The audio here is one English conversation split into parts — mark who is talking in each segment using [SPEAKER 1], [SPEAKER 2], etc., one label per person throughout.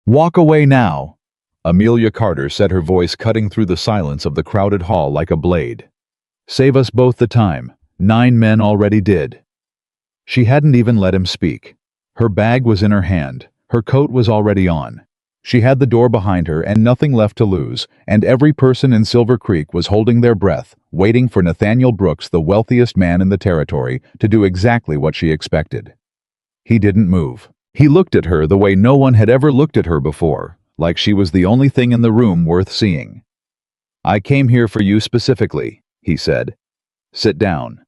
[SPEAKER 1] Walk away now! Amelia Carter said, her voice cutting through the silence of the crowded hall like a blade. Save us both the time. 9 men already did. She hadn't even let him speak. Her bag was in her hand. Her coat was already on. She had the door behind her and nothing left to lose, and every person in Silver Creek was holding their breath, waiting for Nathaniel Brooks, the wealthiest man in the territory, to do exactly what she expected. He didn't move. He looked at her the way no one had ever looked at her before, like she was the only thing in the room worth seeing. "I came here for you specifically," he said. "Sit down.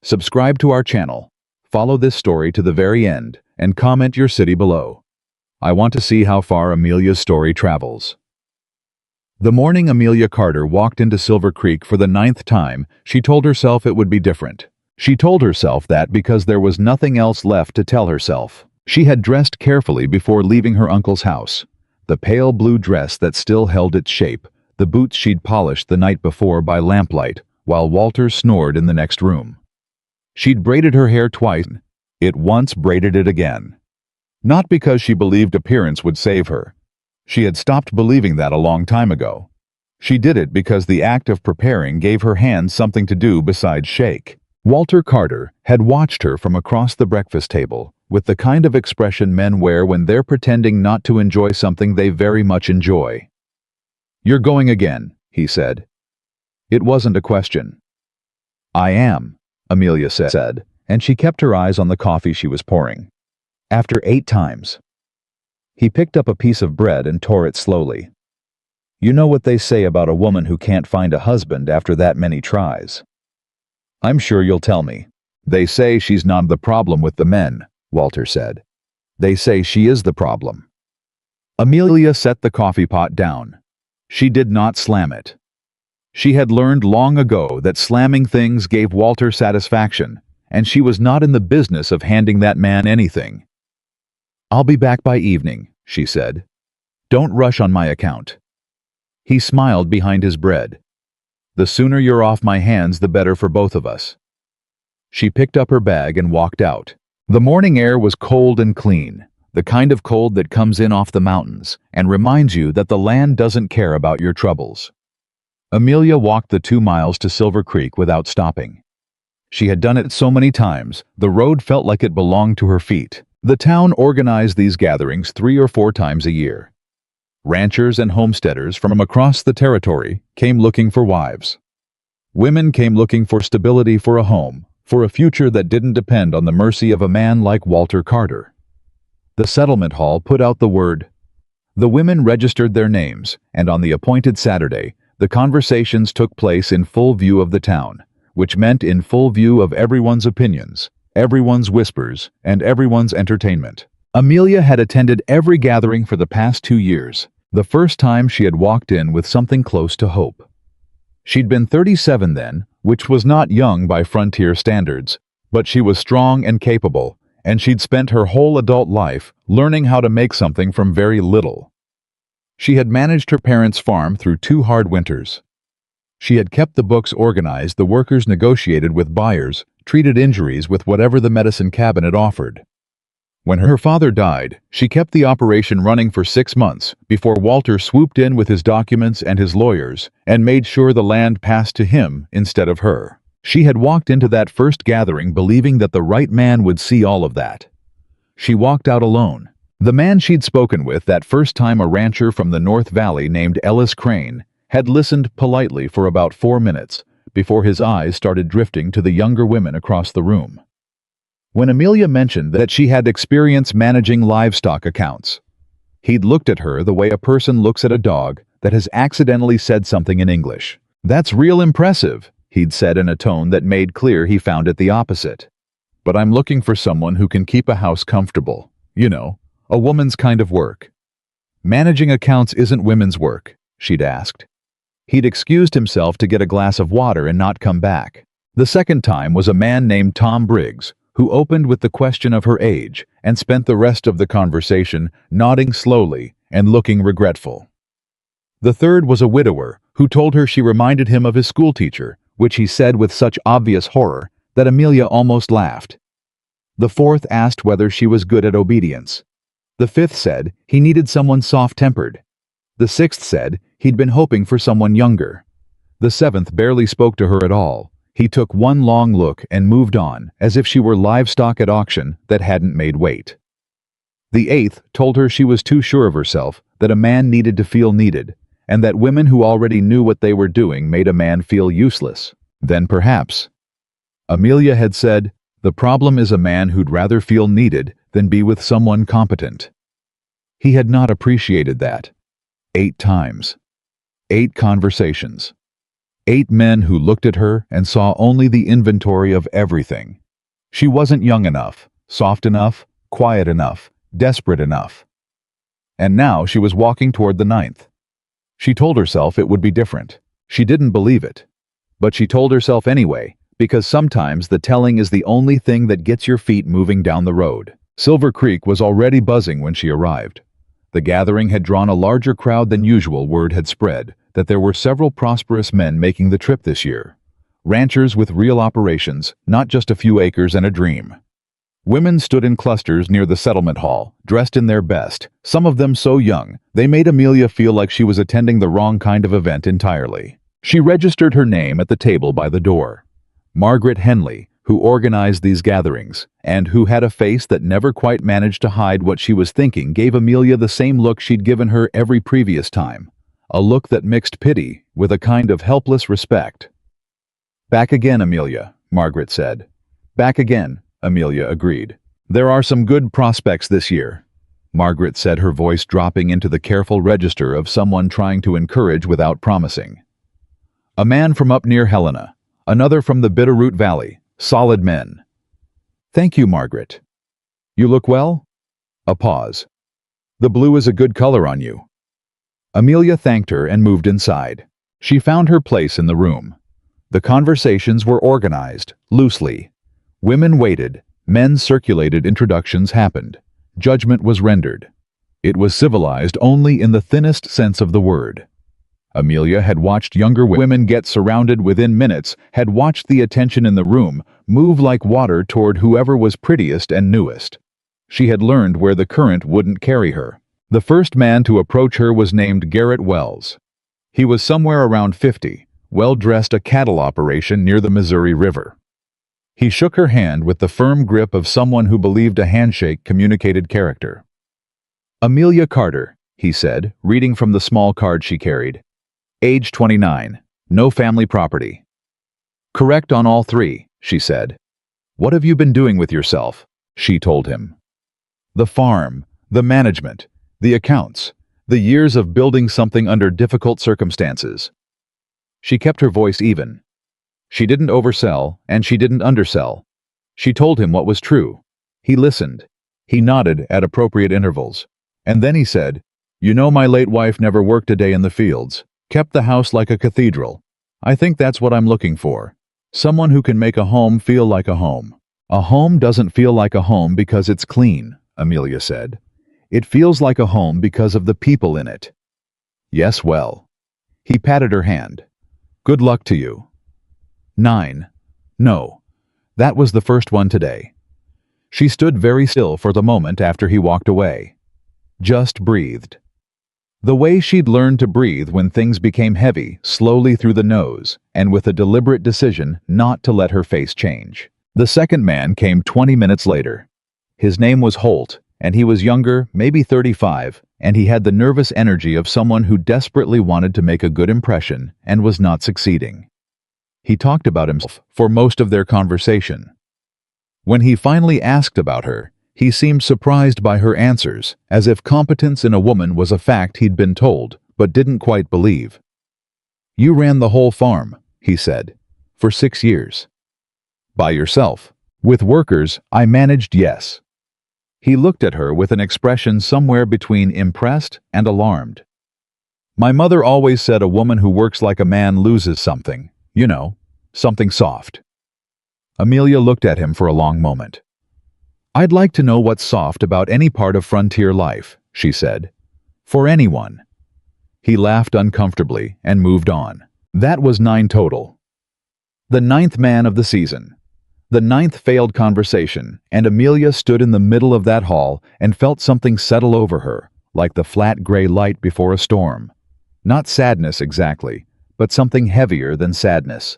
[SPEAKER 1] Subscribe to our channel, follow this story to the very end, and comment your city below. I want to see how far Amelia's story travels." The morning Amelia Carter walked into Silver Creek for the 9th time, she told herself it would be different. She told herself that because there was nothing else left to tell herself. She had dressed carefully before leaving her uncle's house. The pale blue dress that still held its shape, the boots she'd polished the night before by lamplight, while Walter snored in the next room. She'd braided her hair twice. It once braided it again. Not because she believed appearance would save her. She had stopped believing that a long time ago. She did it because the act of preparing gave her hands something to do besides shake. Walter Carter had watched her from across the breakfast table, with the kind of expression men wear when they're pretending not to enjoy something they very much enjoy. "You're going again," he said. It wasn't a question. "I am," Amelia said, and she kept her eyes on the coffee she was pouring. After 8 times. He picked up a piece of bread and tore it slowly. "You know what they say about a woman who can't find a husband after that many tries." "I'm sure you'll tell me." "They say she's not the problem with the men," Walter said. "They say she is the problem." Amelia set the coffee pot down. She did not slam it. She had learned long ago that slamming things gave Walter satisfaction, and she was not in the business of handing that man anything. "I'll be back by evening," she said. "Don't rush on my account." He smiled behind his bread. "The sooner you're off my hands, the better for both of us." She picked up her bag and walked out. The morning air was cold and clean, the kind of cold that comes in off the mountains and reminds you that the land doesn't care about your troubles. Amelia walked the 2 miles to Silver Creek without stopping. She had done it so many times, the road felt like it belonged to her feet. The town organized these gatherings 3 or 4 times a year. Ranchers and homesteaders from across the territory came looking for wives. Women came looking for stability, for a home, for a future that didn't depend on the mercy of a man like Walter Carter. The settlement hall put out the word. The women registered their names, and on the appointed Saturday, the conversations took place in full view of the town, which meant in full view of everyone's opinions, everyone's whispers, and everyone's entertainment. Amelia had attended every gathering for the past 2 years, the first time she had walked in with something close to hope. She'd been 37 then, which was not young by frontier standards, but she was strong and capable, and she'd spent her whole adult life learning how to make something from very little. She had managed her parents' farm through 2 hard winters. She had kept the books organized, the workers negotiated with buyers, treated injuries with whatever the medicine cabinet offered. When her father died, she kept the operation running for 6 months before Walter swooped in with his documents and his lawyers and made sure the land passed to him instead of her. She had walked into that first gathering believing that the right man would see all of that. She walked out alone. The man she'd spoken with that first time, a rancher from the North Valley named Ellis Crane, had listened politely for about 4 minutes before his eyes started drifting to the younger women across the room. When Amelia mentioned that she had experience managing livestock accounts, he'd looked at her the way a person looks at a dog that has accidentally said something in English. "That's real impressive," he'd said in a tone that made clear he found it the opposite. "But I'm looking for someone who can keep a house comfortable. You know, a woman's kind of work." "Managing accounts isn't women's work," she'd asked. He'd excused himself to get a glass of water and not come back. The second time was a man named Tom Briggs, who opened with the question of her age and spent the rest of the conversation nodding slowly and looking regretful. The third was a widower who told her she reminded him of his schoolteacher, which he said with such obvious horror that Amelia almost laughed. The fourth asked whether she was good at obedience. The fifth said he needed someone soft-tempered. The sixth said he'd been hoping for someone younger. The seventh barely spoke to her at all. He took one long look and moved on, as if she were livestock at auction that hadn't made weight. The eighth told her she was too sure of herself, that a man needed to feel needed, and that women who already knew what they were doing made a man feel useless. Then perhaps. Amelia had said, the problem is a man who'd rather feel needed than be with someone competent. He had not appreciated that. 8 times. 8 conversations. 8 men who looked at her and saw only the inventory of everything. She wasn't young enough, soft enough, quiet enough, desperate enough. And now she was walking toward the 9th. She told herself it would be different. She didn't believe it. But she told herself anyway, because sometimes the telling is the only thing that gets your feet moving down the road. Silver Creek was already buzzing when she arrived. The gathering had drawn a larger crowd than usual. Word had spread that there were several prosperous men making the trip this year. Ranchers with real operations, not just a few acres and a dream. Women stood in clusters near the settlement hall, dressed in their best, some of them so young, they made Amelia feel like she was attending the wrong kind of event entirely. She registered her name at the table by the door. Margaret Henley, who organized these gatherings, and who had a face that never quite managed to hide what she was thinking, gave Amelia the same look she'd given her every previous time. A look that mixed pity with a kind of helpless respect. "Back again, Amelia," Margaret said. "Back again," Amelia agreed. "There are some good prospects this year," Margaret said, her voice dropping into the careful register of someone trying to encourage without promising. "A man from up near Helena, another from the Bitterroot Valley, solid men." "Thank you, Margaret." "You look well?" A pause. "The blue is a good color on you." Amelia thanked her and moved inside. She found her place in the room. The conversations were organized, loosely. Women waited, men circulated, introductions happened. Judgment was rendered. It was civilized only in the thinnest sense of the word. Amelia had watched younger women get surrounded within minutes, had watched the attention in the room move like water toward whoever was prettiest and newest. She had learned where the current wouldn't carry her. The first man to approach her was named Garrett Wells. He was somewhere around 50, well-dressed, a cattle operation near the Missouri River. He shook her hand with the firm grip of someone who believed a handshake communicated character. "Amelia Carter," he said, reading from the small card she carried. "Age 29, no family property." "Correct on all 3, she said. "What have you been doing with yourself?" she told him. "The farm, the management, the accounts, the years of building something under difficult circumstances." She kept her voice even. She didn't oversell, and she didn't undersell. She told him what was true. He listened. He nodded at appropriate intervals. And then he said, "You know, my late wife never worked a day in the fields, kept the house like a cathedral. I think that's what I'm looking for. Someone who can make a home feel like a home." "A home doesn't feel like a home because it's clean," Amelia said. "It feels like a home because of the people in it." "Yes, well." He patted her hand. "Good luck to you." 9. No. That was the first one today. She stood very still for the moment after he walked away. Just breathed. The way she'd learned to breathe when things became heavy, slowly through the nose, and with a deliberate decision not to let her face change. The second man came 20 minutes later. His name was Holt, and he was younger, maybe 35, and he had the nervous energy of someone who desperately wanted to make a good impression and was not succeeding. He talked about himself for most of their conversation. When he finally asked about her, he seemed surprised by her answers, as if competence in a woman was a fact he'd been told, but didn't quite believe. "You ran the whole farm," he said, "for 6 years. By yourself. With workers, I managed, yes." He looked at her with an expression somewhere between impressed and alarmed. "My mother always said a woman who works like a man loses something, you know, something soft." Amelia looked at him for a long moment. "I'd like to know what's soft about any part of frontier life," she said. "For anyone." He laughed uncomfortably and moved on. That was 9 total. The 9th man of the season. The ninth failed conversation, and Amelia stood in the middle of that hall and felt something settle over her, like the flat gray light before a storm. Not sadness exactly, but something heavier than sadness.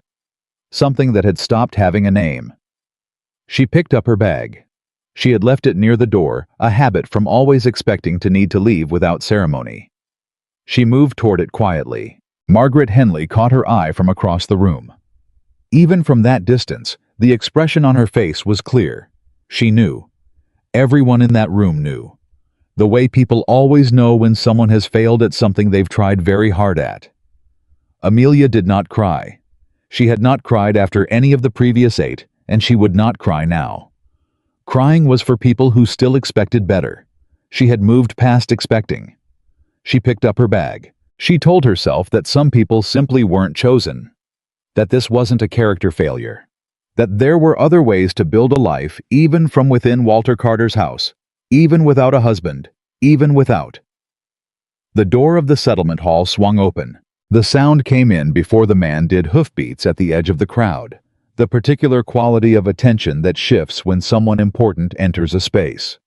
[SPEAKER 1] Something that had stopped having a name. She picked up her bag. She had left it near the door, a habit from always expecting to need to leave without ceremony. She moved toward it quietly. Margaret Henley caught her eye from across the room. Even from that distance, the expression on her face was clear. She knew. Everyone in that room knew. The way people always know when someone has failed at something they've tried very hard at. Amelia did not cry. She had not cried after any of the previous 8, and she would not cry now. Crying was for people who still expected better. She had moved past expecting. She picked up her bag. She told herself that some people simply weren't chosen. That this wasn't a character failure. That there were other ways to build a life even from within Walter Carter's house, even without a husband, even without. The door of the settlement hall swung open. The sound came in before the man did hoofbeats at the edge of the crowd, the particular quality of attention that shifts when someone important enters a space.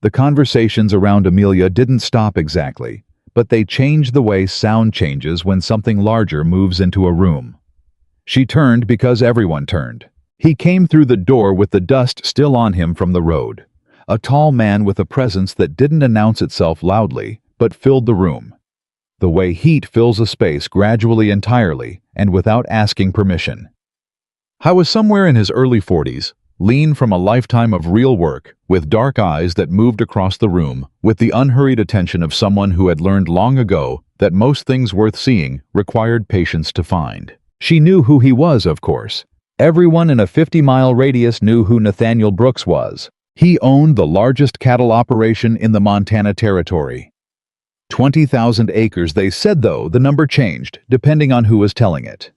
[SPEAKER 1] The conversations around Amelia didn't stop exactly, but they changed the way sound changes when something larger moves into a room. She turned because everyone turned. He came through the door with the dust still on him from the road. A tall man with a presence that didn't announce itself loudly, but filled the room. The way heat fills a space gradually entirely and without asking permission. He was somewhere in his early 40s, lean from a lifetime of real work, with dark eyes that moved across the room, with the unhurried attention of someone who had learned long ago that most things worth seeing required patience to find. She knew who he was, of course. Everyone in a 50-mile radius knew who Nathaniel Brooks was. He owned the largest cattle operation in the Montana Territory. 20,000 acres, they said, though the number changed, depending on who was telling it.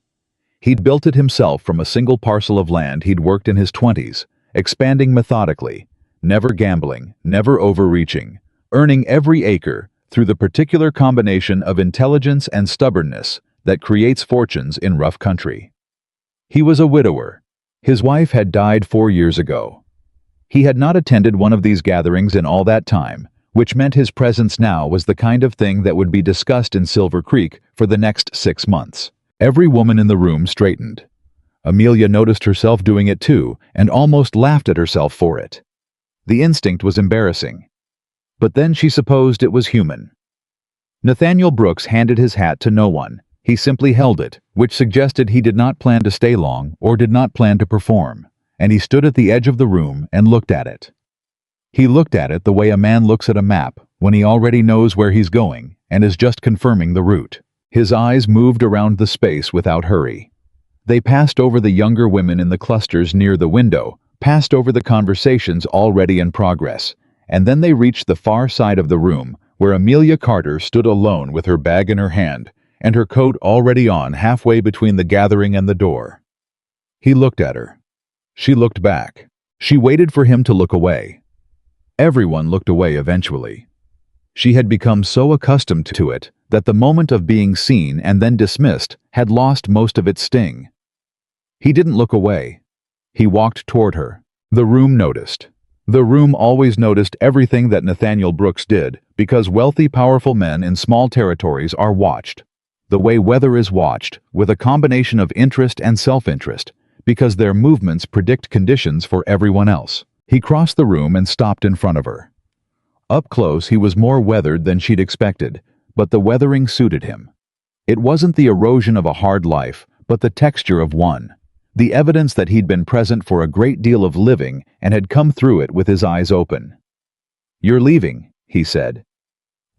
[SPEAKER 1] He'd built it himself from a single parcel of land he'd worked in his 20s, expanding methodically, never gambling, never overreaching, earning every acre through the particular combination of intelligence and stubbornness that creates fortunes in rough country. He was a widower. His wife had died 4 years ago. He had not attended one of these gatherings in all that time, which meant his presence now was the kind of thing that would be discussed in Silver Creek for the next 6 months. Every woman in the room straightened. Amelia noticed herself doing it too, and almost laughed at herself for it. The instinct was embarrassing. But then she supposed it was human. Nathaniel Brooks handed his hat to no one. He simply held it, which suggested he did not plan to stay long or did not plan to perform, and he stood at the edge of the room and looked at it. He looked at it the way a man looks at a map when he already knows where he's going and is just confirming the route. His eyes moved around the space without hurry. They passed over the younger women in the clusters near the window, passed over the conversations already in progress, and then they reached the far side of the room where Amelia Carter stood alone with her bag in her hand and her coat already on halfway between the gathering and the door. He looked at her. She looked back. She waited for him to look away. Everyone looked away eventually. She had become so accustomed to it that the moment of being seen and then dismissed had lost most of its sting. He didn't look away. He walked toward her. The room noticed. The room always noticed everything that Nathaniel Brooks did because wealthy, powerful men in small territories are watched. The way weather is watched, with a combination of interest and self-interest, because their movements predict conditions for everyone else. He crossed the room and stopped in front of her. Up close, he was more weathered than she'd expected, but the weathering suited him. It wasn't the erosion of a hard life, but the texture of one. The evidence that he'd been present for a great deal of living and had come through it with his eyes open. "You're leaving," he said.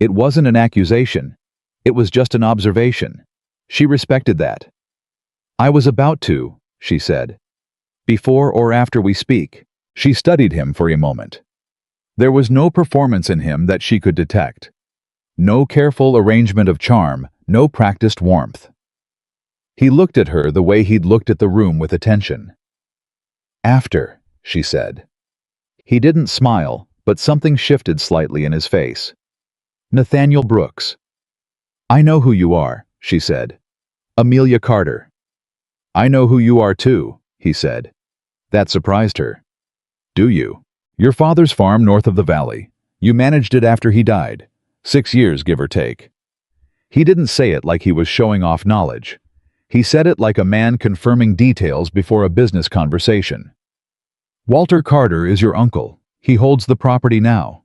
[SPEAKER 1] It wasn't an accusation. It was just an observation. She respected that. "I was about to," she said. "Before or after we speak." She studied him for a moment. There was no performance in him that she could detect. No careful arrangement of charm, no practiced warmth. He looked at her the way he'd looked at the room with attention. "After," she said. He didn't smile, but something shifted slightly in his face. "Nathaniel Brooks." "I know who you are," she said. "Amelia Carter." "I know who you are too," he said. That surprised her. Do you? Your father's farm north of the valley. You managed it after he died. 6 years, give or take. He didn't say it like he was showing off knowledge. He said it like a man confirming details before a business conversation. Walter Carter is your uncle. He holds the property now.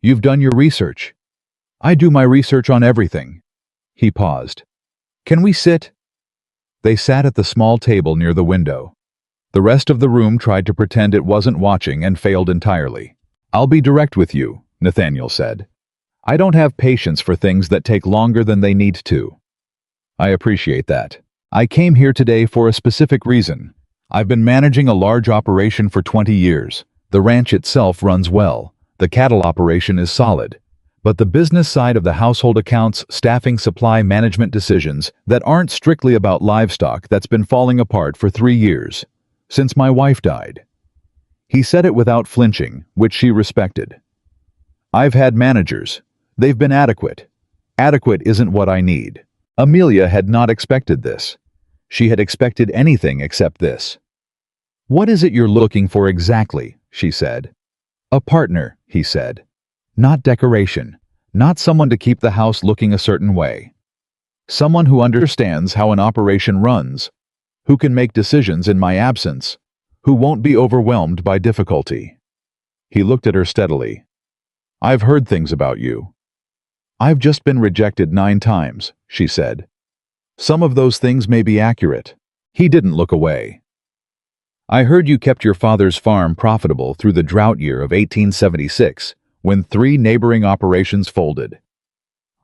[SPEAKER 1] You've done your research. I do my research on everything. He paused. Can we sit? They sat at the small table near the window. The rest of the room tried to pretend it wasn't watching and failed entirely. I'll be direct with you, Nathaniel said. I don't have patience for things that take longer than they need to. I appreciate that. I came here today for a specific reason. I've been managing a large operation for 20 years. The ranch itself runs well. The cattle operation is solid. But the business side of the household accounts, staffing, supply management decisions that aren't strictly about livestock that's been falling apart for 3 years, since my wife died. He said it without flinching, which she respected. I've had managers. They've been adequate. Adequate isn't what I need. Amelia had not expected this. She had expected anything except this. What is it you're looking for exactly? She said. A partner, he said. Not decoration. Not someone to keep the house looking a certain way. Someone who understands how an operation runs, who can make decisions in my absence, who won't be overwhelmed by difficulty. He looked at her steadily. I've heard things about you. I've just been rejected 9 times, she said. Some of those things may be accurate. He didn't look away. I heard you kept your father's farm profitable through the drought year of 1876, when 3 neighboring operations folded.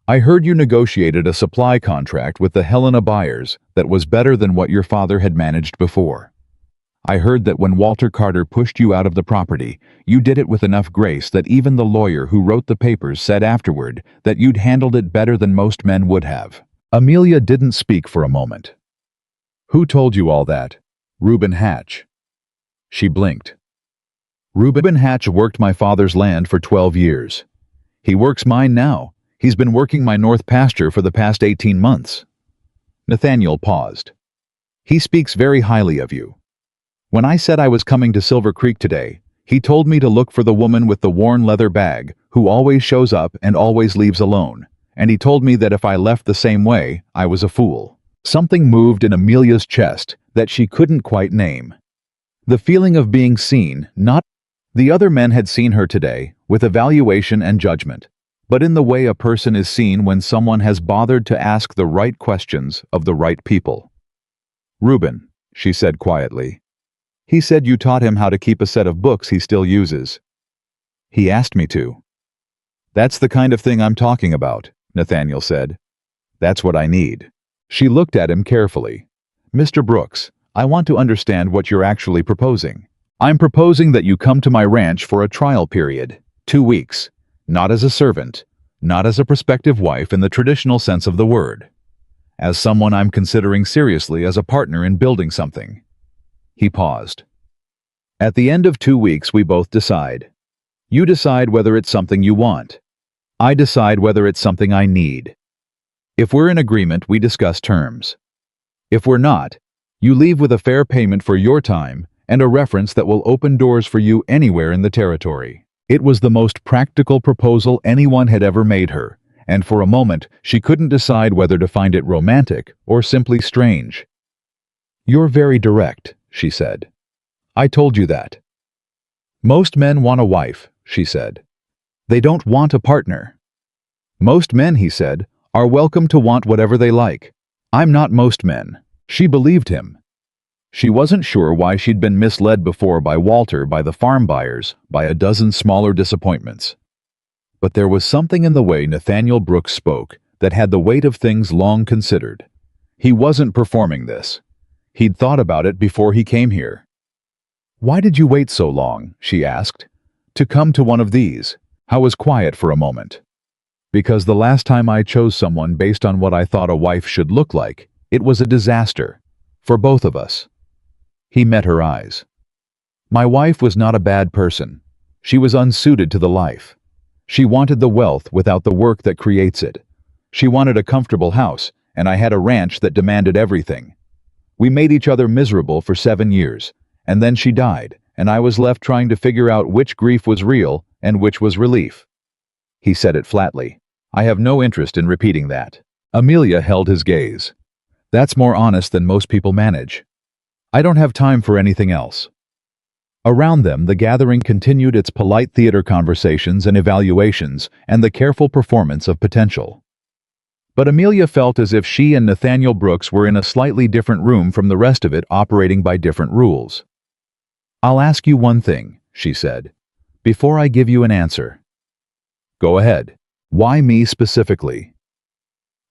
[SPEAKER 1] I heard you negotiated a supply contract with the Helena buyers that was better than what your father had managed before. I heard that when Walter Carter pushed you out of the property, you did it with enough grace that even the lawyer who wrote the papers said afterward that you'd handled it better than most men would have. Amelia didn't speak for a moment. Who told you all that? Reuben Hatch. She blinked. Reuben Hatch worked my father's land for 12 years. He works mine now. He's been working my north pasture for the past 18 months. Nathaniel paused. He speaks very highly of you. When I said I was coming to Silver Creek today, he told me to look for the woman with the worn leather bag, who always shows up and always leaves alone, and he told me that if I left the same way, I was a fool. Something moved in Amelia's chest that she couldn't quite name. The feeling of being seen, not. The other men had seen her today, with evaluation and judgment, but in the way a person is seen when someone has bothered to ask the right questions of the right people. Reuben, she said quietly. He said you taught him how to keep a set of books he still uses. He asked me to. That's the kind of thing I'm talking about, Nathaniel said. That's what I need. She looked at him carefully. Mr. Brooks, I want to understand what you're actually proposing. I'm proposing that you come to my ranch for a trial period, 2 weeks, not as a servant, not as a prospective wife in the traditional sense of the word, as someone I'm considering seriously as a partner in building something. He paused. At the end of 2 weeks, we both decide. You decide whether it's something you want. I decide whether it's something I need. If we're in agreement, we discuss terms. If we're not, you leave with a fair payment for your time and a reference that will open doors for you anywhere in the territory. It was the most practical proposal anyone had ever made her, and for a moment she couldn't decide whether to find it romantic or simply strange. You're very direct, she said. I told you that. Most men want a wife, she said. They don't want a partner. Most men, he said, are welcome to want whatever they like. I'm not most men. She believed him. She wasn't sure why she'd been misled before by Walter, by the farm buyers, by a dozen smaller disappointments. But there was something in the way Nathaniel Brooks spoke that had the weight of things long considered. He wasn't performing this. He'd thought about it before he came here. Why did you wait so long, she asked, to come to one of these? I was quiet for a moment. Because the last time I chose someone based on what I thought a wife should look like, it was a disaster. For both of us. He met her eyes. My wife was not a bad person. She was unsuited to the life. She wanted the wealth without the work that creates it. She wanted a comfortable house, and I had a ranch that demanded everything. We made each other miserable for 7 years, and then she died, and I was left trying to figure out which grief was real and which was relief." He said it flatly. "I have no interest in repeating that." Amelia held his gaze. "That's more honest than most people manage. I don't have time for anything else." Around them, the gathering continued its polite theater conversations and evaluations and the careful performance of potential. But Amelia felt as if she and Nathaniel Brooks were in a slightly different room from the rest of it, operating by different rules. "I'll ask you one thing," she said, "before I give you an answer." "Go ahead. Why me specifically?"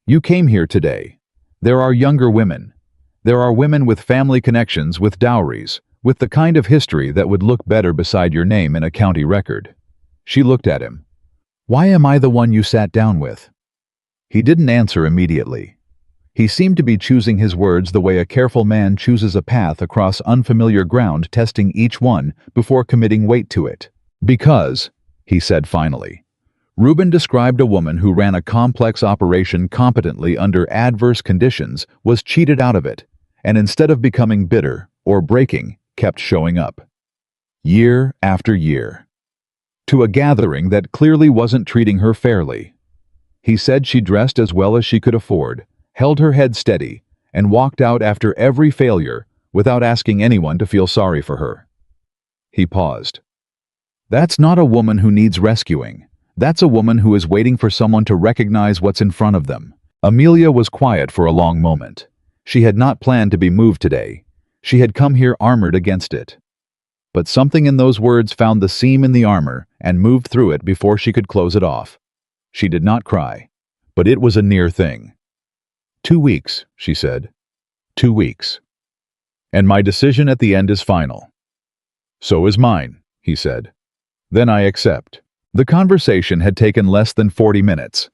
[SPEAKER 1] "You came here today. There are younger women. There are women with family connections, with dowries, with the kind of history that would look better beside your name in a county record." She looked at him. "Why am I the one you sat down with?" He didn't answer immediately. He seemed to be choosing his words the way a careful man chooses a path across unfamiliar ground, testing each one before committing weight to it. "Because," he said finally, "Reuben described a woman who ran a complex operation competently under adverse conditions, was cheated out of it, and instead of becoming bitter or breaking, kept showing up. Year after year. To a gathering that clearly wasn't treating her fairly. He said she dressed as well as she could afford, held her head steady, and walked out after every failure without asking anyone to feel sorry for her." He paused. "That's not a woman who needs rescuing. That's a woman who is waiting for someone to recognize what's in front of them." Amelia was quiet for a long moment. She had not planned to be moved today. She had come here armored against it. But something in those words found the seam in the armor and moved through it before she could close it off. She did not cry, but it was a near thing. 2 weeks, she said. 2 weeks. And my decision at the end is final. So is mine, he said. Then I accept. The conversation had taken less than 40 minutes.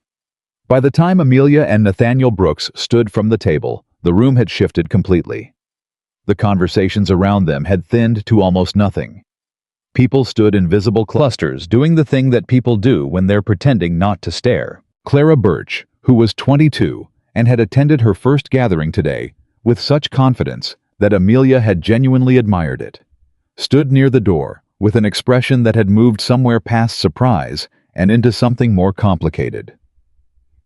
[SPEAKER 1] By the time Amelia and Nathaniel Brooks stood from the table, the room had shifted completely. The conversations around them had thinned to almost nothing. People stood in visible clusters, doing the thing that people do when they're pretending not to stare. Clara Birch, who was 22 and had attended her first gathering today with such confidence that Amelia had genuinely admired it, stood near the door with an expression that had moved somewhere past surprise and into something more complicated.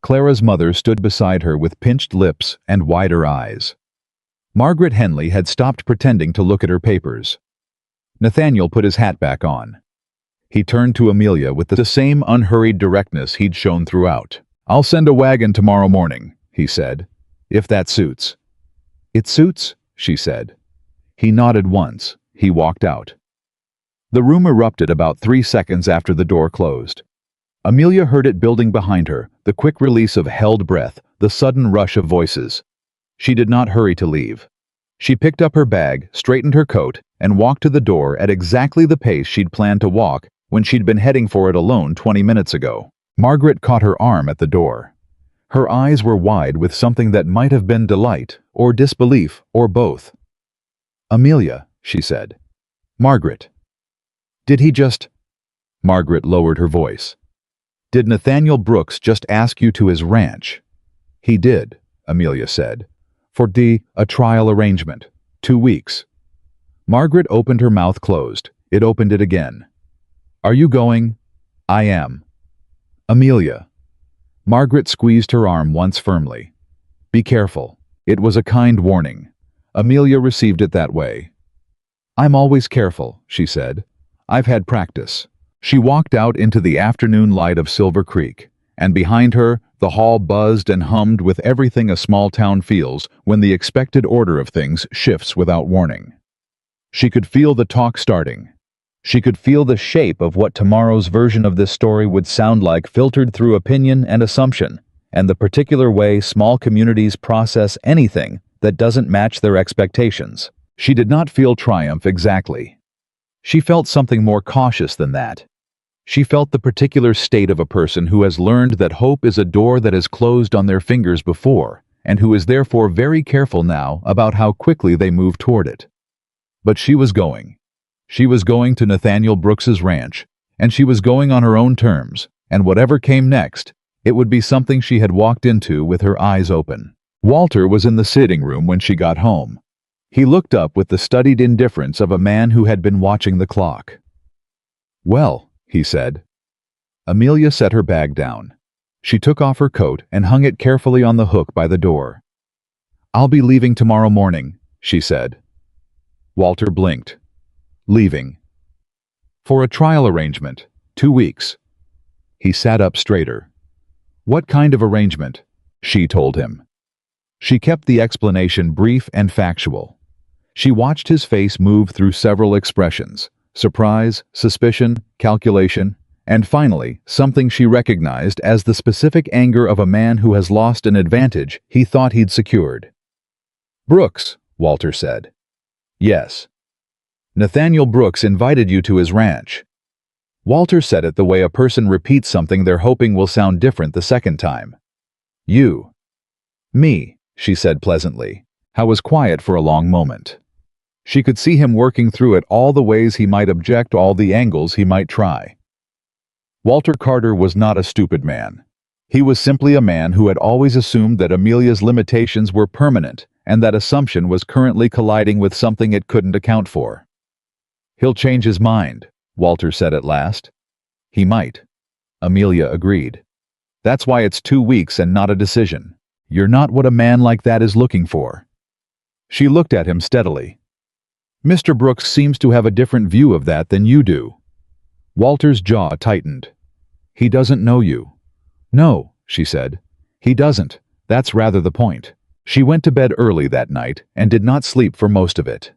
[SPEAKER 1] Clara's mother stood beside her with pinched lips and wider eyes. Margaret Henley had stopped pretending to look at her papers. Nathaniel put his hat back on. He turned to Amelia with the same unhurried directness he'd shown throughout. "I'll send a wagon tomorrow morning," he said, "if that suits." "It suits," she said. He nodded once. He walked out. The room erupted about 3 seconds after the door closed. Amelia heard it building behind her, the quick release of held breath, the sudden rush of voices. She did not hurry to leave. She picked up her bag, straightened her coat, and walked to the door at exactly the pace she'd planned to walk when she'd been heading for it alone 20 minutes ago. Margaret caught her arm at the door. Her eyes were wide with something that might have been delight, or disbelief, or both. "Amelia," she said. "Margaret. Did he just—" Margaret lowered her voice. "Did Nathaniel Brooks just ask you to his ranch?" "He did," Amelia said. "For a trial arrangement. 2 weeks." Margaret opened her mouth closed. It opened it again. "Are you going?" "I am." "Amelia." Margaret squeezed her arm once firmly. "Be careful." It was a kind warning. Amelia received it that way. "I'm always careful," she said. "I've had practice." She walked out into the afternoon light of Silver Creek, and behind her, the hall buzzed and hummed with everything a small town feels when the expected order of things shifts without warning. She could feel the talk starting. She could feel the shape of what tomorrow's version of this story would sound like, filtered through opinion and assumption, and the particular way small communities process anything that doesn't match their expectations. She did not feel triumph exactly. She felt something more cautious than that. She felt the particular state of a person who has learned that hope is a door that has closed on their fingers before, and who is therefore very careful now about how quickly they move toward it. But she was going. She was going to Nathaniel Brooks's ranch, and she was going on her own terms, and whatever came next, it would be something she had walked into with her eyes open. Walter was in the sitting room when she got home. He looked up with the studied indifference of a man who had been watching the clock. "Well," he said. Amelia set her bag down. She took off her coat and hung it carefully on the hook by the door. "I'll be leaving tomorrow morning," she said. Walter blinked. "Leaving?" "For a trial arrangement. 2 weeks." He sat up straighter. "What kind of arrangement?" she told him. She kept the explanation brief and factual. She watched his face move through several expressions: surprise, suspicion, calculation, and finally, something she recognized as the specific anger of a man who has lost an advantage he thought he'd secured. "Brooks," Walter said. "Yes." "Nathaniel Brooks invited you to his ranch." Walter said it the way a person repeats something they're hoping will sound different the second time. "You." "Me," she said pleasantly. Howe was quiet for a long moment. She could see him working through it, all the ways he might object, all the angles he might try. Walter Carter was not a stupid man. He was simply a man who had always assumed that Amelia's limitations were permanent, and that assumption was currently colliding with something it couldn't account for. "He'll change his mind," Walter said at last. "He might," Amelia agreed. "That's why it's 2 weeks and not a decision. You're not what a man like that is looking for." She looked at him steadily. "Mr. Brooks seems to have a different view of that than you do." Walter's jaw tightened. "He doesn't know you." "No," she said. "He doesn't. That's rather the point." She went to bed early that night and did not sleep for most of it.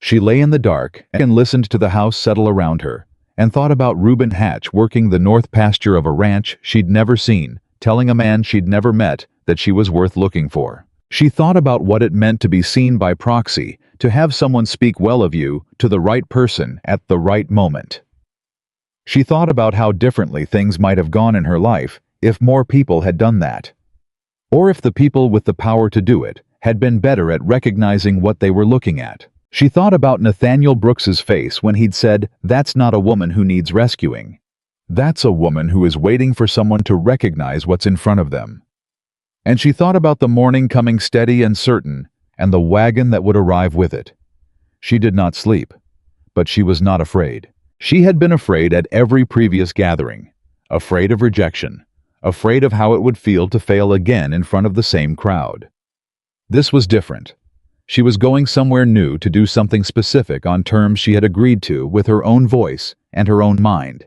[SPEAKER 1] She lay in the dark and listened to the house settle around her, and thought about Reuben Hatch working the north pasture of a ranch she'd never seen, telling a man she'd never met that she was worth looking for. She thought about what it meant to be seen by proxy, to have someone speak well of you to the right person at the right moment. She thought about how differently things might have gone in her life if more people had done that. Or if the people with the power to do it had been better at recognizing what they were looking at. She thought about Nathaniel Brooks's face when he'd said, "That's not a woman who needs rescuing. That's a woman who is waiting for someone to recognize what's in front of them." And she thought about the morning coming steady and certain, and the wagon that would arrive with it. She did not sleep, but she was not afraid. She had been afraid at every previous gathering, afraid of rejection, afraid of how it would feel to fail again in front of the same crowd. This was different. She was going somewhere new to do something specific on terms she had agreed to with her own voice and her own mind.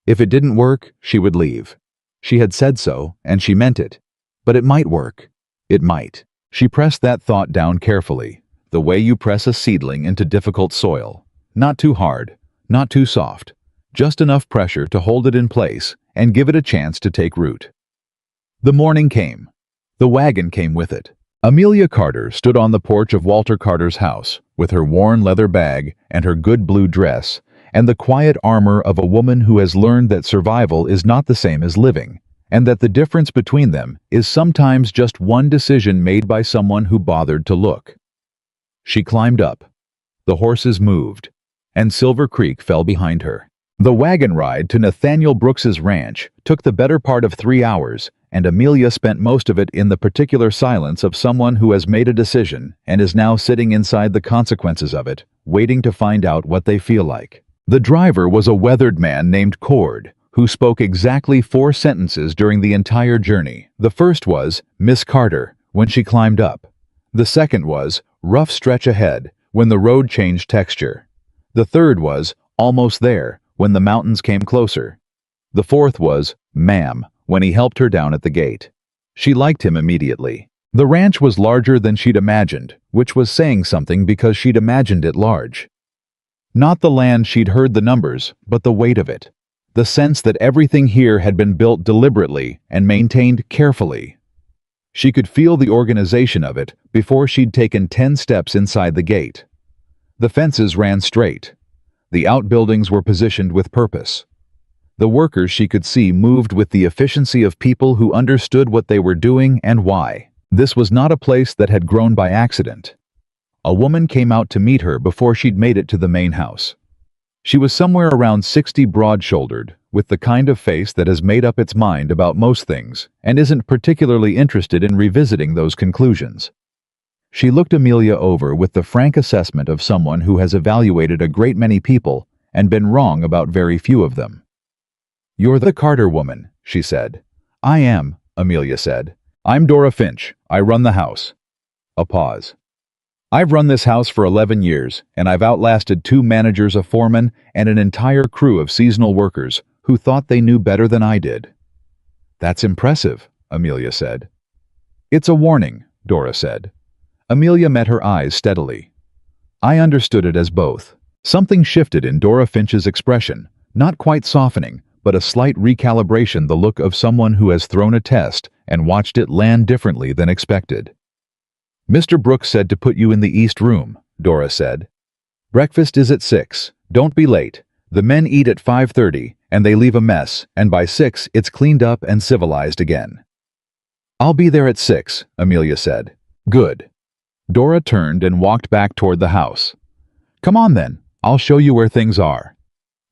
[SPEAKER 1] If it didn't work, she would leave. She had said so, and she meant it. But it might work. It might. She pressed that thought down carefully, the way you press a seedling into difficult soil. Not too hard, not too soft, just enough pressure to hold it in place and give it a chance to take root. The morning came. The wagon came with it. Amelia Carter stood on the porch of Walter Carter's house with her worn leather bag and her good blue dress and the quiet armor of a woman who has learned that survival is not the same as living, and that the difference between them is sometimes just one decision made by someone who bothered to look. She climbed up. The horses moved, and Silver Creek fell behind her. The wagon ride to Nathaniel Brooks's ranch took the better part of 3 hours, and Amelia spent most of it in the particular silence of someone who has made a decision and is now sitting inside the consequences of it, waiting to find out what they feel like. The driver was a weathered man named Cord, who spoke exactly 4 sentences during the entire journey. The first was, "Miss Carter," when she climbed up. The second was, "Rough stretch ahead," when the road changed texture. The third was, "Almost there," when the mountains came closer. The fourth was, "Ma'am," when he helped her down at the gate. She liked him immediately. The ranch was larger than she'd imagined, which was saying something because she'd imagined it large. Not the land she'd heard the numbers, but the weight of it. The sense that everything here had been built deliberately and maintained carefully. She could feel the organization of it before she'd taken 10 steps inside the gate. The fences ran straight. The outbuildings were positioned with purpose. The workers she could see moved with the efficiency of people who understood what they were doing and why. This was not a place that had grown by accident. A woman came out to meet her before she'd made it to the main house. She was somewhere around 60, broad-shouldered, with the kind of face that has made up its mind about most things and isn't particularly interested in revisiting those conclusions. She looked Amelia over with the frank assessment of someone who has evaluated a great many people and been wrong about very few of them. "You're the Carter woman," she said. "I am," Amelia said. "I'm Dora Finch. I run the house." A pause. "I've run this house for 11 years, and I've outlasted 2 managers, a foreman, and an entire crew of seasonal workers who thought they knew better than I did." "That's impressive," Amelia said. "It's a warning," Dora said. Amelia met her eyes steadily. I understood it as both. Something shifted in Dora Finch's expression, not quite softening, but a slight recalibration, the look of someone who has thrown a test and watched it land differently than expected. "Mr. Brooks said to put you in the East Room," Dora said. "Breakfast is at 6. Don't be late. The men eat at 5:30, and they leave a mess, and by 6 it's cleaned up and civilized again." "I'll be there at 6, Amelia said. "Good." Dora turned and walked back toward the house. "Come on then, I'll show you where things are."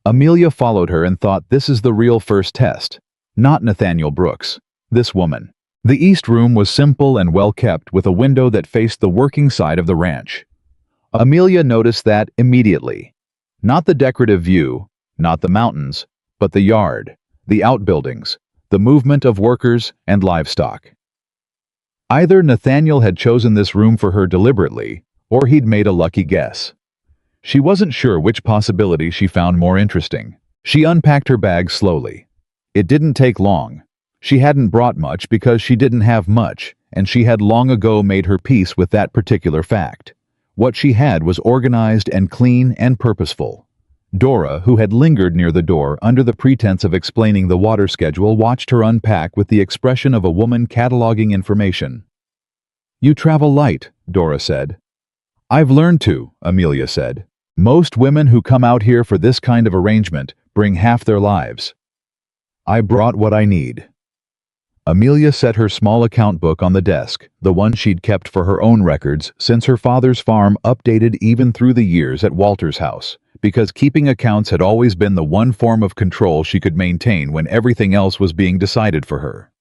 [SPEAKER 1] Amelia followed her and thought, this is the real first test. Not Nathaniel Brooks. This woman. The East Room was simple and well kept, with a window that faced the working side of the ranch. Amelia noticed that immediately. Not the decorative view, not the mountains, but the yard, the outbuildings, the movement of workers and livestock. Either Nathaniel had chosen this room for her deliberately, or he'd made a lucky guess. She wasn't sure which possibility she found more interesting. She unpacked her bag slowly. It didn't take long. She hadn't brought much because she didn't have much, and she had long ago made her peace with that particular fact. What she had was organized and clean and purposeful. Dora, who had lingered near the door under the pretense of explaining the water schedule, watched her unpack with the expression of a woman cataloging information. "You travel light," Dora said. "I've learned to," Amelia said. "Most women who come out here for this kind of arrangement bring half their lives." "I brought what I need." Amelia set her small account book on the desk, the one she'd kept for her own records since her father's farm, updated even through the years at Walter's house, because keeping accounts had always been the one form of control she could maintain when everything else was being decided for her.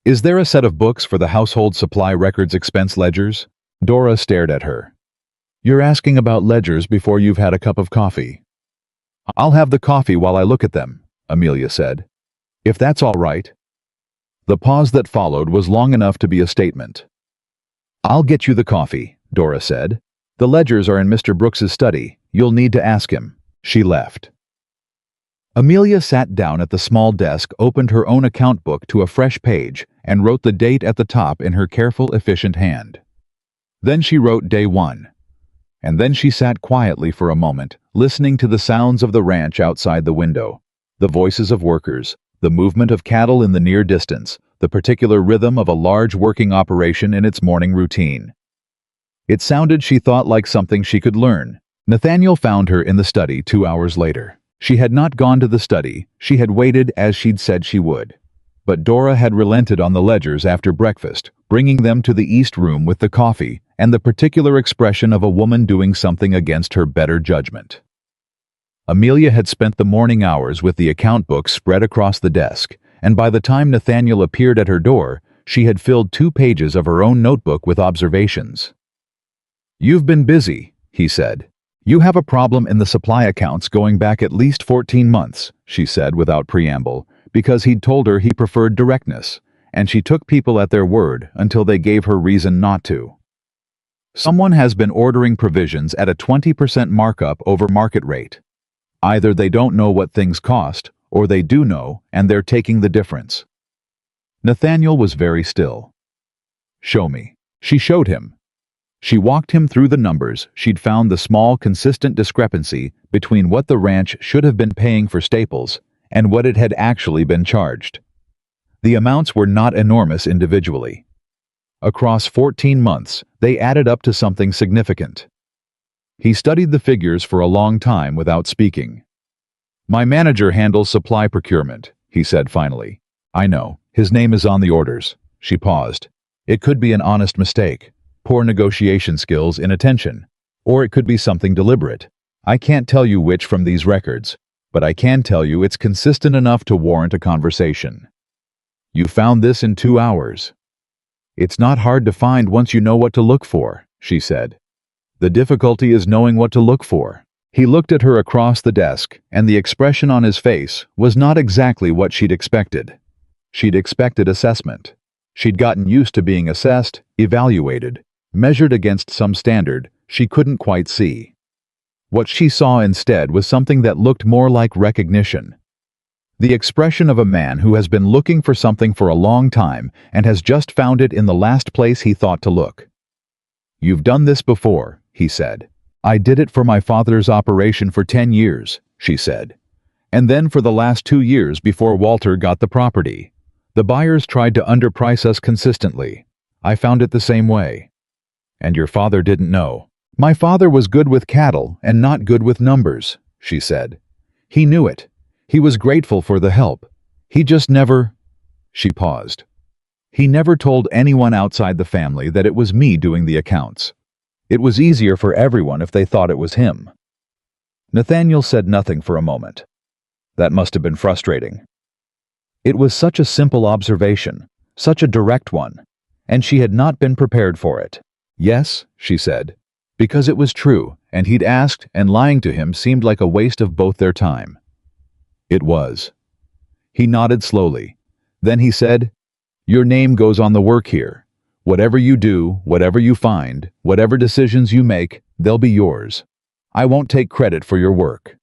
[SPEAKER 1] "Is there a set of books for the household supply records expense ledgers?" Dora stared at her. "You're asking about ledgers before you've had a cup of coffee." "I'll have the coffee while I look at them," Amelia said. "If that's all right." The pause that followed was long enough to be a statement. "I'll get you the coffee," Dora said. "The ledgers are in Mr. Brooks's study. You'll need to ask him." She left. Amelia sat down at the small desk, opened her own account book to a fresh page, and wrote the date at the top in her careful, efficient hand. Then she wrote day 1. And then she sat quietly for a moment, listening to the sounds of the ranch outside the window, the voices of workers, the movement of cattle in the near distance, the particular rhythm of a large working operation in its morning routine. It sounded, she thought, like something she could learn. Nathaniel found her in the study 2 hours later. She had not gone to the study, she had waited as she'd said she would. But Dora had relented on the ledgers after breakfast, bringing them to the East Room with the coffee and the particular expression of a woman doing something against her better judgment. Amelia had spent the morning hours with the account book spread across the desk, and by the time Nathaniel appeared at her door, she had filled 2 pages of her own notebook with observations. "You've been busy," he said. "You have a problem in the supply accounts going back at least 14 months, she said without preamble, because he'd told her he preferred directness, and she took people at their word until they gave her reason not to. "Someone has been ordering provisions at a 20% markup over market rate. Either they don't know what things cost, or they do know, and they're taking the difference." Nathaniel was very still. "Show me." She showed him. She walked him through the numbers. She'd found the small, consistent discrepancy between what the ranch should have been paying for staples and what it had actually been charged. The amounts were not enormous individually. Across 14 months, they added up to something significant. He studied the figures for a long time without speaking. "My manager handles supply procurement," he said finally. "I know. His name is on the orders." She paused. "It could be an honest mistake, poor negotiation skills, inattention, or it could be something deliberate. I can't tell you which from these records, but I can tell you it's consistent enough to warrant a conversation." "You found this in 2 hours." It's not hard to find once you know what to look for, she said. The difficulty is knowing what to look for. He looked at her across the desk, and the expression on his face was not exactly what she'd expected. She'd expected assessment. She'd gotten used to being assessed, evaluated, measured against some standard she couldn't quite see. What she saw instead was something that looked more like recognition. The expression of a man who has been looking for something for a long time and has just found it in the last place he thought to look. "You've done this before," he said. "I did it for my father's operation for 10 years, she said. And then for the last 2 years before Walter got the property. The buyers tried to underprice us consistently. I found it the same way." "And your father didn't know." "My father was good with cattle and not good with numbers," she said. "He knew it. He was grateful for the help. He just never—" She paused. "He never told anyone outside the family that it was me doing the accounts. It was easier for everyone if they thought it was him." Nathaniel said nothing for a moment. That must have been frustrating. It was such a simple observation, such a direct one, and she had not been prepared for it. "Yes," she said, because it was true, and he'd asked, and lying to him seemed like a waste of both their time. It was. He nodded slowly. Then he said, "Your name goes on the work here. Whatever you do, whatever you find, whatever decisions you make, they'll be yours. I won't take credit for your work."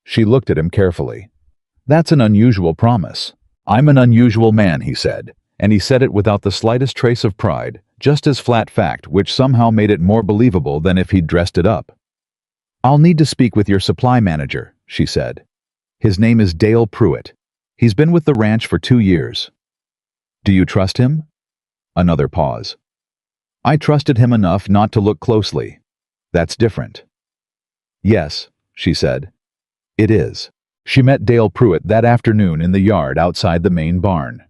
[SPEAKER 1] She looked at him carefully. "That's an unusual promise." "I'm an unusual man," he said, and he said it without the slightest trace of pride, just as flat fact, which somehow made it more believable than if he'd dressed it up. "I'll need to speak with your supply manager," she said. "His name is Dale Pruitt. He's been with the ranch for 2 years. Do you trust him?" Another pause. "I trusted him enough not to look closely. That's different." "Yes," she said. "It is." She met Dale Pruitt that afternoon in the yard outside the main barn.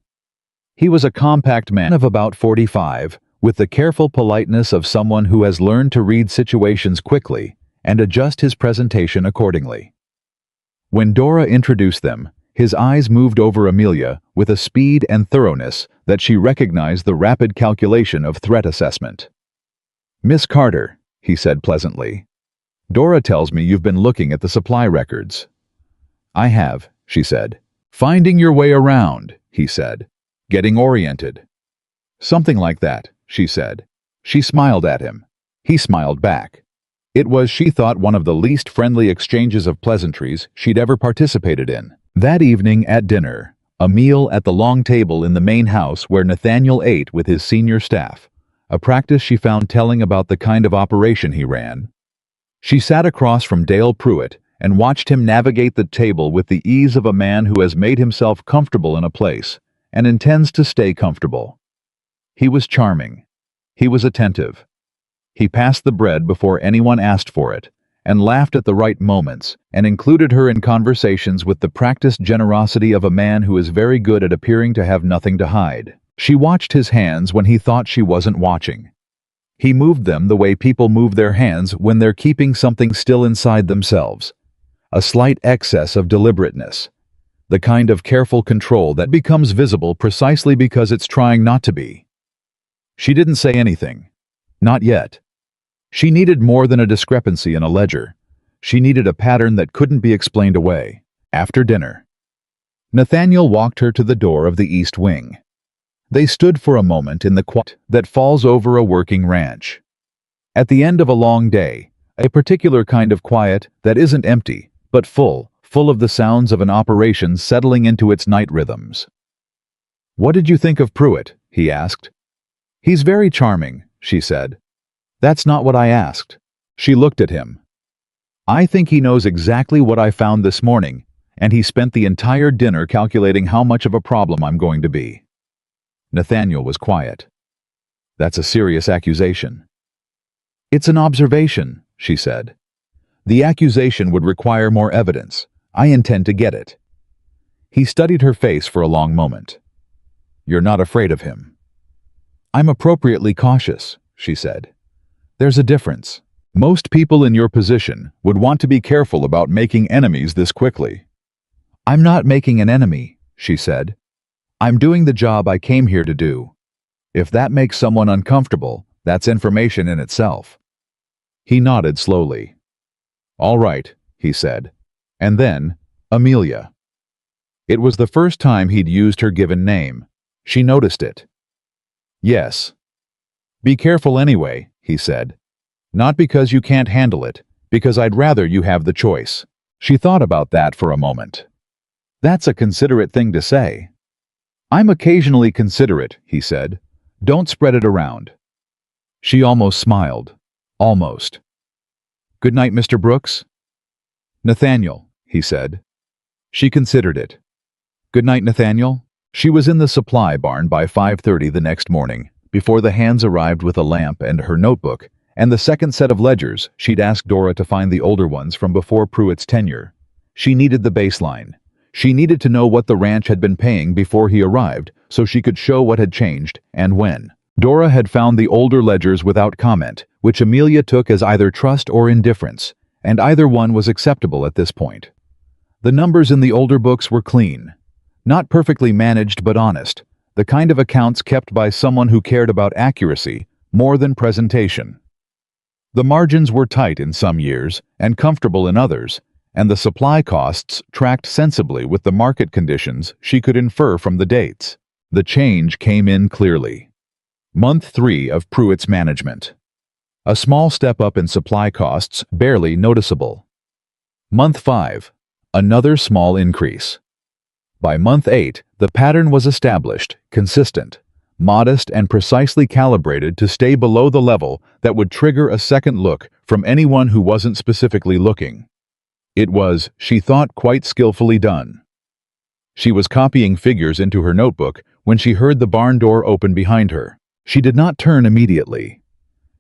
[SPEAKER 1] He was a compact man of about 45, with the careful politeness of someone who has learned to read situations quickly and adjust his presentation accordingly. When Dora introduced them, his eyes moved over Amelia with a speed and thoroughness that she recognized the rapid calculation of threat assessment. "Miss Carter," he said pleasantly, "Dora tells me you've been looking at the supply records." "I have," she said. "Finding your way around," he said. "Getting oriented." "Something like that," she said. She smiled at him. He smiled back. It was, she thought, one of the least friendly exchanges of pleasantries she'd ever participated in. That evening at dinner, a meal at the long table in the main house where Nathaniel ate with his senior staff, a practice she found telling about the kind of operation he ran. She sat across from Dale Pruitt and watched him navigate the table with the ease of a man who has made himself comfortable in a place and intends to stay comfortable. He was charming. He was attentive. He passed the bread before anyone asked for it, and laughed at the right moments, and included her in conversations with the practiced generosity of a man who is very good at appearing to have nothing to hide. She watched his hands when he thought she wasn't watching. He moved them the way people move their hands when they're keeping something still inside themselves. A slight excess of deliberateness. The kind of careful control that becomes visible precisely because it's trying not to be. She didn't say anything. Not yet. She needed more than a discrepancy in a ledger. She needed a pattern that couldn't be explained away. After dinner, Nathaniel walked her to the door of the east wing. They stood for a moment in the quiet that falls over a working ranch. At the end of a long day, a particular kind of quiet that isn't empty, but full of the sounds of an operation settling into its night rhythms. "What did you think of Pruitt?" he asked. "He's very charming," she said. "That's not what I asked." She looked at him. "I think he knows exactly what I found this morning, and he spent the entire dinner calculating how much of a problem I'm going to be." Nathaniel was quiet. "That's a serious accusation." "It's an observation," she said. "The accusation would require more evidence. I intend to get it." He studied her face for a long moment. "You're not afraid of him?" "I'm appropriately cautious," she said. "There's a difference. Most people in your position would want to be careful about making enemies this quickly." "I'm not making an enemy," she said. "I'm doing the job I came here to do." If that makes someone uncomfortable, that's information in itself. He nodded slowly. All right, he said. And then, Amelia. It was the first time he'd used her given name. She noticed it. Yes. Be careful anyway, he said. Not because you can't handle it, because I'd rather you have the choice. She thought about that for a moment. That's a considerate thing to say. I'm occasionally considerate, he said. Don't spread it around. She almost smiled. Almost. Good night, Mr. Brooks. Nathaniel, he said. She considered it. Good night, Nathaniel. She was in the supply barn by 5:30 the next morning, before the hands arrived with a lamp and her notebook, and the second set of ledgers. She'd asked Dora to find the older ones from before Pruitt's tenure. She needed the baseline. She needed to know what the ranch had been paying before he arrived, so she could show what had changed and when. Dora had found the older ledgers without comment, which Amelia took as either trust or indifference, and either one was acceptable at this point. The numbers in the older books were clean. Not perfectly managed but honest, the kind of accounts kept by someone who cared about accuracy more than presentation. The margins were tight in some years and comfortable in others, and the supply costs tracked sensibly with the market conditions she could infer from the dates. The change came in clearly. Month 3 of Pruitt's management. A small step up in supply costs, barely noticeable. Month 5. Another small increase. By month 8, the pattern was established, consistent, modest and precisely calibrated to stay below the level that would trigger a second look from anyone who wasn't specifically looking. It was, she thought, quite skillfully done. She was copying figures into her notebook when she heard the barn door open behind her. She did not turn immediately.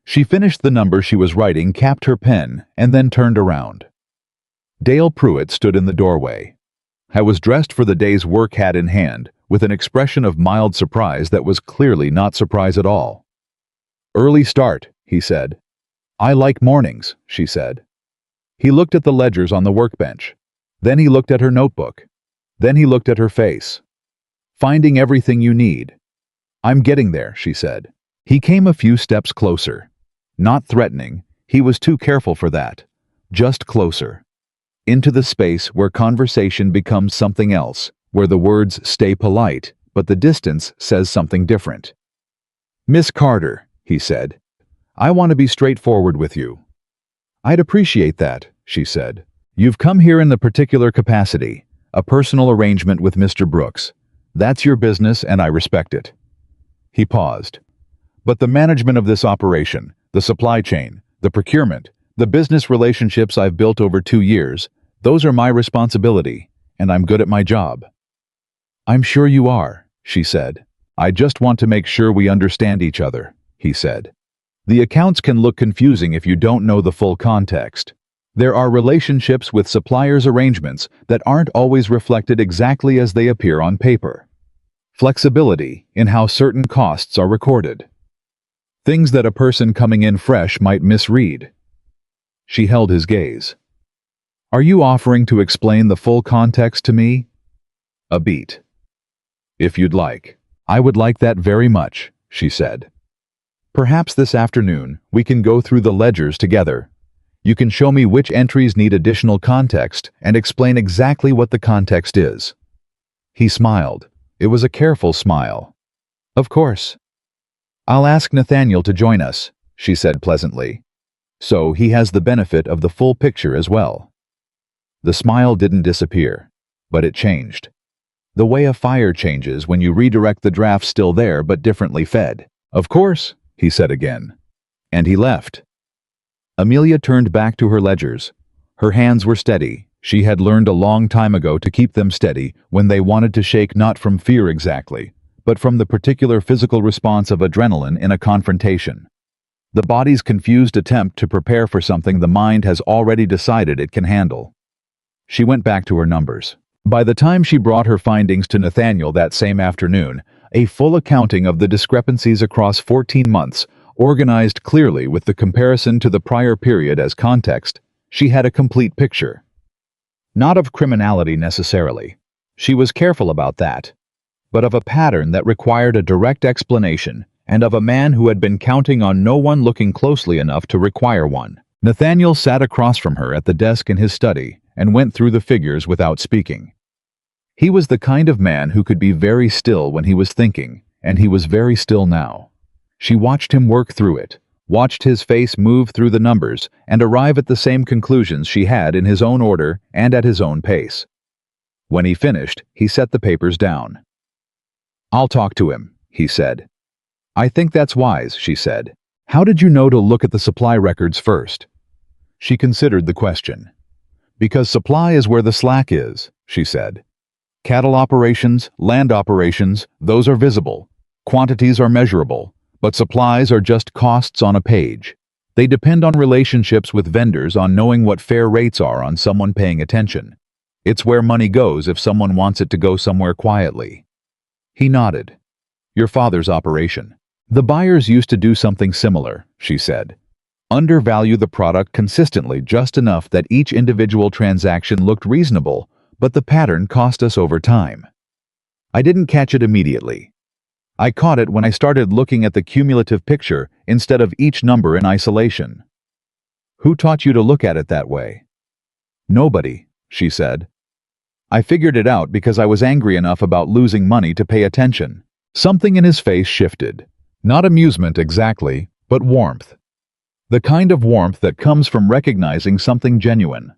[SPEAKER 1] She finished the number she was writing, capped her pen, and then turned around. Dale Pruitt stood in the doorway. I was dressed for the day's work, hat in hand, with an expression of mild surprise that was clearly not surprise at all. Early start, he said. I like mornings, she said. He looked at the ledgers on the workbench. Then he looked at her notebook. Then he looked at her face. Finding everything you need. I'm getting there, she said. He came a few steps closer. Not threatening, he was too careful for that. Just closer. Into the space where conversation becomes something else, where the words stay polite, but the distance says something different. Miss Carter, he said, I want to be straightforward with you. I'd appreciate that, she said. You've come here in the particular capacity, a personal arrangement with Mr. Brooks. That's your business and I respect it. He paused. But the management of this operation, the supply chain, the procurement, the business relationships I've built over 2 years, those are my responsibility, and I'm good at my job. I'm sure you are, she said. I just want to make sure we understand each other, he said. The accounts can look confusing if you don't know the full context. There are relationships with suppliers' arrangements that aren't always reflected exactly as they appear on paper. Flexibility in how certain costs are recorded. Things that a person coming in fresh might misread. She held his gaze. Are you offering to explain the full context to me? A beat. If you'd like. I would like that very much, she said. Perhaps this afternoon we can go through the ledgers together. You can show me which entries need additional context and explain exactly what the context is. He smiled. It was a careful smile. Of course. I'll ask Nathaniel to join us, she said pleasantly. So he has the benefit of the full picture as well. The smile didn't disappear, but it changed. The way a fire changes when you redirect the draft still there but differently fed. Of course, he said again. And he left. Amelia turned back to her ledgers. Her hands were steady. She had learned a long time ago to keep them steady when they wanted to shake, not from fear exactly, but from the particular physical response of adrenaline in a confrontation. The body's confused attempt to prepare for something the mind has already decided it can handle. She went back to her numbers. By the time she brought her findings to Nathaniel that same afternoon, a full accounting of the discrepancies across 14 months, organized clearly with the comparison to the prior period as context, she had a complete picture. Not of criminality necessarily. She was careful about that. But of a pattern that required a direct explanation and of a man who had been counting on no one looking closely enough to require one. Nathaniel sat across from her at the desk in his study and went through the figures without speaking. He was the kind of man who could be very still when he was thinking, and he was very still now. She watched him work through it, watched his face move through the numbers, and arrive at the same conclusions she had in his own order and at his own pace. When he finished, he set the papers down. "I'll talk to him," he said. "I think that's wise," she said. "How did you know to look at the supply records first?" She considered the question. "Because supply is where the slack is," she said. "Cattle operations, land operations, those are visible. Quantities are measurable, but supplies are just costs on a page. They depend on relationships with vendors, on knowing what fair rates are, on someone paying attention. It's where money goes if someone wants it to go somewhere quietly." He nodded. "Your father's operation." "The buyers used to do something similar," she said. "Undervalue the product consistently just enough that each individual transaction looked reasonable, but the pattern cost us over time. I didn't catch it immediately. I caught it when I started looking at the cumulative picture instead of each number in isolation." "Who taught you to look at it that way?" "Nobody," she said. "I figured it out because I was angry enough about losing money to pay attention." Something in his face shifted. Not amusement exactly, but warmth. The kind of warmth that comes from recognizing something genuine.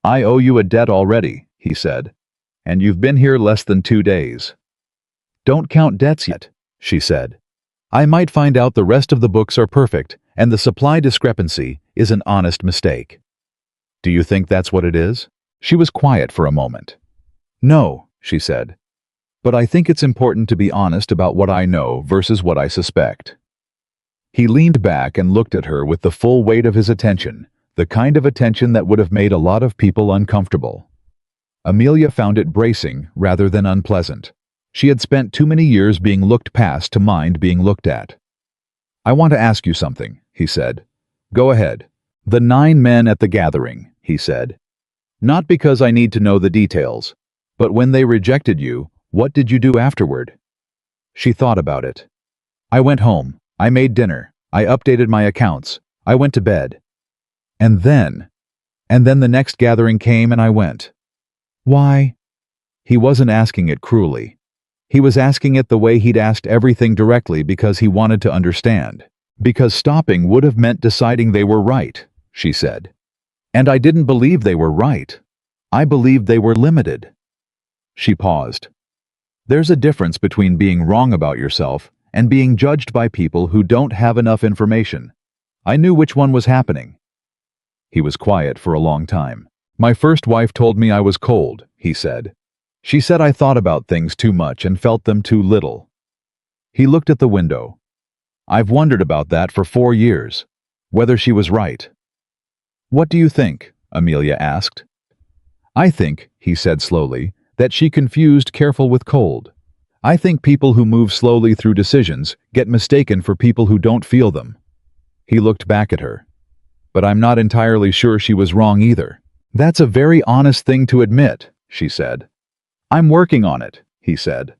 [SPEAKER 1] "I owe you a debt already," he said. "And you've been here less than 2 days." "Don't count debts yet," she said. "I might find out the rest of the books are perfect, and the supply discrepancy is an honest mistake." "Do you think that's what it is?" She was quiet for a moment. "No," she said. "But I think it's important to be honest about what I know versus what I suspect." He leaned back and looked at her with the full weight of his attention, the kind of attention that would have made a lot of people uncomfortable. Amelia found it bracing rather than unpleasant. She had spent too many years being looked past to mind being looked at. "I want to ask you something," he said. "Go ahead." "The 9 men at the gathering," he said. "Not because I need to know the details, but when they rejected you, what did you do afterward?" She thought about it. "I went home. I made dinner. I updated my accounts. I went to bed. And then the next gathering came and I went." "Why?" He wasn't asking it cruelly. He was asking it the way he'd asked everything, directly, because he wanted to understand. "Because stopping would have meant deciding they were right," she said. "And I didn't believe they were right. I believed they were limited." She paused. "There's a difference between being wrong about yourself and being judged by people who don't have enough information. I knew which one was happening." He was quiet for a long time. "My first wife told me I was cold," he said. "She said I thought about things too much and felt them too little." He looked at the window. "I've wondered about that for 4 years, whether she was right." "What do you think?" Amelia asked. "I think," he said slowly, "that she confused careful with cold. I think people who move slowly through decisions get mistaken for people who don't feel them." He looked back at her. "But I'm not entirely sure she was wrong either." "That's a very honest thing to admit," she said. "I'm working on it," he said.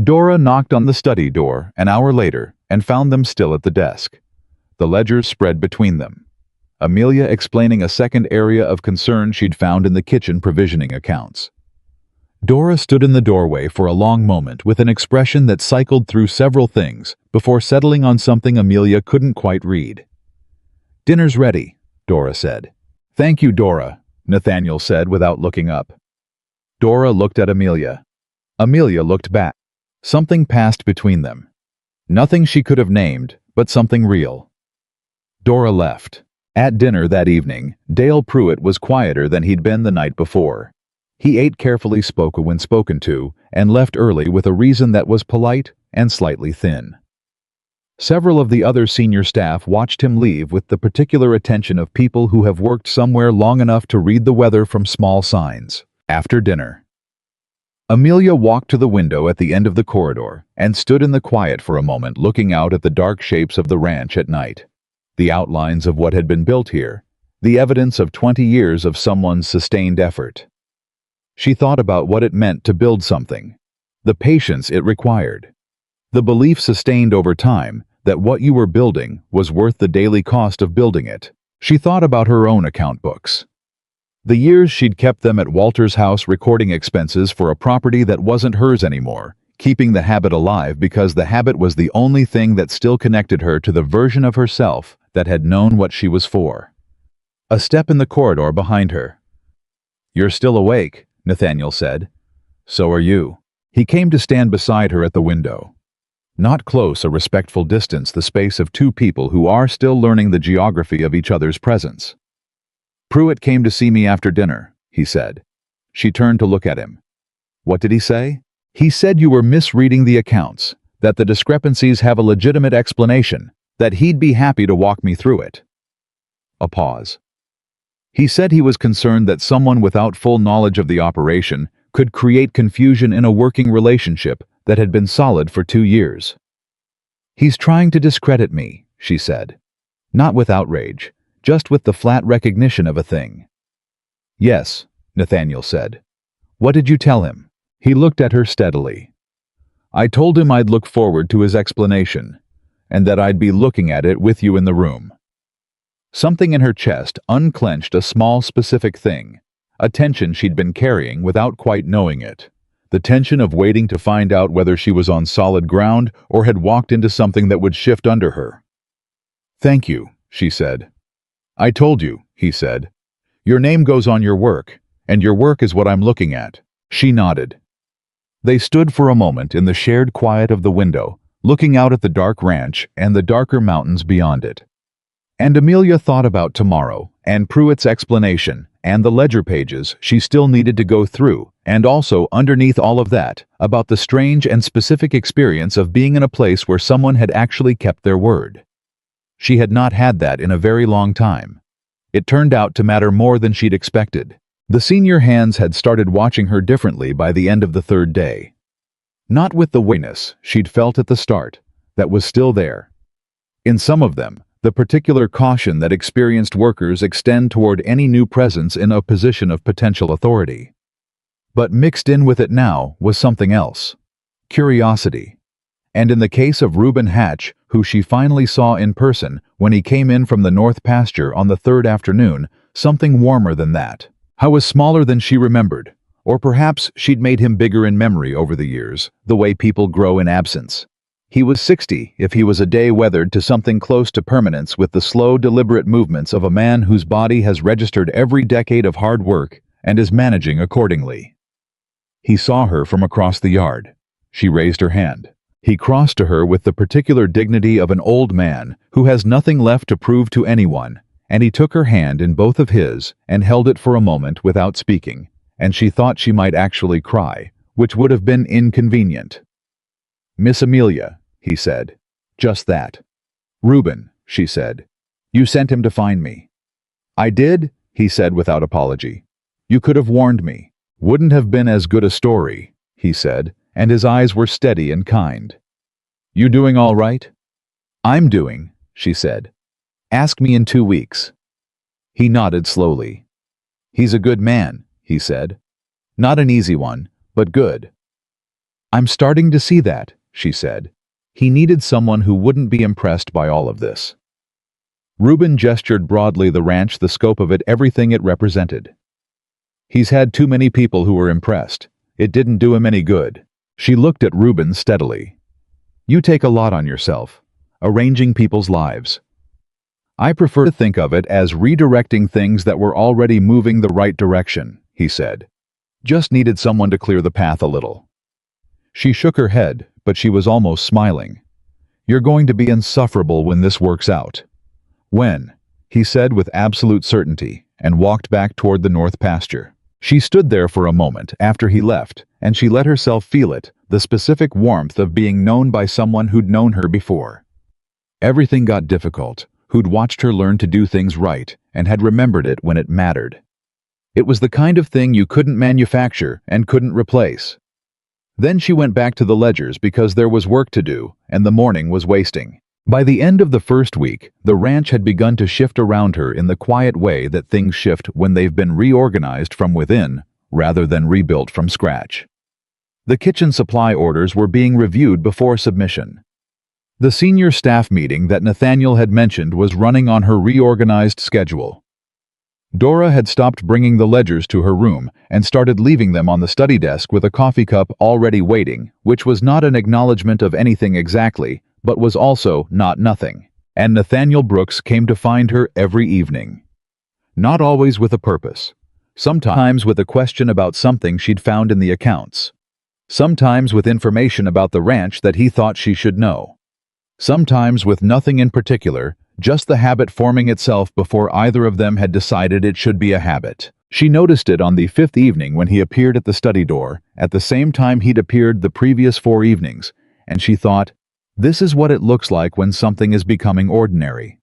[SPEAKER 1] Dora knocked on the study door an hour later and found them still at the desk. The ledgers spread between them. Amelia explaining a second area of concern she'd found in the kitchen provisioning accounts. Dora stood in the doorway for a long moment with an expression that cycled through several things before settling on something Amelia couldn't quite read. "Dinner's ready," Dora said. "Thank you, Dora," Nathaniel said without looking up. Dora looked at Amelia. Amelia looked back. Something passed between them. Nothing she could have named, but something real. Dora left. At dinner that evening, Dale Pruitt was quieter than he'd been the night before. He ate carefully, spoke when spoken to, and left early with a reason that was polite and slightly thin. Several of the other senior staff watched him leave with the particular attention of people who have worked somewhere long enough to read the weather from small signs. After dinner, Amelia walked to the window at the end of the corridor and stood in the quiet for a moment, looking out at the dark shapes of the ranch at night. The outlines of what had been built here, the evidence of 20 years of someone's sustained effort. She thought about what it meant to build something, the patience it required. The belief sustained over time that what you were building was worth the daily cost of building it. She thought about her own account books. The years she'd kept them at Walter's house recording expenses for a property that wasn't hers anymore, keeping the habit alive because the habit was the only thing that still connected her to the version of herself that had known what she was for. A step in the corridor behind her. "You're still awake," Nathaniel said. "So are you." He came to stand beside her at the window. Not close, a respectful distance, the space of two people who are still learning the geography of each other's presence. "Pruitt came to see me after dinner," he said. She turned to look at him. "What did he say?" "He said you were misreading the accounts, that the discrepancies have a legitimate explanation, that he'd be happy to walk me through it." A pause. "He said he was concerned that someone without full knowledge of the operation could create confusion in a working relationship that had been solid for 2 years. He's trying to discredit me," she said. Not with outrage, just with the flat recognition of a thing. "Yes," Nathaniel said. "What did you tell him?" He looked at her steadily. "I told him I'd look forward to his explanation, and that I'd be looking at it with you in the room." Something in her chest unclenched a small specific thing, a tension she'd been carrying without quite knowing it. The tension of waiting to find out whether she was on solid ground or had walked into something that would shift under her. "Thank you," she said. "I told you," he said. "Your name goes on your work, and your work is what I'm looking at." She nodded. They stood for a moment in the shared quiet of the window, looking out at the dark ranch and the darker mountains beyond it. And Amelia thought about tomorrow, and Pruitt's explanation, and the ledger pages she still needed to go through, and also, underneath all of that, about the strange and specific experience of being in a place where someone had actually kept their word. She had not had that in a very long time. It turned out to matter more than she'd expected. The senior hands had started watching her differently by the end of the 3rd day. Not with the weakness she'd felt at the start, that was still there. In some of them, the particular caution that experienced workers extend toward any new presence in a position of potential authority. But mixed in with it now was something else. Curiosity. And in the case of Reuben Hatch, who she finally saw in person when he came in from the north pasture on the 3rd afternoon, something warmer than that. How was smaller than she remembered, or perhaps she'd made him bigger in memory over the years, the way people grow in absence. He was 60 if he was a day weathered to something close to permanence with the slow, deliberate movements of a man whose body has registered every decade of hard work and is managing accordingly. He saw her from across the yard. She raised her hand. He crossed to her with the particular dignity of an old man who has nothing left to prove to anyone, and he took her hand in both of his and held it for a moment without speaking, and she thought she might actually cry, which would have been inconvenient. "Miss Amelia," he said. "Just that." "Reuben," she said. "You sent him to find me." "I did," he said without apology. "You could have warned me. Wouldn't have been as good a story," he said, and his eyes were steady and kind. "You doing all right?" "I'm doing," she said. "Ask me in 2 weeks." He nodded slowly. "He's a good man," he said. "Not an easy one, but good." "I'm starting to see that," she said. He needed someone who wouldn't be impressed by all of this. Reuben gestured broadly the ranch, the scope of it, everything it represented. "He's had too many people who were impressed. It didn't do him any good." She looked at Reuben steadily. "You take a lot on yourself, arranging people's lives. I prefer to think of it as redirecting things that were already moving the right direction," he said. "Just needed someone to clear the path a little." She shook her head, but she was almost smiling. "You're going to be insufferable when this works out." "When?" he said with absolute certainty, and walked back toward the north pasture. She stood there for a moment after he left, and she let herself feel it, the specific warmth of being known by someone who'd known her before. Everything got difficult, who'd watched her learn to do things right, and had remembered it when it mattered. It was the kind of thing you couldn't manufacture and couldn't replace. Then she went back to the ledgers because there was work to do, and the morning was wasting. By the end of the first week, the ranch had begun to shift around her in the quiet way that things shift when they've been reorganized from within, rather than rebuilt from scratch. The kitchen supply orders were being reviewed before submission. The senior staff meeting that Nathaniel had mentioned was running on her reorganized schedule. Dora had stopped bringing the ledgers to her room and started leaving them on the study desk with a coffee cup already waiting, which was not an acknowledgement of anything exactly, but was also not nothing. And Nathaniel Brooks came to find her every evening. Not always with a purpose. Sometimes with a question about something she'd found in the accounts. Sometimes with information about the ranch that he thought she should know. Sometimes with nothing in particular, just the habit forming itself before either of them had decided it should be a habit. She noticed it on the 5th evening when he appeared at the study door, at the same time he'd appeared the previous 4 evenings, and she thought, this is what it looks like when something is becoming ordinary.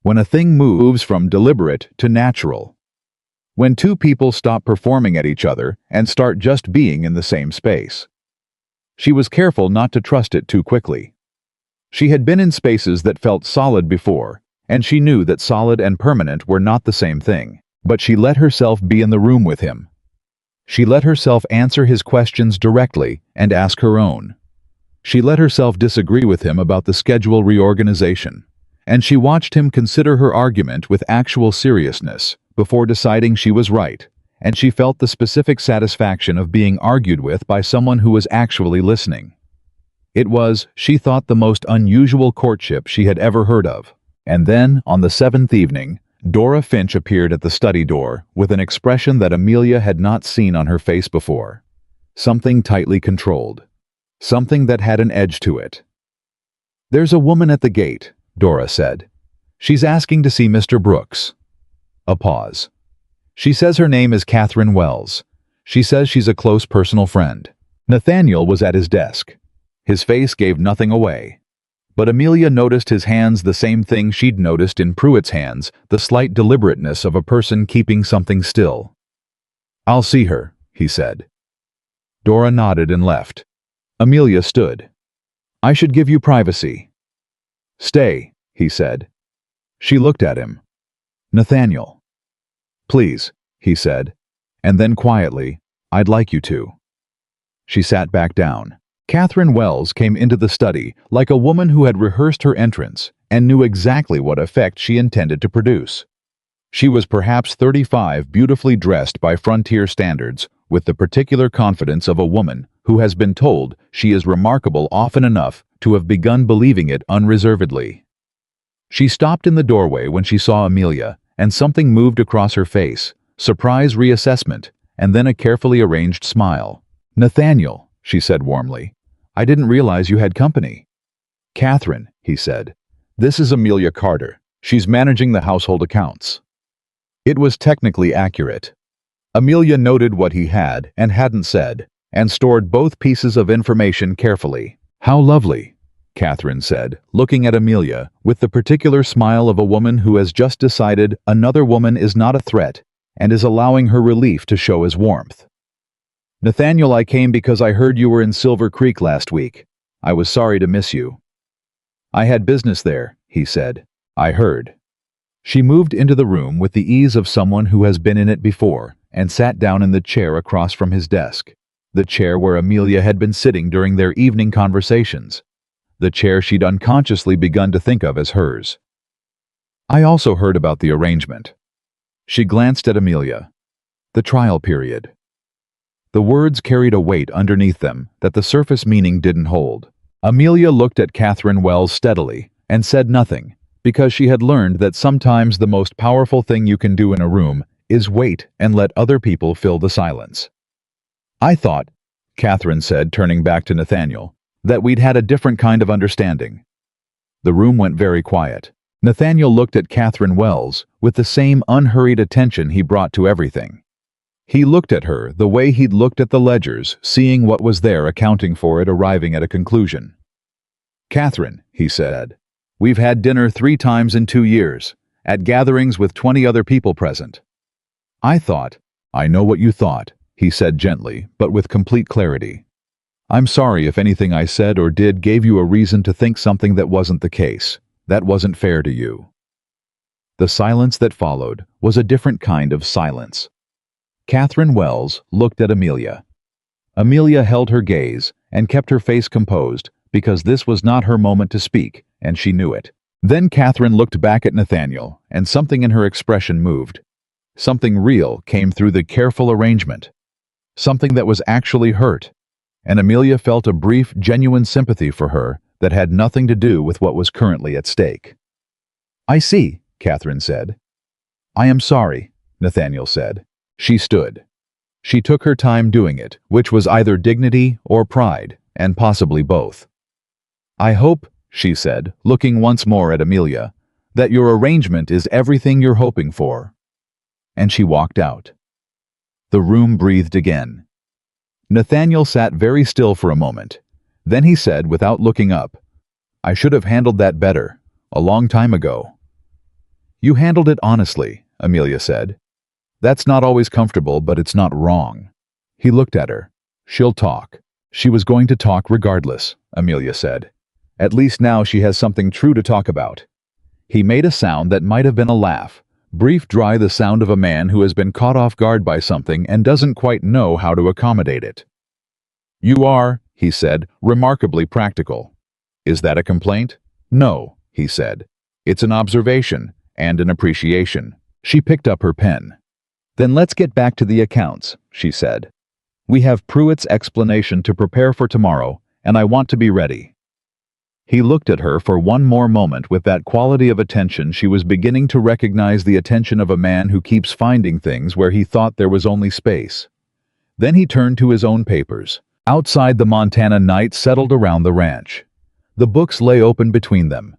[SPEAKER 1] When a thing moves from deliberate to natural. When 2 people stop performing at each other and start just being in the same space. She was careful not to trust it too quickly. She had been in spaces that felt solid before, and she knew that solid and permanent were not the same thing. But she let herself be in the room with him. She let herself answer his questions directly and ask her own. She let herself disagree with him about the schedule reorganization, and she watched him consider her argument with actual seriousness before deciding she was right, and she felt the specific satisfaction of being argued with by someone who was actually listening. It was, she thought, the most unusual courtship she had ever heard of. And then, on the 7th evening, Dora Finch appeared at the study door with an expression that Amelia had not seen on her face before. Something tightly controlled. Something that had an edge to it. "There's a woman at the gate," Dora said. "She's asking to see Mr. Brooks." A pause. "She says her name is Catherine Wells. She says she's a close personal friend." Nathaniel was at his desk. His face gave nothing away. But Amelia noticed his hands, the same thing she'd noticed in Pruitt's hands, the slight deliberateness of a person keeping something still. "I'll see her," he said. Dora nodded and left. Amelia stood. "I should give you privacy." "Stay," he said. She looked at him. "Nathaniel." "Please," he said, and then quietly, "I'd like you to." She sat back down. Catherine Wells came into the study like a woman who had rehearsed her entrance and knew exactly what effect she intended to produce. She was perhaps 35, beautifully dressed by frontier standards, with the particular confidence of a woman who has been told she is remarkable often enough to have begun believing it unreservedly. She stopped in the doorway when she saw Amelia, and something moved across her face, surprise, reassessment, and then a carefully arranged smile. "Nathaniel," she said warmly, "I didn't realize you had company." "Catherine," he said, "this is Amelia Carter. She's managing the household accounts." It was technically accurate. Amelia noted what he had and hadn't said, and stored both pieces of information carefully. "How lovely," Catherine said, looking at Amelia with the particular smile of a woman who has just decided another woman is not a threat and is allowing her relief to show as warmth. "Nathaniel, I came because I heard you were in Silver Creek last week. I was sorry to miss you." "I had business there," he said. "I heard." She moved into the room with the ease of someone who has been in it before and sat down in the chair across from his desk, the chair where Amelia had been sitting during their evening conversations, the chair she'd unconsciously begun to think of as hers. "I also heard about the arrangement." She glanced at Amelia. "The trial period." The words carried a weight underneath them that the surface meaning didn't hold. Amelia looked at Catherine Wells steadily and said nothing, because she had learned that sometimes the most powerful thing you can do in a room is wait and let other people fill the silence. "I thought," Catherine said, turning back to Nathaniel, "that we'd had a different kind of understanding." The room went very quiet. Nathaniel looked at Catherine Wells with the same unhurried attention he brought to everything. He looked at her the way he'd looked at the ledgers, seeing what was there, accounting for it, arriving at a conclusion. "Catherine," he said, "we've had dinner 3 times in 2 years, at gatherings with 20 other people present. I thought—" "I know what you thought," he said gently, but with complete clarity. "I'm sorry if anything I said or did gave you a reason to think something that wasn't the case. That wasn't fair to you." The silence that followed was a different kind of silence. Catherine Wells looked at Amelia. Amelia held her gaze and kept her face composed because this was not her moment to speak, and she knew it. Then Catherine looked back at Nathaniel, and something in her expression moved. Something real came through the careful arrangement. Something that was actually hurt, and Amelia felt a brief, genuine sympathy for her that had nothing to do with what was currently at stake. "I see," Catherine said. "I am sorry," Nathaniel said. She stood. She took her time doing it, which was either dignity or pride, and possibly both. "I hope," she said, looking once more at Amelia, "that your arrangement is everything you're hoping for." And she walked out. The room breathed again. Nathaniel sat very still for a moment. Then he said, without looking up, "I should have handled that better, a long time ago." "You handled it honestly," Amelia said. "That's not always comfortable, but it's not wrong." He looked at her. "She'll talk." She was going to talk regardless, Amelia said. "At least now she has something true to talk about." He made a sound that might have been a laugh, brief, dry, the sound of a man who has been caught off guard by something and doesn't quite know how to accommodate it. "You are," he said, "remarkably practical." "Is that a complaint?" "No," he said. "It's an observation and an appreciation." She picked up her pen. "Then let's get back to the accounts," she said. "We have Pruitt's explanation to prepare for tomorrow, and I want to be ready." He looked at her for one more moment with that quality of attention she was beginning to recognize, the attention of a man who keeps finding things where he thought there was only space. Then he turned to his own papers. Outside, the Montana night settled around the ranch. The books lay open between them,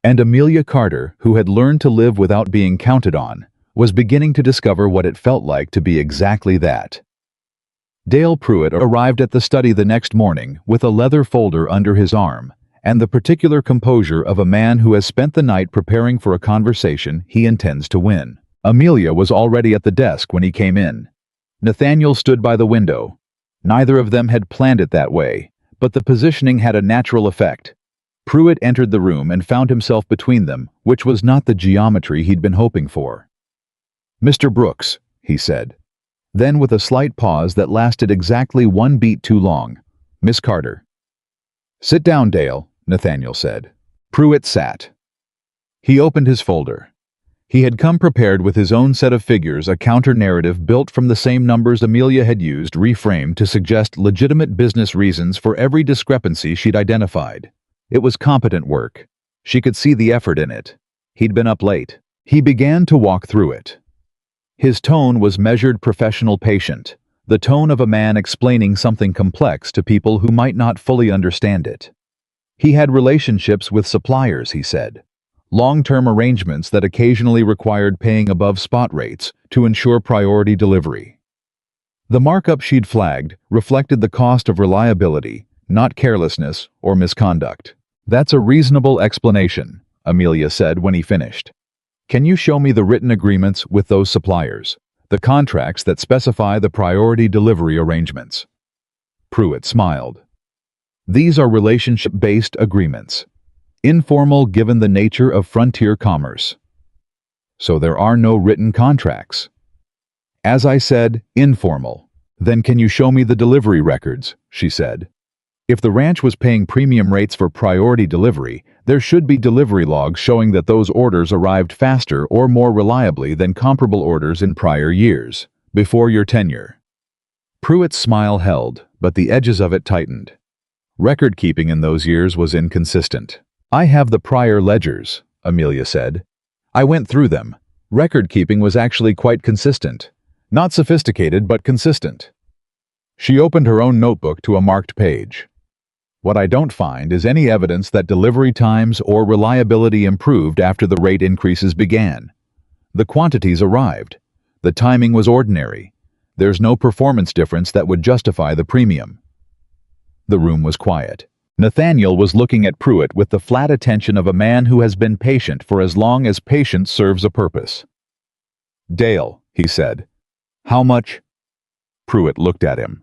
[SPEAKER 1] and Amelia Carter, who had learned to live without being counted on, was beginning to discover what it felt like to be exactly that. Dale Pruitt arrived at the study the next morning with a leather folder under his arm and the particular composure of a man who has spent the night preparing for a conversation he intends to win. Amelia was already at the desk when he came in. Nathaniel stood by the window. Neither of them had planned it that way, but the positioning had a natural effect. Pruitt entered the room and found himself between them, which was not the geometry he'd been hoping for. "Mr. Brooks," he said. Then, with a slight pause that lasted exactly one beat too long, "Miss Carter." "Sit down, Dale," Nathaniel said. Pruitt sat. He opened his folder. He had come prepared with his own set of figures, a counter-narrative built from the same numbers Amelia had used, reframed to suggest legitimate business reasons for every discrepancy she'd identified. It was competent work. She could see the effort in it. He'd been up late. He began to walk through it. His tone was measured, professional, patient, the tone of a man explaining something complex to people who might not fully understand it. He had relationships with suppliers, he said. Long-term arrangements that occasionally required paying above spot rates to ensure priority delivery. The markup she'd flagged reflected the cost of reliability, not carelessness or misconduct. "That's a reasonable explanation," Amelia said when he finished. "Can you show me the written agreements with those suppliers, the contracts that specify the priority delivery arrangements?" Pruitt smiled. "These are relationship-based agreements. Informal given the nature of frontier commerce." "So there are no written contracts?" "As I said, informal." "Then can you show me the delivery records?" she said. "If the ranch was paying premium rates for priority delivery, there should be delivery logs showing that those orders arrived faster or more reliably than comparable orders in prior years, before your tenure." Pruitt's smile held, but the edges of it tightened. Record-keeping in those years was inconsistent. "I have the prior ledgers," Amelia said. "I went through them. Record-keeping was actually quite consistent. Not sophisticated, but consistent." She opened her own notebook to a marked page. "What I don't find is any evidence that delivery times or reliability improved after the rate increases began. The quantities arrived. The timing was ordinary. There's no performance difference that would justify the premium." The room was quiet. Nathaniel was looking at Pruitt with the flat attention of a man who has been patient for as long as patience serves a purpose. "Dale," he said. "How much?" Pruitt looked at him.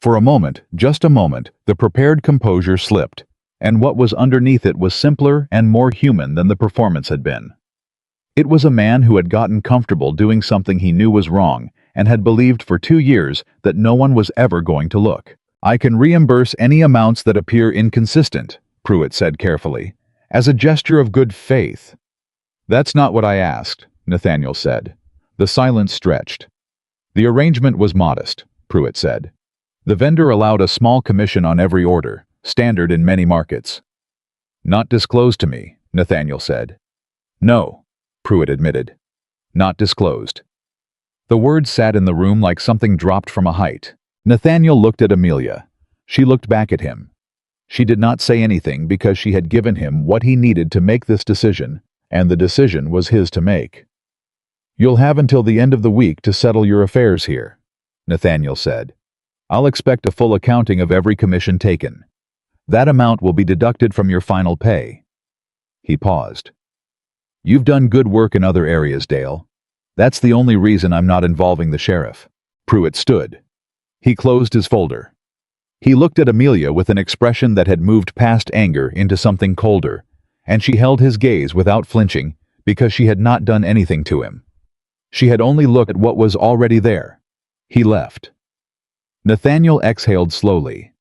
[SPEAKER 1] For a moment, just a moment, the prepared composure slipped, and what was underneath it was simpler and more human than the performance had been. It was a man who had gotten comfortable doing something he knew was wrong and had believed for 2 years that no one was ever going to look. "I can reimburse any amounts that appear inconsistent," Pruitt said carefully, as a gesture of good faith. "That's not what I asked," Nathaniel said. The silence stretched. "The arrangement was modest," Pruitt said. "The vendor allowed a small commission on every order, standard in many markets." "Not disclosed to me," Nathaniel said. "No," Pruitt admitted. "Not disclosed." The words sat in the room like something dropped from a height. Nathaniel looked at Amelia. She looked back at him. She did not say anything because she had given him what he needed to make this decision, and the decision was his to make. "You'll have until the end of the week to settle your affairs here," Nathaniel said. "I'll expect a full accounting of every commission taken. That amount will be deducted from your final pay." He paused. "You've done good work in other areas, Dale. That's the only reason I'm not involving the sheriff." Pruitt stood. He closed his folder. He looked at Amelia with an expression that had moved past anger into something colder, and she held his gaze without flinching because she had not done anything to him. She had only looked at what was already there. He left. Nathaniel exhaled slowly.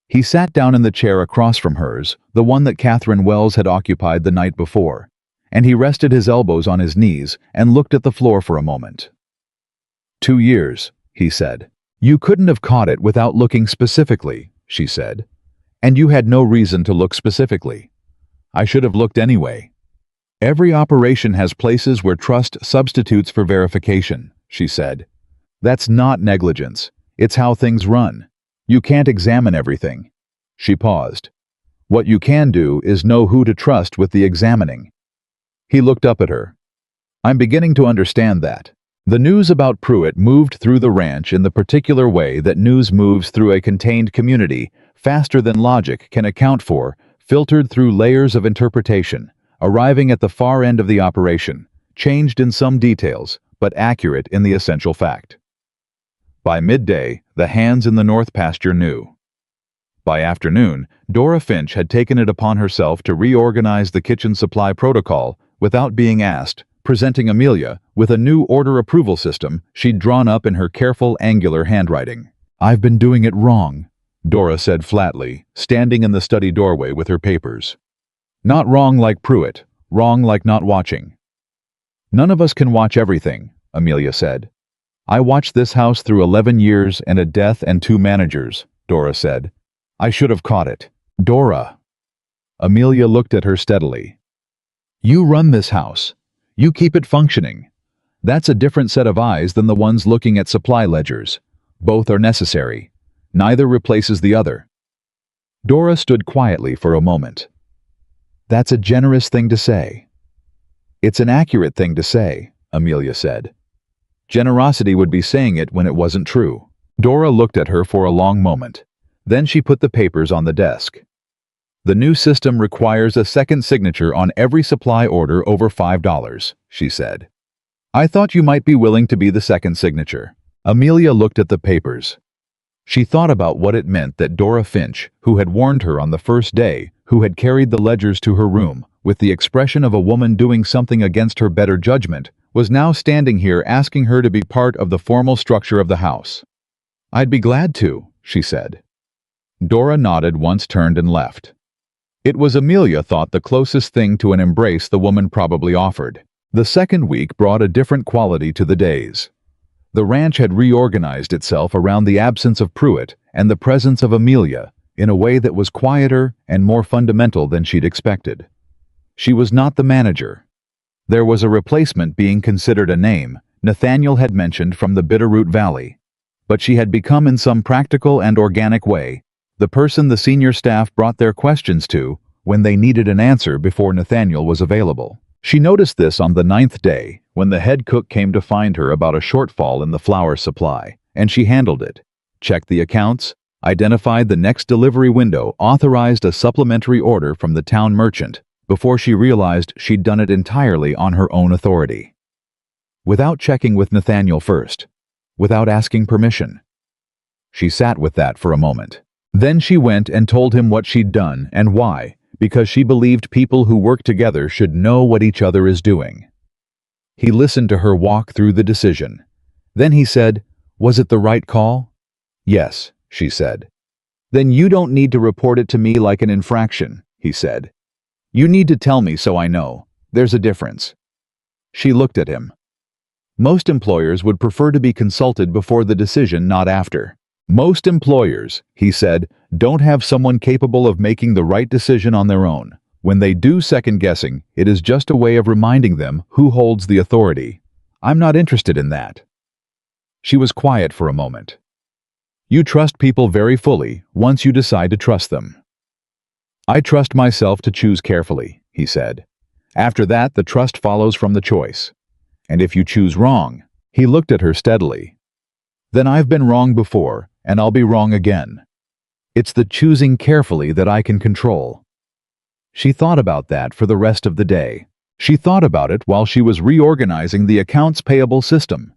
[SPEAKER 1] He sat down in the chair across from hers, the one that Catherine Wells had occupied the night before, and he rested his elbows on his knees and looked at the floor for a moment. 2 years, he said. "You couldn't have caught it without looking specifically," she said. "And you had no reason to look specifically. I should have looked anyway." "Every operation has places where trust substitutes for verification," she said. "That's not negligence. It's how things run. You can't examine everything." She paused. "What you can do is know who to trust with the examining." He looked up at her. "I'm beginning to understand that." The news about Pruitt moved through the ranch in the particular way that news moves through a contained community, faster than logic can account for, filtered through layers of interpretation, arriving at the far end of the operation, changed in some details, but accurate in the essential fact. By midday, the hands in the north pasture knew. By afternoon, Dora Finch had taken it upon herself to reorganize the kitchen supply protocol without being asked, presenting Amelia with a new order approval system she'd drawn up in her careful, angular handwriting. "I've been doing it wrong," Dora said flatly, standing in the study doorway with her papers. "Not wrong like Pruitt, wrong like not watching." "None of us can watch everything," Amelia said. "I watched this house through 11 years and a death and 2 managers," Dora said. "I should have caught it." "Dora." Amelia looked at her steadily. "You run this house. You keep it functioning. That's a different set of eyes than the ones looking at supply ledgers. Both are necessary. Neither replaces the other." Dora stood quietly for a moment. "That's a generous thing to say." "It's an accurate thing to say," Amelia said. "Generosity would be saying it when it wasn't true." Dora looked at her for a long moment. Then she put the papers on the desk. "The new system requires a second signature on every supply order over $5, she said. "I thought you might be willing to be the second signature." Amelia looked at the papers. She thought about what it meant that Dora Finch, who had warned her on the first day, who had carried the ledgers to her room, with the expression of a woman doing something against her better judgment, was now standing here asking her to be part of the formal structure of the house. "I'd be glad to," she said. Dora nodded once, turned and left. It was, Amelia thought, the closest thing to an embrace the woman probably offered. The second week brought a different quality to the days. The ranch had reorganized itself around the absence of Pruitt and the presence of Amelia in a way that was quieter and more fundamental than she'd expected. She was not the manager. There was a replacement being considered, a name Nathaniel had mentioned from the Bitterroot Valley, but she had become, in some practical and organic way, the person the senior staff brought their questions to when they needed an answer before Nathaniel was available. She noticed this on the 9th day, when the head cook came to find her about a shortfall in the flour supply, and she handled it, checked the accounts, identified the next delivery window, authorized a supplementary order from the town merchant, before she realized she'd done it entirely on her own authority. Without checking with Nathaniel first, without asking permission. She sat with that for a moment. Then she went and told him what she'd done and why, because she believed people who work together should know what each other is doing. He listened to her walk through the decision. Then he said, "Was it the right call?" "Yes," she said. "Then you don't need to report it to me like an infraction," he said. "You need to tell me so I know. There's a difference." She looked at him. Most employers would prefer to be consulted before the decision, not after. Most employers, he said, don't have someone capable of making the right decision on their own. When they do second-guessing, it is just a way of reminding them who holds the authority. I'm not interested in that. She was quiet for a moment. You trust people very fully once you decide to trust them. I trust myself to choose carefully, he said. After that, the trust follows from the choice. And if you choose wrong, he looked at her steadily. Then I've been wrong before, and I'll be wrong again. It's the choosing carefully that I can control. She thought about that for the rest of the day. She thought about it while she was reorganizing the accounts payable system.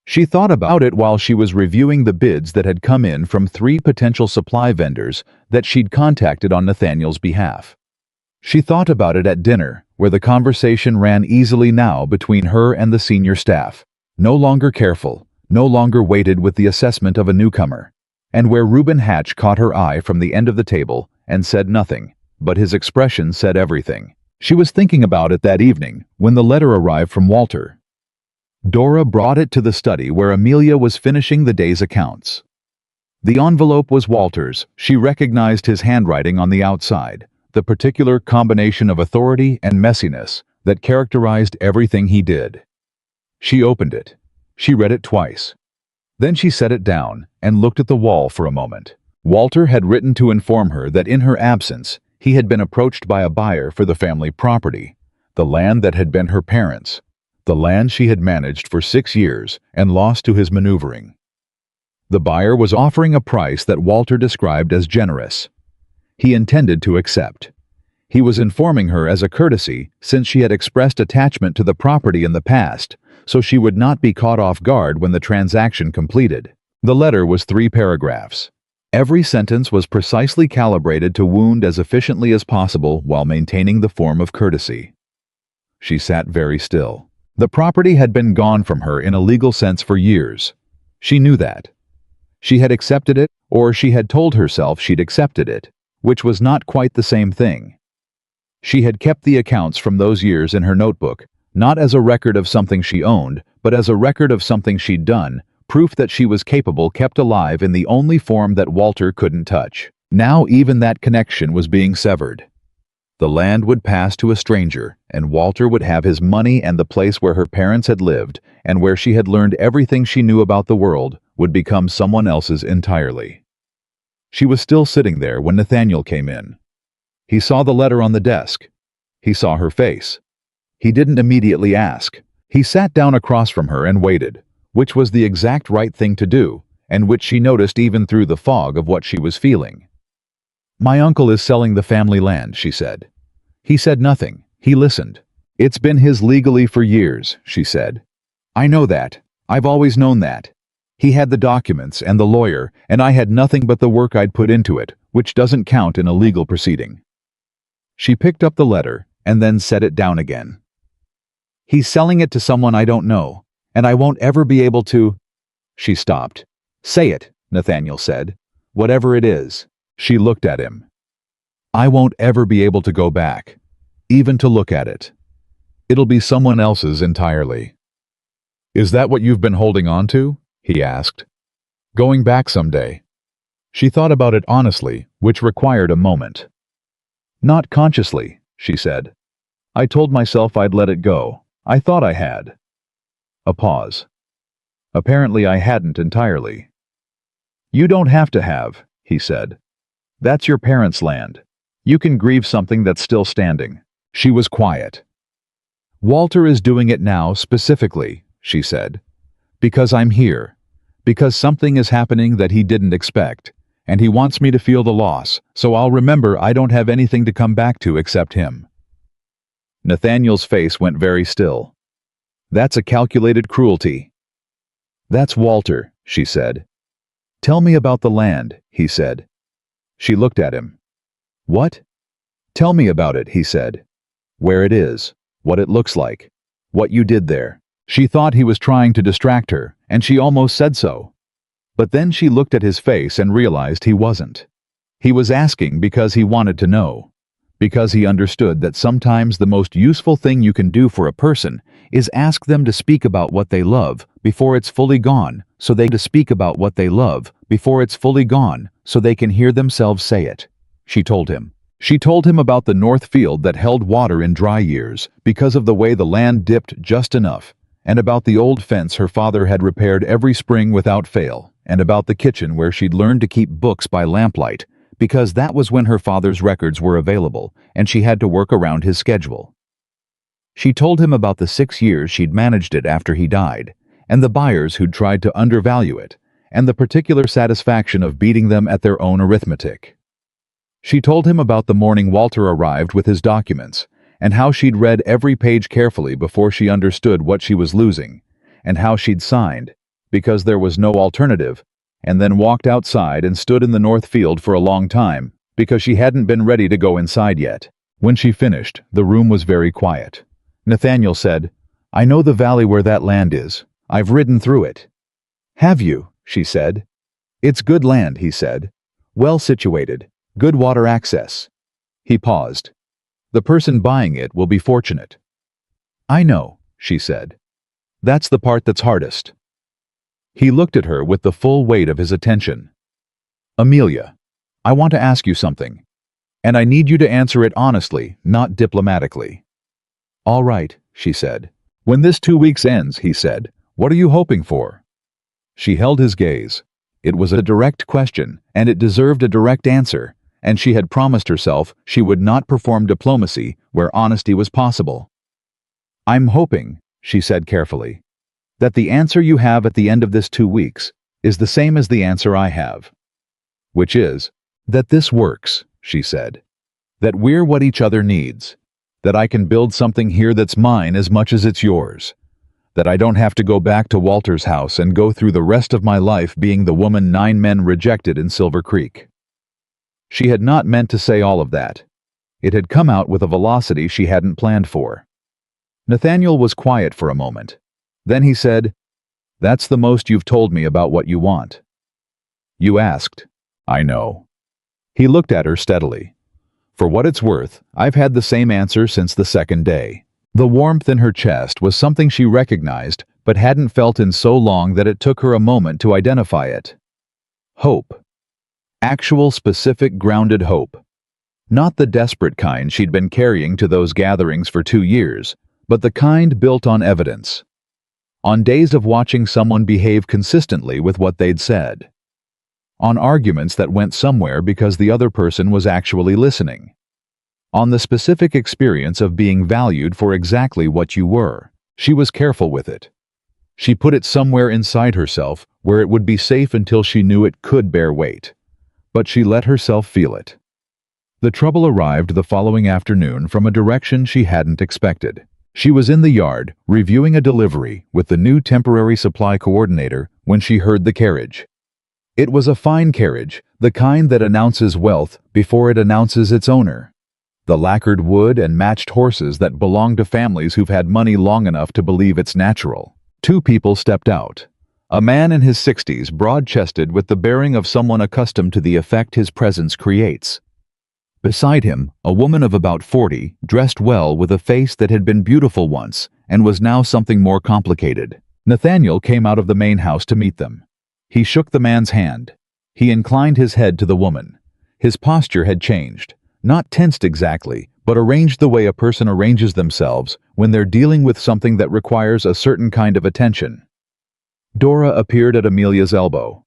[SPEAKER 1] She thought about it while she was reviewing the bids that had come in from 3 potential supply vendors that she'd contacted on Nathaniel's behalf. She thought about it at dinner, where the conversation ran easily now between her and the senior staff, no longer careful, no longer weighted with the assessment of a newcomer, and where Reuben Hatch caught her eye from the end of the table and said nothing, but his expression said everything. She was thinking about it that evening when the letter arrived from Walter. Dora brought it to the study where Amelia was finishing the day's accounts. The envelope was Walter's. She recognized his handwriting on the outside, the particular combination of authority and messiness that characterized everything he did. She opened it. She read it twice. Then she set it down and looked at the wall for a moment. Walter had written to inform her that in her absence, he had been approached by a buyer for the family property, the land that had been her parents', the land she had managed for 6 years and lost to his maneuvering. The buyer was offering a price that Walter described as generous. He intended to accept. He was informing her as a courtesy since she had expressed attachment to the property in the past, so she would not be caught off guard when the transaction completed. The letter was 3 paragraphs. Every sentence was precisely calibrated to wound as efficiently as possible while maintaining the form of courtesy. She sat very still. The property had been gone from her in a legal sense for years. She knew that. She had accepted it, or she had told herself she'd accepted it, which was not quite the same thing. She had kept the accounts from those years in her notebook, not as a record of something she owned, but as a record of something she'd done, proof that she was capable, kept alive in the only form that Walter couldn't touch. Now even that connection was being severed. The land would pass to a stranger, and Walter would have his money, and the place where her parents had lived, and where she had learned everything she knew about the world, would become someone else's entirely. She was still sitting there when Nathaniel came in. He saw the letter on the desk. He saw her face. He didn't immediately ask. He sat down across from her and waited, which was the exact right thing to do, and which she noticed even through the fog of what she was feeling. "My uncle is selling the family land," she said. He said nothing. He listened. "It's been his legally for years," she said. "I know that. I've always known that. He had the documents and the lawyer, and I had nothing but the work I'd put into it, which doesn't count in a legal proceeding." She picked up the letter and then set it down again. "He's selling it to someone I don't know, and I won't ever be able to—" She stopped. "Say it," Nathaniel said. "Whatever it is." She looked at him. "I won't ever be able to go back, even to look at it. It'll be someone else's entirely." "Is that what you've been holding on to?" he asked. "Going back someday?" She thought about it honestly, which required a moment. "Not consciously," she said. "I told myself I'd let it go. I thought I had." A pause. "Apparently I hadn't entirely." "You don't have to have," he said. "That's your parents' land. You can grieve something that's still standing." She was quiet. "Walter is doing it now specifically," she said. "Because I'm here. Because something is happening that he didn't expect. And he wants me to feel the loss, so I'll remember I don't have anything to come back to except him." Nathaniel's face went very still. "That's a calculated cruelty." "That's Walter," she said. "Tell me about the land," he said. She looked at him. "What?" "Tell me about it," he said. "Where it is, what it looks like, what you did there." She thought he was trying to distract her, and she almost said so. But then she looked at his face and realized he wasn't. He was asking because he wanted to know. Because he understood that sometimes the most useful thing you can do for a person is ask them to speak about what they love before it's fully gone, so they can hear themselves say it. She told him. She told him about the north field that held water in dry years because of the way the land dipped just enough, and about the old fence her father had repaired every spring without fail, and about the kitchen where she'd learned to keep books by lamplight, because that was when her father's records were available and she had to work around his schedule. She told him about the 6 years she'd managed it after he died, and the buyers who'd tried to undervalue it, and the particular satisfaction of beating them at their own arithmetic. She told him about the morning Walter arrived with his documents, and how she'd read every page carefully before she understood what she was losing, and how she'd signed, because there was no alternative, and then walked outside and stood in the north field for a long time, because she hadn't been ready to go inside yet. When she finished, the room was very quiet. Nathaniel said, "I know the valley where that land is. I've ridden through it." "Have you?" she said. "It's good land," he said. "Well situated, good water access." He paused. "The person buying it will be fortunate." "I know," she said. "That's the part that's hardest." He looked at her with the full weight of his attention. "Amelia, I want to ask you something, and I need you to answer it honestly, not diplomatically." "All right," she said. "When this 2 weeks ends," he said, "what are you hoping for?" She held his gaze. It was a direct question, and it deserved a direct answer, and she had promised herself she would not perform diplomacy where honesty was possible. "I'm hoping," she said carefully, "that the answer you have at the end of this 2 weeks is the same as the answer I have." "Which is, that this works," she said. "That we're what each other needs. That I can build something here that's mine as much as it's yours. That I don't have to go back to Walter's house and go through the rest of my life being the woman 9 men rejected in Silver Creek." She had not meant to say all of that. It had come out with a velocity she hadn't planned for. Nathaniel was quiet for a moment. Then he said, "That's the most you've told me about what you want." "You asked." "I know." He looked at her steadily. "For what it's worth, I've had the same answer since the second day." The warmth in her chest was something she recognized but hadn't felt in so long that it took her a moment to identify it. Hope. Actual, specific, grounded hope. Not the desperate kind she'd been carrying to those gatherings for 2 years, but the kind built on evidence. On days of watching someone behave consistently with what they'd said. On arguments that went somewhere because the other person was actually listening. On the specific experience of being valued for exactly what you were. She was careful with it. She put it somewhere inside herself where it would be safe until she knew it could bear weight. But she let herself feel it. The trouble arrived the following afternoon from a direction she hadn't expected. She was in the yard, reviewing a delivery with the new temporary supply coordinator when she heard the carriage. It was a fine carriage, the kind that announces wealth before it announces its owner. The lacquered wood and matched horses that belong to families who've had money long enough to believe it's natural. 2 people stepped out. A man in his 60s, broad-chested with the bearing of someone accustomed to the effect his presence creates. Beside him, a woman of about 40, dressed well with a face that had been beautiful once and was now something more complicated. Nathaniel came out of the main house to meet them. He shook the man's hand. He inclined his head to the woman. His posture had changed. Not tensed exactly, but arranged the way a person arranges themselves when they're dealing with something that requires a certain kind of attention. Dora appeared at Amelia's elbow.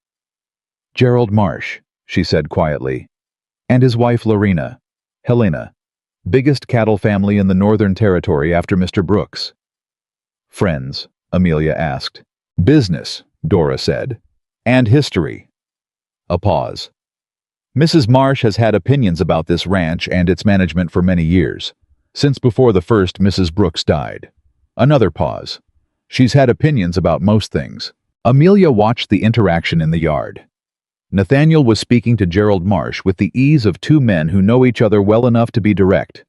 [SPEAKER 1] "Gerald Marsh," she said quietly. "And his wife Lorena. Helena. Biggest cattle family in the Northern Territory after Mr. Brooks." "Friends?" Amelia asked. "Business," Dora said. "And history." A pause. "Mrs. Marsh has had opinions about this ranch and its management for many years, since before the first Mrs. Brooks died." Another pause. "She's had opinions about most things." Amelia watched the interaction in the yard. Nathaniel was speaking to Gerald Marsh with the ease of 2 men who know each other well enough to be direct.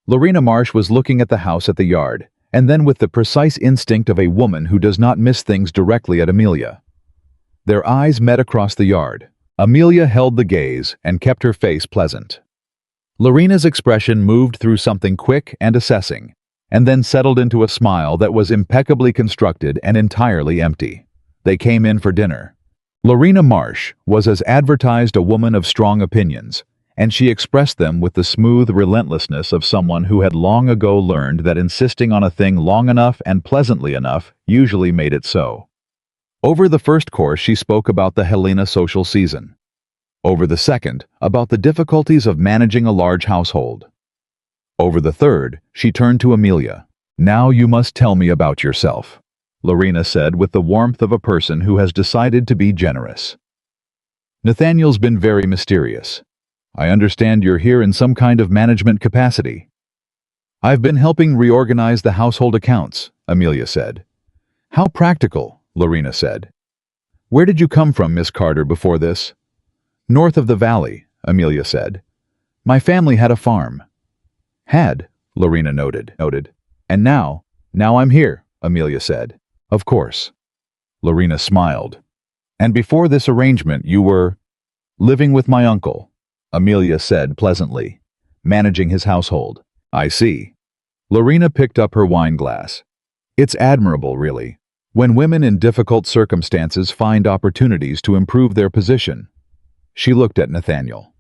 [SPEAKER 1] Lorena Marsh was looking at the house at the yard, and then with the precise instinct of a woman who does not miss things directly at Amelia. Their eyes met across the yard. Amelia held the gaze and kept her face pleasant. Lorena's expression moved through something quick and assessing, and then settled into a smile that was impeccably constructed and entirely empty. They came in for dinner. Lorena Marsh was as advertised a woman of strong opinions, and she expressed them with the smooth relentlessness of someone who had long ago learned that insisting on a thing long enough and pleasantly enough usually made it so. Over the first course she spoke about the Helena social season. Over the second, about the difficulties of managing a large household. Over the third, she turned to Amelia. "Now you must tell me about yourself," Lorena said with the warmth of a person who has decided to be generous. "Nathaniel's been very mysterious. I understand you're here in some kind of management capacity." "I've been helping reorganize the household accounts," Amelia said. "How practical," Lorena said. "Where did you come from, Miss Carter, before this?" "North of the valley," Amelia said. "My family had a farm." "Had," Lorena noted. "And now I'm here," Amelia said. "Of course." Lorena smiled. "And before this arrangement you were—" "Living with my uncle," Amelia said pleasantly, "managing his household." "I see." Lorena picked up her wine glass. "It's admirable, really, when women in difficult circumstances find opportunities to improve their position." She looked at Nathaniel.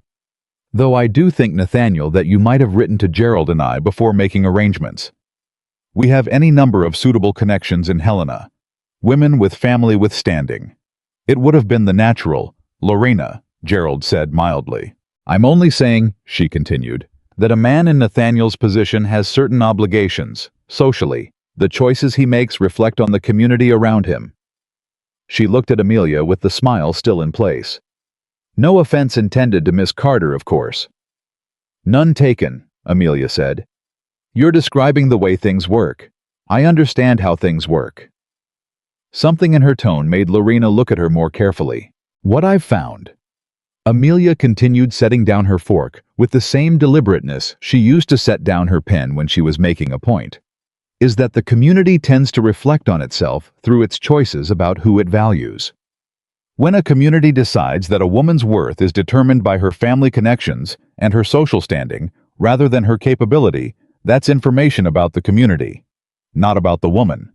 [SPEAKER 1] "Though I do think, Nathaniel, that you might have written to Gerald and I before making arrangements. We have any number of suitable connections in Helena, women with family with standing. It would have been the natural—" "Lorena," Gerald said mildly. "I'm only saying," she continued, "that a man in Nathaniel's position has certain obligations, socially. The choices he makes reflect on the community around him." She looked at Amelia with the smile still in place. "No offense intended to Miss Carter, of course." "None taken," Amelia said. "You're describing the way things work. I understand how things work." Something in her tone made Lorena look at her more carefully. "What I've found," Amelia continued, setting down her fork with the same deliberateness she used to set down her pen when she was making a point, "is that the community tends to reflect on itself through its choices about who it values. When a community decides that a woman's worth is determined by her family connections and her social standing, rather than her capability, that's information about the community, not about the woman."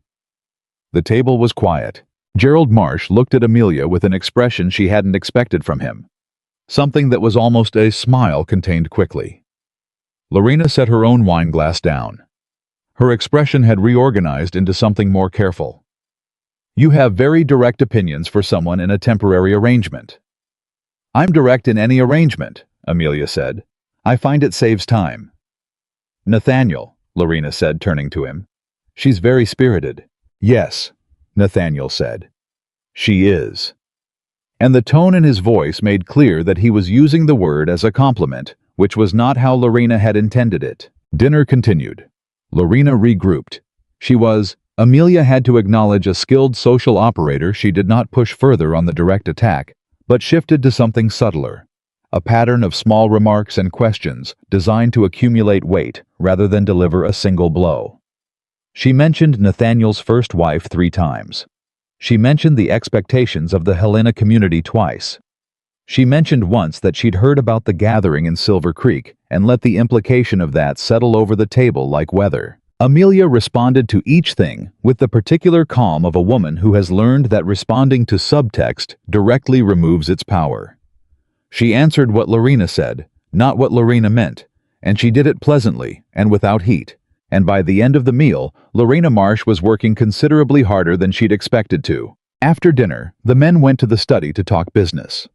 [SPEAKER 1] The table was quiet. Gerald Marsh looked at Amelia with an expression she hadn't expected from him. Something that was almost a smile contained quickly. Lorena set her own wine glass down. Her expression had reorganized into something more careful. "You have very direct opinions for someone in a temporary arrangement." "I'm direct in any arrangement," Amelia said. "I find it saves time." "Nathaniel," Lorena said, turning to him. "She's very spirited." "Yes," Nathaniel said. "She is." And the tone in his voice made clear that he was using the word as a compliment, which was not how Lorena had intended it. Dinner continued. Lorena regrouped. Amelia had to acknowledge a skilled social operator. She did not push further on the direct attack, but shifted to something subtler. A pattern of small remarks and questions designed to accumulate weight rather than deliver a single blow. She mentioned Nathaniel's first wife 3 times. She mentioned the expectations of the Helena community twice. She mentioned once that she'd heard about the gathering in Silver Creek and let the implication of that settle over the table like weather. Amelia responded to each thing with the particular calm of a woman who has learned that responding to subtext directly removes its power. She answered what Lorena said, not what Lorena meant, and she did it pleasantly and without heat. And by the end of the meal, Lorena Marsh was working considerably harder than she'd expected to. After dinner, the men went to the study to talk business.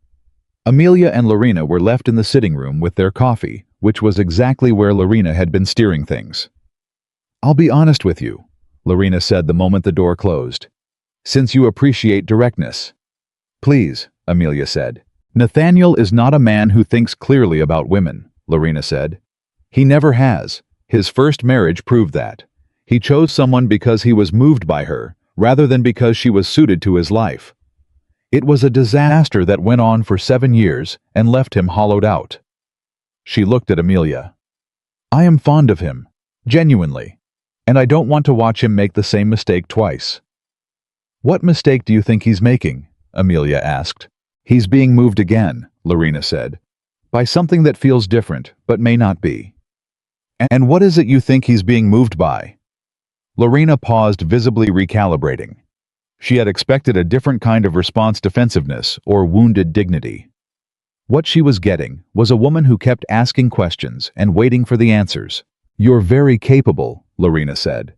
[SPEAKER 1] Amelia and Lorena were left in the sitting room with their coffee, which was exactly where Lorena had been steering things. "I'll be honest with you," Lorena said the moment the door closed, "since you appreciate directness." "Please," Amelia said. "Nathaniel is not a man who thinks clearly about women," Lorena said. "He never has. His first marriage proved that. He chose someone because he was moved by her, rather than because she was suited to his life. It was a disaster that went on for 7 years and left him hollowed out." She looked at Amelia. "I am fond of him. Genuinely. And I don't want to watch him make the same mistake twice." "What mistake do you think he's making?" Amelia asked. "He's being moved again," Lorena said. "By something that feels different, but may not be." "And what is it you think he's being moved by?" Lorena paused, visibly recalibrating. She had expected a different kind of response, defensiveness or wounded dignity. What she was getting was a woman who kept asking questions and waiting for the answers. "You're very capable," Lorena said.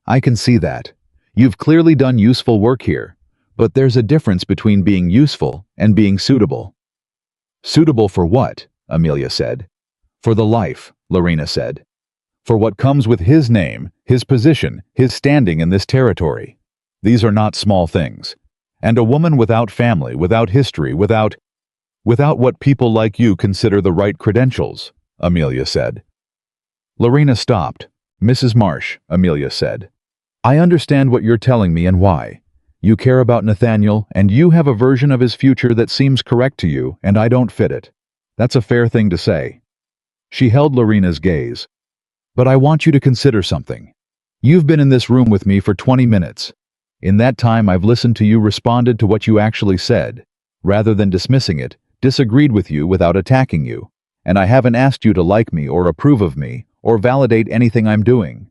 [SPEAKER 1] "I can see that. You've clearly done useful work here, but there's a difference between being useful and being suitable." "Suitable for what?" Amelia said. "For the life," Lorena said. "For what comes with his name, his position, his standing in this territory. These are not small things. And a woman without family, without history, without what people like you consider the right credentials," Amelia said. Lorena stopped. "Mrs. Marsh," Amelia said, "I understand what you're telling me and why. You care about Nathaniel, and you have a version of his future that seems correct to you, and I don't fit it. That's a fair thing to say." She held Lorena's gaze. "But I want you to consider something. You've been in this room with me for 20 minutes. In that time I've listened to you, responded to what you actually said. Rather than dismissing it, disagreed with you without attacking you. And I haven't asked you to like me or approve of me or validate anything I'm doing."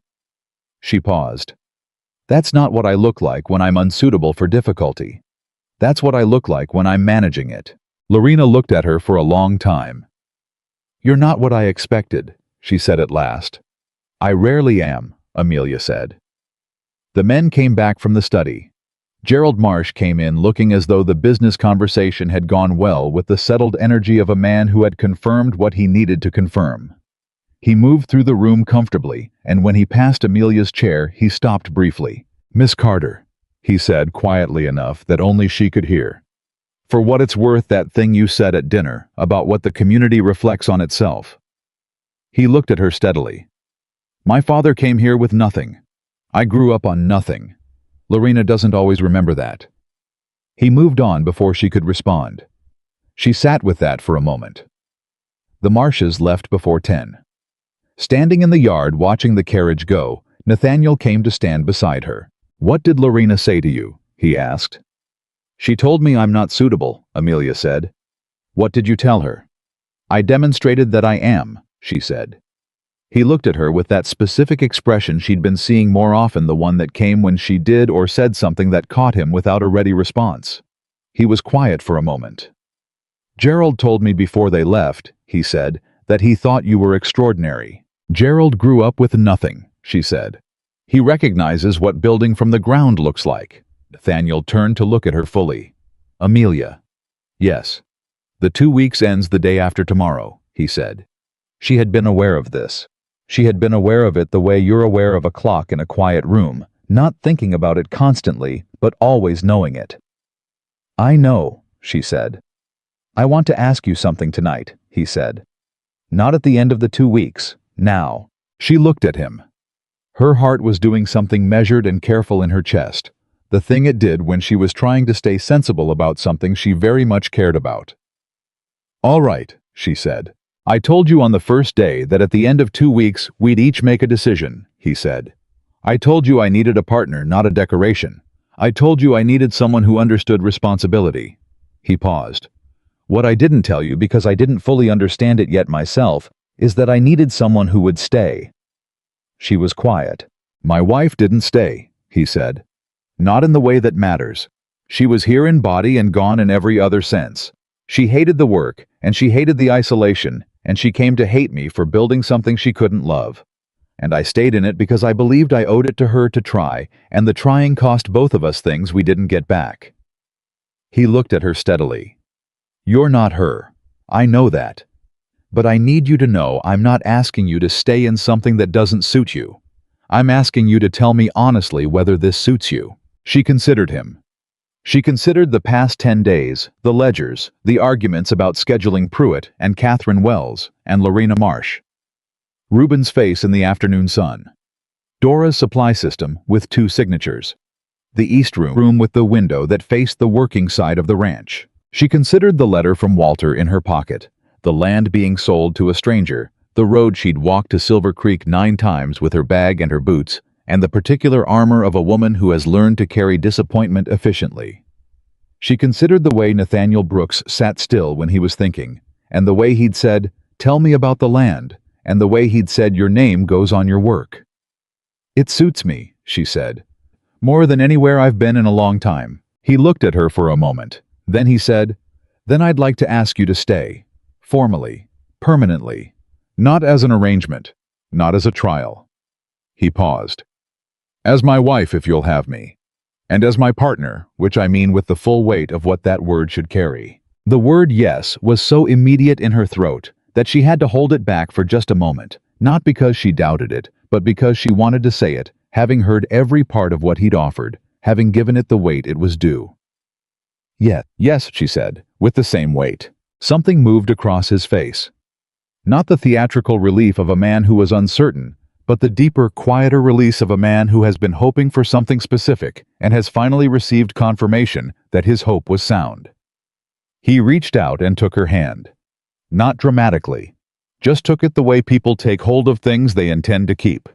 [SPEAKER 1] She paused. "That's not what I look like when I'm unsuitable for difficulty. That's what I look like when I'm managing it." Lorena looked at her for a long time. "You're not what I expected," she said at last. "I rarely am," Amelia said. The men came back from the study. Gerald Marsh came in looking as though the business conversation had gone well, with the settled energy of a man who had confirmed what he needed to confirm. He moved through the room comfortably, and when he passed Amelia's chair, he stopped briefly. "Miss Carter," he said quietly enough that only she could hear. "For what it's worth, that thing you said at dinner about what the community reflects on itself." He looked at her steadily. "My father came here with nothing. I grew up on nothing. Lorena doesn't always remember that." He moved on before she could respond. She sat with that for a moment. The Marshes left before 10. Standing in the yard watching the carriage go, Nathaniel came to stand beside her. "What did Lorena say to you?" he asked. "She told me I'm not suitable," Amelia said. "What did you tell her?" "I demonstrated that I am," she said. He looked at her with that specific expression she'd been seeing more often, the one that came when she did or said something that caught him without a ready response. He was quiet for a moment. "Gerald told me before they left," he said, "that he thought you were extraordinary." "Gerald grew up with nothing," she said. "He recognizes what building from the ground looks like." Nathaniel turned to look at her fully. "Amelia." "Yes. The 2 weeks ends the day after tomorrow," he said. She had been aware of this. She had been aware of it the way you're aware of a clock in a quiet room, not thinking about it constantly, but always knowing it. "I know," she said. "I want to ask you something tonight," he said. "Not at the end of the 2 weeks, now." She looked at him. Her heart was doing something measured and careful in her chest, the thing it did when she was trying to stay sensible about something she very much cared about. "All right," she said. "I told you on the first day that at the end of 2 weeks we'd each make a decision," he said. "I told you I needed a partner, not a decoration. I told you I needed someone who understood responsibility." He paused. "What I didn't tell you, because I didn't fully understand it yet myself, is that I needed someone who would stay." She was quiet. "My wife didn't stay," he said. "Not in the way that matters. She was here in body and gone in every other sense. She hated the work, and she hated the isolation, and she came to hate me for building something she couldn't love. And I stayed in it because I believed I owed it to her to try, and the trying cost both of us things we didn't get back." He looked at her steadily. "You're not her. I know that. But I need you to know I'm not asking you to stay in something that doesn't suit you. I'm asking you to tell me honestly whether this suits you." She considered him. She considered the past 10 days, the ledgers, the arguments about scheduling Pruitt and Catherine Wells and Lorena Marsh. Reuben's face in the afternoon sun. Dora's supply system with 2 signatures. The East room with the window that faced the working side of the ranch. She considered the letter from Walter in her pocket, the land being sold to a stranger, the road she'd walked to Silver Creek 9 times with her bag and her boots, and the particular armor of a woman who has learned to carry disappointment efficiently. She considered the way Nathaniel Brooks sat still when he was thinking, and the way he'd said, "Tell me about the land," and the way he'd said, "Your name goes on your work." "It suits me," she said, "more than anywhere I've been in a long time." He looked at her for a moment. Then he said, "Then I'd like to ask you to stay. Formally. Permanently. Not as an arrangement. Not as a trial." He paused. "As my wife, if you'll have me. And as my partner, which I mean with the full weight of what that word should carry." The word yes was so immediate in her throat that she had to hold it back for just a moment, not because she doubted it, but because she wanted to say it, having heard every part of what he'd offered, having given it the weight it was due. Yes, she said, with the same weight. Something moved across his face. Not the theatrical relief of a man who was uncertain, but the deeper, quieter release of a man who has been hoping for something specific and has finally received confirmation that his hope was sound. He reached out and took her hand. Not dramatically. Just took it the way people take hold of things they intend to keep.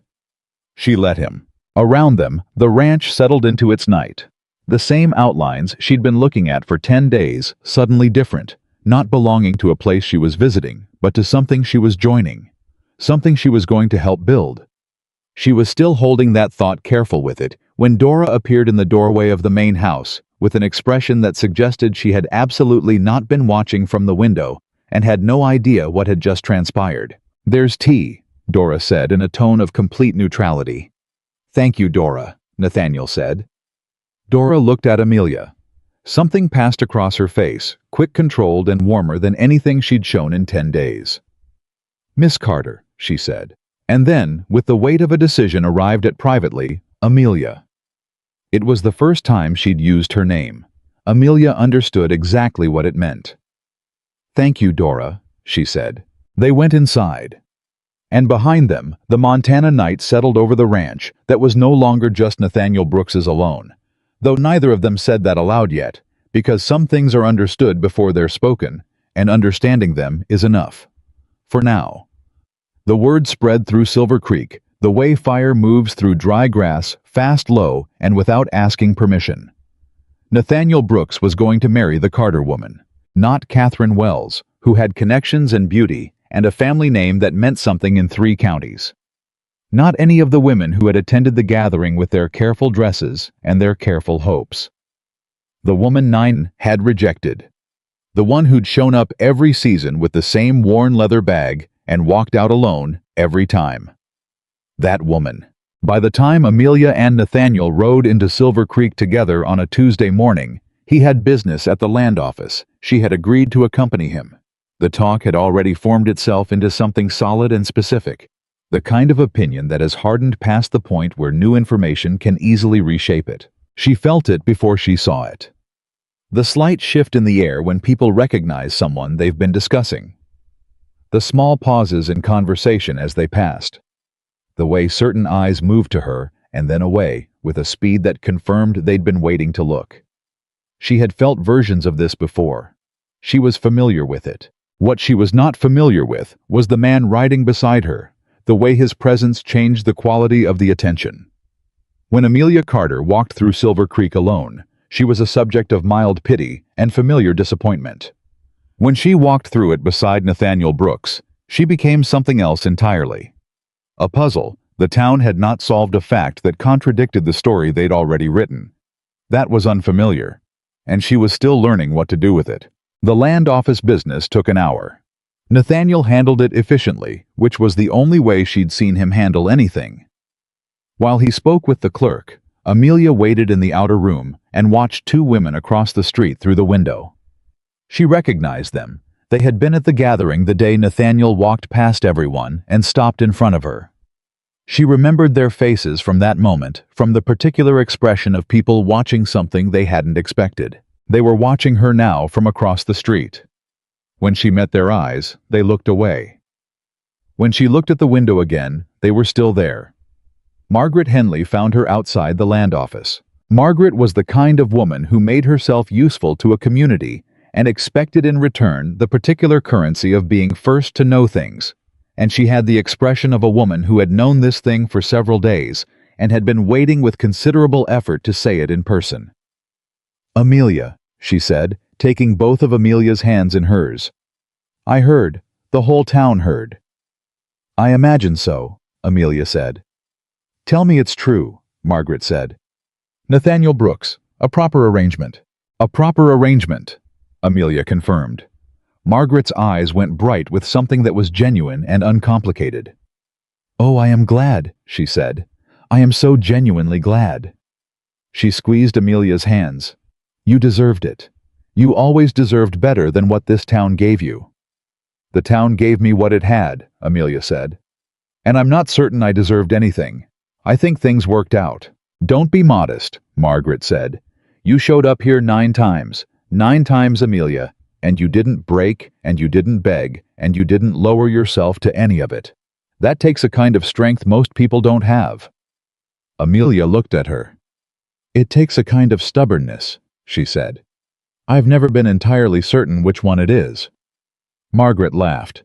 [SPEAKER 1] She let him. Around them, the ranch settled into its night. The same outlines she'd been looking at for 10 days, suddenly different, not belonging to a place she was visiting, but to something she was joining, something she was going to help build. She was still holding that thought, careful with it, when Dora appeared in the doorway of the main house, with an expression that suggested she had absolutely not been watching from the window and had no idea what had just transpired. "There's tea," Dora said in a tone of complete neutrality. "Thank you, Dora," Nathaniel said. Dora looked at Amelia. Something passed across her face, quick, controlled, and warmer than anything she'd shown in 10 days. "Miss Carter," she said. And then, with the weight of a decision arrived at privately, Amelia. It was the first time she'd used her name. Amelia understood exactly what it meant. "Thank you, Dora," she said. They went inside. And behind them, the Montana night settled over the ranch that was no longer just Nathaniel Brooks's alone, though neither of them said that aloud yet, because some things are understood before they're spoken, and understanding them is enough. For now. The word spread through Silver Creek, the way fire moves through dry grass, fast, low, and without asking permission. Nathaniel Brooks was going to marry the Carter woman, not Catherine Wells, who had connections and beauty and a family name that meant something in 3 counties. Not any of the women who had attended the gathering with their careful dresses and their careful hopes. The woman 9 had rejected. The one who'd shown up every season with the same worn leather bag and walked out alone every time. That woman. By the time Amelia and Nathaniel rode into Silver Creek together on a Tuesday morning, he had business at the land office. She had agreed to accompany him. The talk had already formed itself into something solid and specific, the kind of opinion that has hardened past the point where new information can easily reshape it. She felt it before she saw it. The slight shift in the air when people recognize someone they've been discussing. The small pauses in conversation as they passed. The way certain eyes moved to her and then away with a speed that confirmed they'd been waiting to look. She had felt versions of this before. She was familiar with it. What she was not familiar with was the man riding beside her, the way his presence changed the quality of the attention. When Amelia Carter walked through Silver Creek alone, she was a subject of mild pity and familiar disappointment. When she walked through it beside Nathaniel Brooks, she became something else entirely. A puzzle. The town had not solved a fact that contradicted the story they'd already written. That was unfamiliar, and she was still learning what to do with it. The land office business took an hour. Nathaniel handled it efficiently, which was the only way she'd seen him handle anything. While he spoke with the clerk, Amelia waited in the outer room and watched 2 women across the street through the window. She recognized them. They had been at the gathering the day Nathaniel walked past everyone and stopped in front of her. She remembered their faces from that moment, from the particular expression of people watching something they hadn't expected. They were watching her now from across the street. When she met their eyes, they looked away. When she looked at the window again, they were still there. Margaret Henley found her outside the land office. Margaret was the kind of woman who made herself useful to a community and expected in return the particular currency of being first to know things. And she had the expression of a woman who had known this thing for several days and had been waiting with considerable effort to say it in person. "Amelia," she said, taking both of Amelia's hands in hers. "I heard. The whole town heard." "I imagine so," Amelia said. "Tell me it's true," Margaret said. "Nathaniel Brooks, a proper arrangement." "A proper arrangement," Amelia confirmed. Margaret's eyes went bright with something that was genuine and uncomplicated. "Oh, I am glad," she said. "I am so genuinely glad." She squeezed Amelia's hands. "You deserved it. You always deserved better than what this town gave you." "The town gave me what it had," Amelia said. "And I'm not certain I deserved anything. I think things worked out." "Don't be modest," Margaret said. "You showed up here 9 times. 9 times, Amelia. And you didn't break, and you didn't beg, and you didn't lower yourself to any of it. That takes a kind of strength most people don't have." Amelia looked at her. "It takes a kind of stubbornness," she said. "I've never been entirely certain which one it is." Margaret laughed.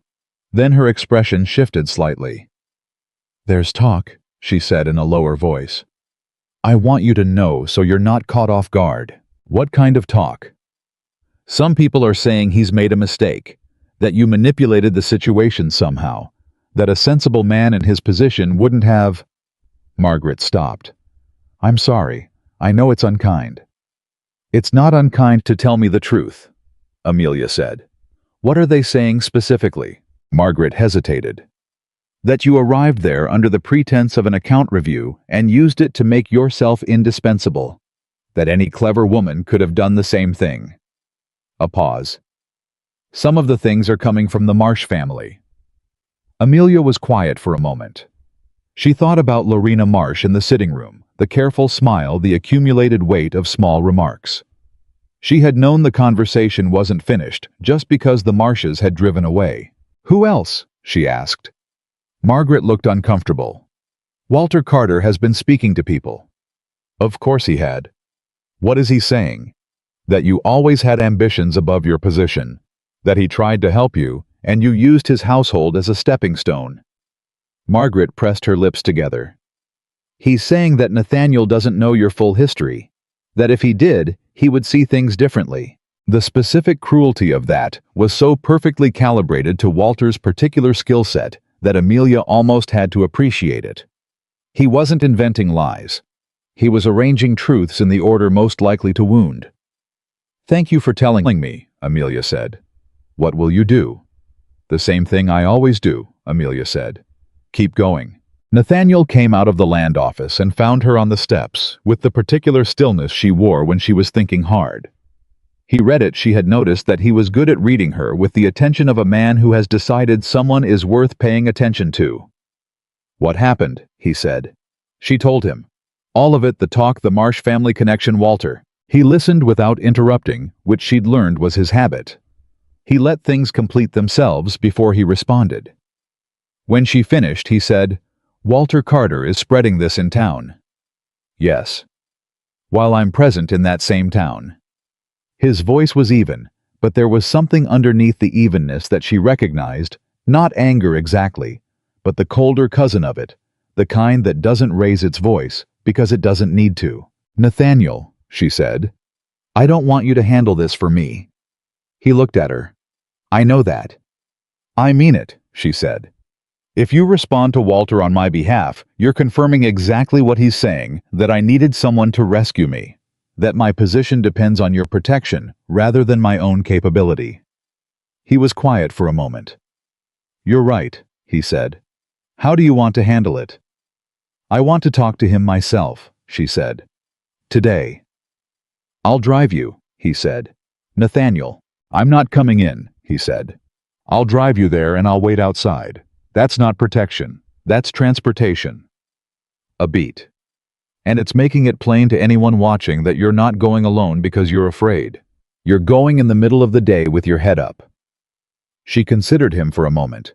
[SPEAKER 1] Then her expression shifted slightly. "There's talk," she said in a lower voice. "I want you to know so you're not caught off guard." "What kind of talk?" "Some people are saying he's made a mistake, that you manipulated the situation somehow, that a sensible man in his position wouldn't have—" Margaret stopped. "I'm sorry. I know it's unkind." "It's not unkind to tell me the truth," Amelia said. "What are they saying specifically?" Margaret hesitated. "That you arrived there under the pretense of an account review and used it to make yourself indispensable. That any clever woman could have done the same thing." A pause. "Some of the things are coming from the Marsh family." Amelia was quiet for a moment. She thought about Lorena Marsh in the sitting room, the careful smile, the accumulated weight of small remarks. She had known the conversation wasn't finished just because the Marshes had driven away. "Who else?" she asked. Margaret looked uncomfortable. "Walter Carter has been speaking to people." "Of course he had." "What is he saying?" "That you always had ambitions above your position. That he tried to help you, and you used his household as a stepping stone." Margaret pressed her lips together. "He's saying that Nathaniel doesn't know your full history. That if he did, he would see things differently." The specific cruelty of that was so perfectly calibrated to Walter's particular skill set that Amelia almost had to appreciate it. He wasn't inventing lies. He was arranging truths in the order most likely to wound. "Thank you for telling me," Amelia said. "What will you do?" "The same thing I always do," Amelia said. "Keep going." Nathaniel came out of the land office and found her on the steps, with the particular stillness she wore when she was thinking hard. He read it. She had noticed that he was good at reading her with the attention of a man who has decided someone is worth paying attention to. "What happened?" he said. She told him. All of it, the talk, the Marsh family connection, Walter. He listened without interrupting, which she'd learned was his habit. He let things complete themselves before he responded. When she finished, he said, "Walter Carter is spreading this in town." "Yes." "While I'm present in that same town." His voice was even, but there was something underneath the evenness that she recognized, not anger exactly, but the colder cousin of it, the kind that doesn't raise its voice because it doesn't need to. "Nathaniel," she said, "I don't want you to handle this for me." He looked at her. "I know that." "I mean it," she said. "If you respond to Walter on my behalf, you're confirming exactly what he's saying, that I needed someone to rescue me, that my position depends on your protection rather than my own capability." He was quiet for a moment. "You're right," he said. "How do you want to handle it?" "I want to talk to him myself," she said. "Today." "I'll drive you," he said. "Nathaniel, I'm not coming in," he said. "I'll drive you there and I'll wait outside. That's not protection. That's transportation." A beat. "And it's making it plain to anyone watching that you're not going alone because you're afraid. You're going in the middle of the day with your head up." She considered him for a moment.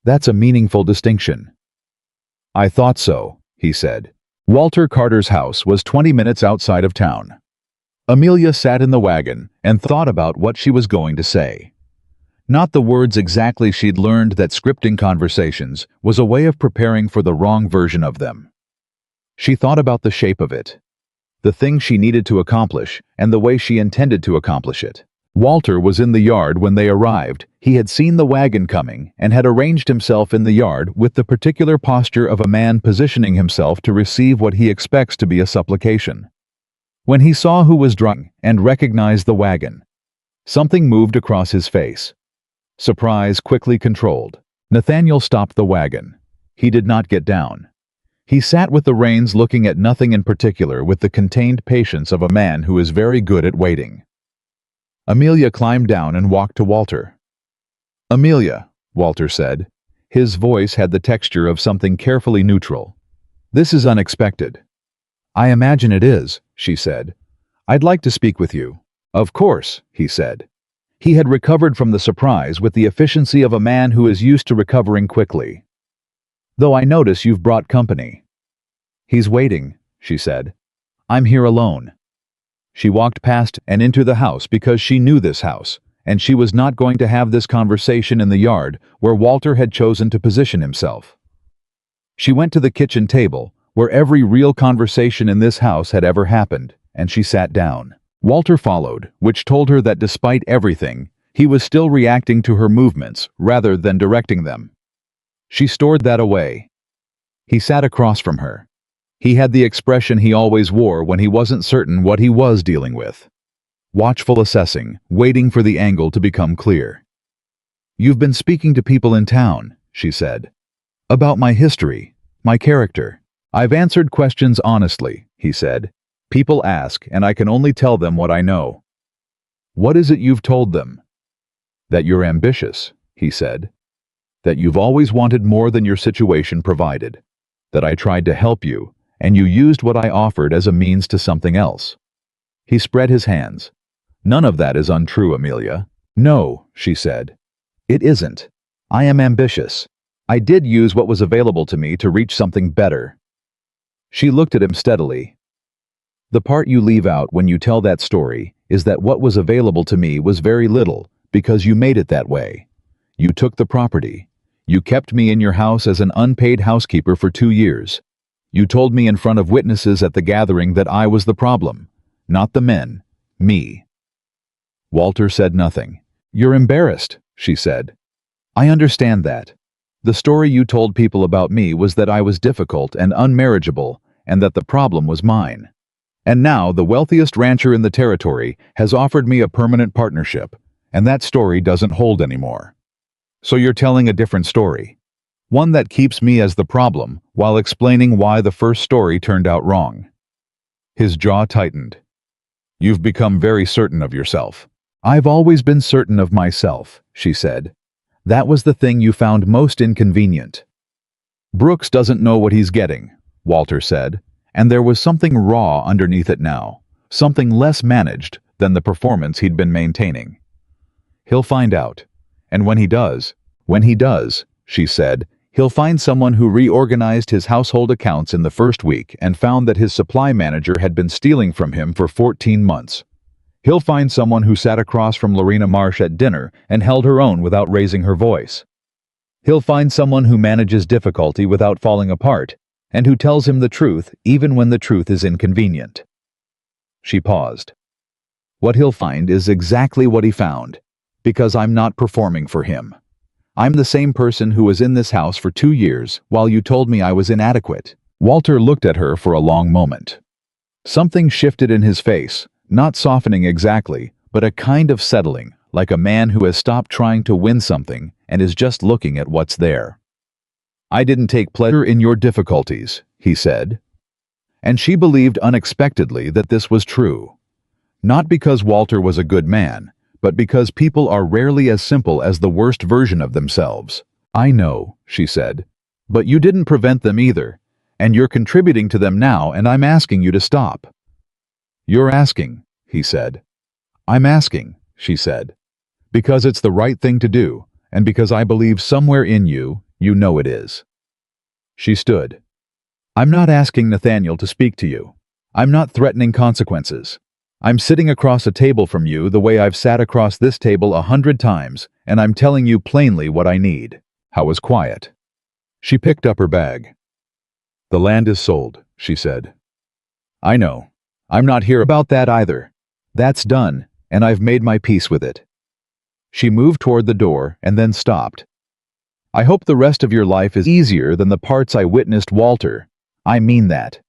[SPEAKER 1] "That's a meaningful distinction." "I thought so," he said. Walter Carter's house was 20 minutes outside of town. Amelia sat in the wagon and thought about what she was going to say. Not the words exactly. She'd learned that scripting conversations was a way of preparing for the wrong version of them. She thought about the shape of it, the thing she needed to accomplish, and the way she intended to accomplish it. Walter was in the yard when they arrived. He had seen the wagon coming and had arranged himself in the yard with the particular posture of a man positioning himself to receive what he expects to be a supplication. When he saw who was driving and recognized the wagon, something moved across his face. Surprise quickly controlled. Nathaniel stopped the wagon. He did not get down. He sat with the reins, looking at nothing in particular, with the contained patience of a man who is very good at waiting. Amelia climbed down and walked to Walter. "Amelia," Walter said. His voice had the texture of something carefully neutral. "This is unexpected." "I imagine it is," she said. "I'd like to speak with you." "Of course," he said. He had recovered from the surprise with the efficiency of a man who is used to recovering quickly. "Though I notice you've brought company." "He's waiting," she said. "I'm here alone." She walked past and into the house because she knew this house, and she was not going to have this conversation in the yard where Walter had chosen to position himself. She went to the kitchen table, where every real conversation in this house had ever happened, and she sat down. Walter followed, which told her that despite everything, he was still reacting to her movements rather than directing them. She stored that away. He sat across from her. He had the expression he always wore when he wasn't certain what he was dealing with. Watchful assessing, waiting for the angle to become clear. "You've been speaking to people in town," she said. "About my history, my character." "I've answered questions honestly," he said. "People ask, and I can only tell them what I know." "What is it you've told them?" "That you're ambitious," he said. "That you've always wanted more than your situation provided. That I tried to help you, and you used what I offered as a means to something else." He spread his hands. "None of that is untrue, Amelia." "No," she said. "It isn't. I am ambitious. I did use what was available to me to reach something better." She looked at him steadily. "The part you leave out when you tell that story is that what was available to me was very little because you made it that way. You took the property. You kept me in your house as an unpaid housekeeper for 2 years. You told me in front of witnesses at the gathering that I was the problem, not the men, me." Walter said nothing. "You're embarrassed," she said. "I understand that. The story you told people about me was that I was difficult and unmarriageable, and that the problem was mine. And now the wealthiest rancher in the territory has offered me a permanent partnership, and that story doesn't hold anymore. So you're telling a different story. One that keeps me as the problem while explaining why the first story turned out wrong." His jaw tightened. "You've become very certain of yourself." "I've always been certain of myself," she said. "That was the thing you found most inconvenient." "Brooks doesn't know what he's getting," Walter said, and there was something raw underneath it now, something less managed than the performance he'd been maintaining. "He'll find out. And when he does, she said, he'll find someone who reorganized his household accounts in the first week and found that his supply manager had been stealing from him for 14 months. He'll find someone who sat across from Lorena Marsh at dinner and held her own without raising her voice. He'll find someone who manages difficulty without falling apart, and who tells him the truth even when the truth is inconvenient." She paused. "What he'll find is exactly what he found, because I'm not performing for him. I'm the same person who was in this house for 2 years while you told me I was inadequate." Walter looked at her for a long moment. Something shifted in his face, not softening exactly, but a kind of settling, like a man who has stopped trying to win something and is just looking at what's there. "I didn't take pleasure in your difficulties," he said. And she believed unexpectedly that this was true. Not because Walter was a good man, but because people are rarely as simple as the worst version of themselves. "I know," she said, "but you didn't prevent them either, and you're contributing to them now, and I'm asking you to stop." "You're asking," he said. "I'm asking," she said, "because it's the right thing to do, and because I believe somewhere in you, you know it is." She stood. "I'm not asking Nathaniel to speak to you. I'm not threatening consequences. I'm sitting across a table from you the way I've sat across this table 100 times, and I'm telling you plainly what I need." Howe was quiet. She picked up her bag. "The land is sold," she said. I know. I'm not here about that either. That's done, and I've made my peace with it. She moved toward the door and then stopped. I hope the rest of your life is easier than the parts I witnessed, Walter. I mean that.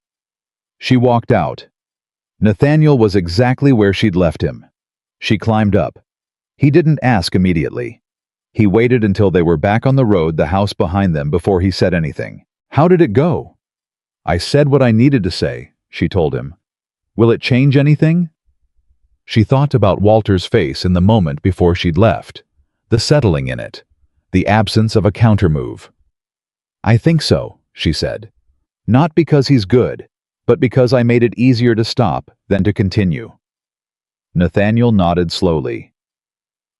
[SPEAKER 1] She walked out. Nathaniel was exactly where she'd left him. She climbed up. He didn't ask immediately. He waited until they were back on the road, the house behind them, before he said anything. How did it go? I said what I needed to say, she told him. Will it change anything? She thought about Walter's face in the moment before she'd left, the settling in it, the absence of a countermove. I think so, she said. Not because he's good, but because I made it easier to stop than to continue. Nathaniel nodded slowly.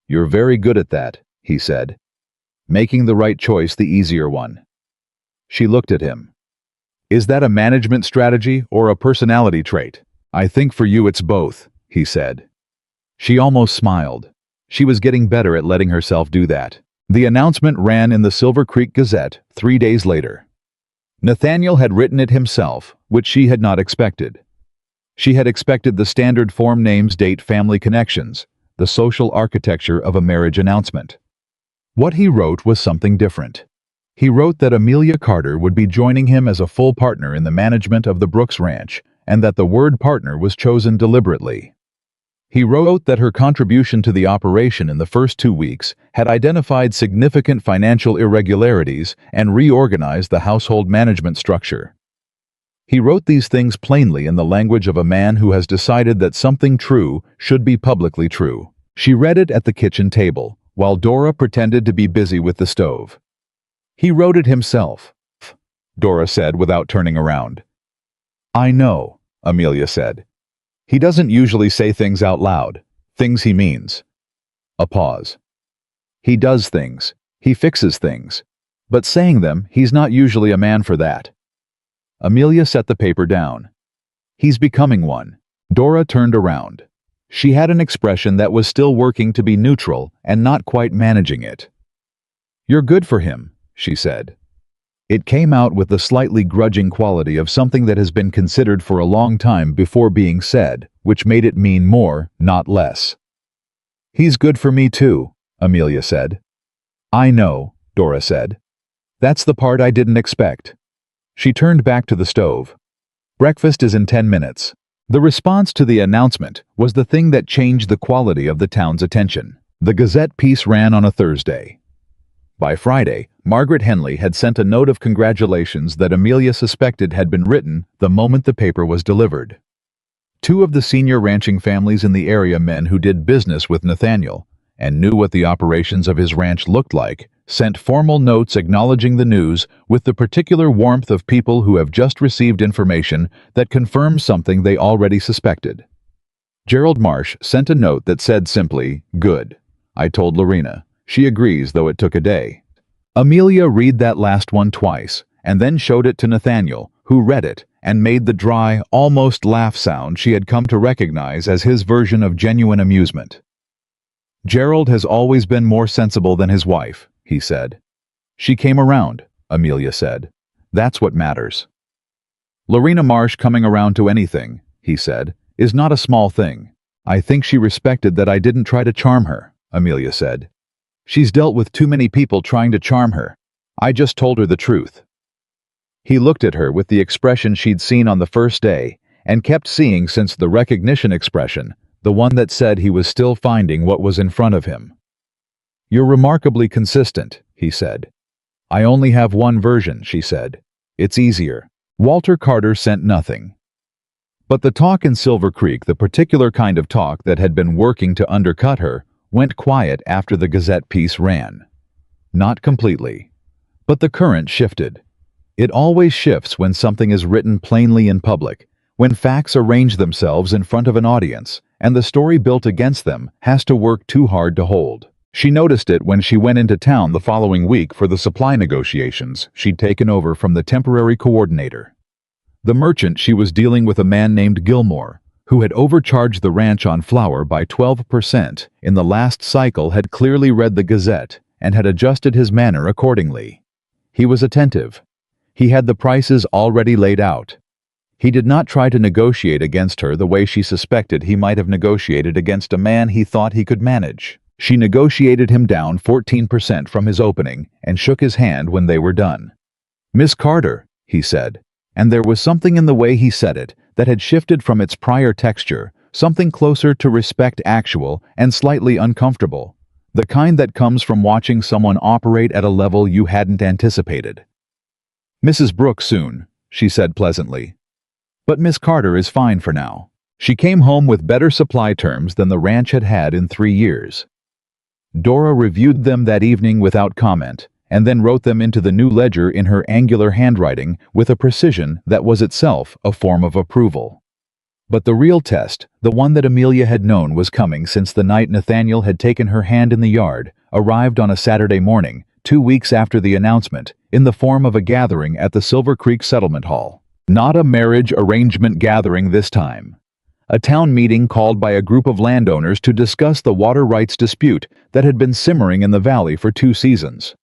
[SPEAKER 1] You're very good at that, he said. Making the right choice the easier one. She looked at him. Is that a management strategy or a personality trait? I think for you it's both, he said. She almost smiled. She was getting better at letting herself do that. The announcement ran in the Silver Creek Gazette 3 days later. Nathaniel had written it himself, which she had not expected. She had expected the standard form: names, date, family connections, the social architecture of a marriage announcement. What he wrote was something different. He wrote that Amelia Carter would be joining him as a full partner in the management of the Brooks Ranch, and that the word partner was chosen deliberately. He wrote that her contribution to the operation in the first 2 weeks had identified significant financial irregularities and reorganized the household management structure. He wrote these things plainly in the language of a man who has decided that something true should be publicly true. She read it at the kitchen table, while Dora pretended to be busy with the stove. He wrote it himself, Dora said without turning around. I know, Amelia said. He doesn't usually say things out loud, things he means. A pause. He does things, he fixes things, but saying them, he's not usually a man for that. Amelia set the paper down. He's becoming one. Dora turned around. She had an expression that was still working to be neutral and not quite managing it. You're good for him, she said. It came out with the slightly grudging quality of something that has been considered for a long time before being said, which made it mean more, not less. He's good for me too, Amelia said. I know, Dora said. That's the part I didn't expect. She turned back to the stove. Breakfast is in 10 minutes. The response to the announcement was the thing that changed the quality of the town's attention. The Gazette piece ran on a Thursday. By Friday, Margaret Henley had sent a note of congratulations that Amelia suspected had been written the moment the paper was delivered. 2 of the senior ranching families in the area, men who did business with Nathaniel and knew what the operations of his ranch looked like, sent formal notes acknowledging the news with the particular warmth of people who have just received information that confirms something they already suspected. Gerald Marsh sent a note that said simply, "Good. I told Lorena. She agrees, though it took a day." Amelia read that last one twice, and then showed it to Nathaniel, who read it and made the dry, almost laugh sound she had come to recognize as his version of genuine amusement. Gerald has always been more sensible than his wife, he said. She came around, Amelia said. That's what matters. Lorena Marsh coming around to anything, he said, is not a small thing. I think she respected that I didn't try to charm her, Amelia said. She's dealt with too many people trying to charm her. I just told her the truth. He looked at her with the expression she'd seen on the first day, and kept seeing since the recognition expression, the one that said he was still finding what was in front of him. You're remarkably consistent, he said. I only have one version, she said. It's easier. Walter Carter sent nothing. But the talk in Silver Creek, the particular kind of talk that had been working to undercut her, went quiet after the Gazette piece ran. Not completely. But the current shifted. It always shifts when something is written plainly in public, when facts arrange themselves in front of an audience, and the story built against them has to work too hard to hold. She noticed it when she went into town the following week for the supply negotiations she'd taken over from the temporary coordinator. The merchant she was dealing with, a man named Gilmore, who had overcharged the ranch on flour by 12% in the last cycle, had clearly read the Gazette and had adjusted his manner accordingly. He was attentive. He had the prices already laid out. He did not try to negotiate against her the way she suspected he might have negotiated against a man he thought he could manage. She negotiated him down 14% from his opening and shook his hand when they were done. "Miss Carter," he said, and there was something in the way he said it that had shifted from its prior texture, something closer to respect, actual and slightly uncomfortable, the kind that comes from watching someone operate at a level you hadn't anticipated. "Mrs. Brooks soon," she said pleasantly. "But Miss Carter is fine for now." She came home with better supply terms than the ranch had had in 3 years. Dora reviewed them that evening without comment, and then wrote them into the new ledger in her angular handwriting with a precision that was itself a form of approval. But the real test, the one that Amelia had known was coming since the night Nathaniel had taken her hand in the yard, arrived on a Saturday morning, 2 weeks after the announcement, in the form of a gathering at the Silver Creek Settlement Hall. Not a marriage arrangement gathering this time. A town meeting called by a group of landowners to discuss the water rights dispute that had been simmering in the valley for 2 seasons.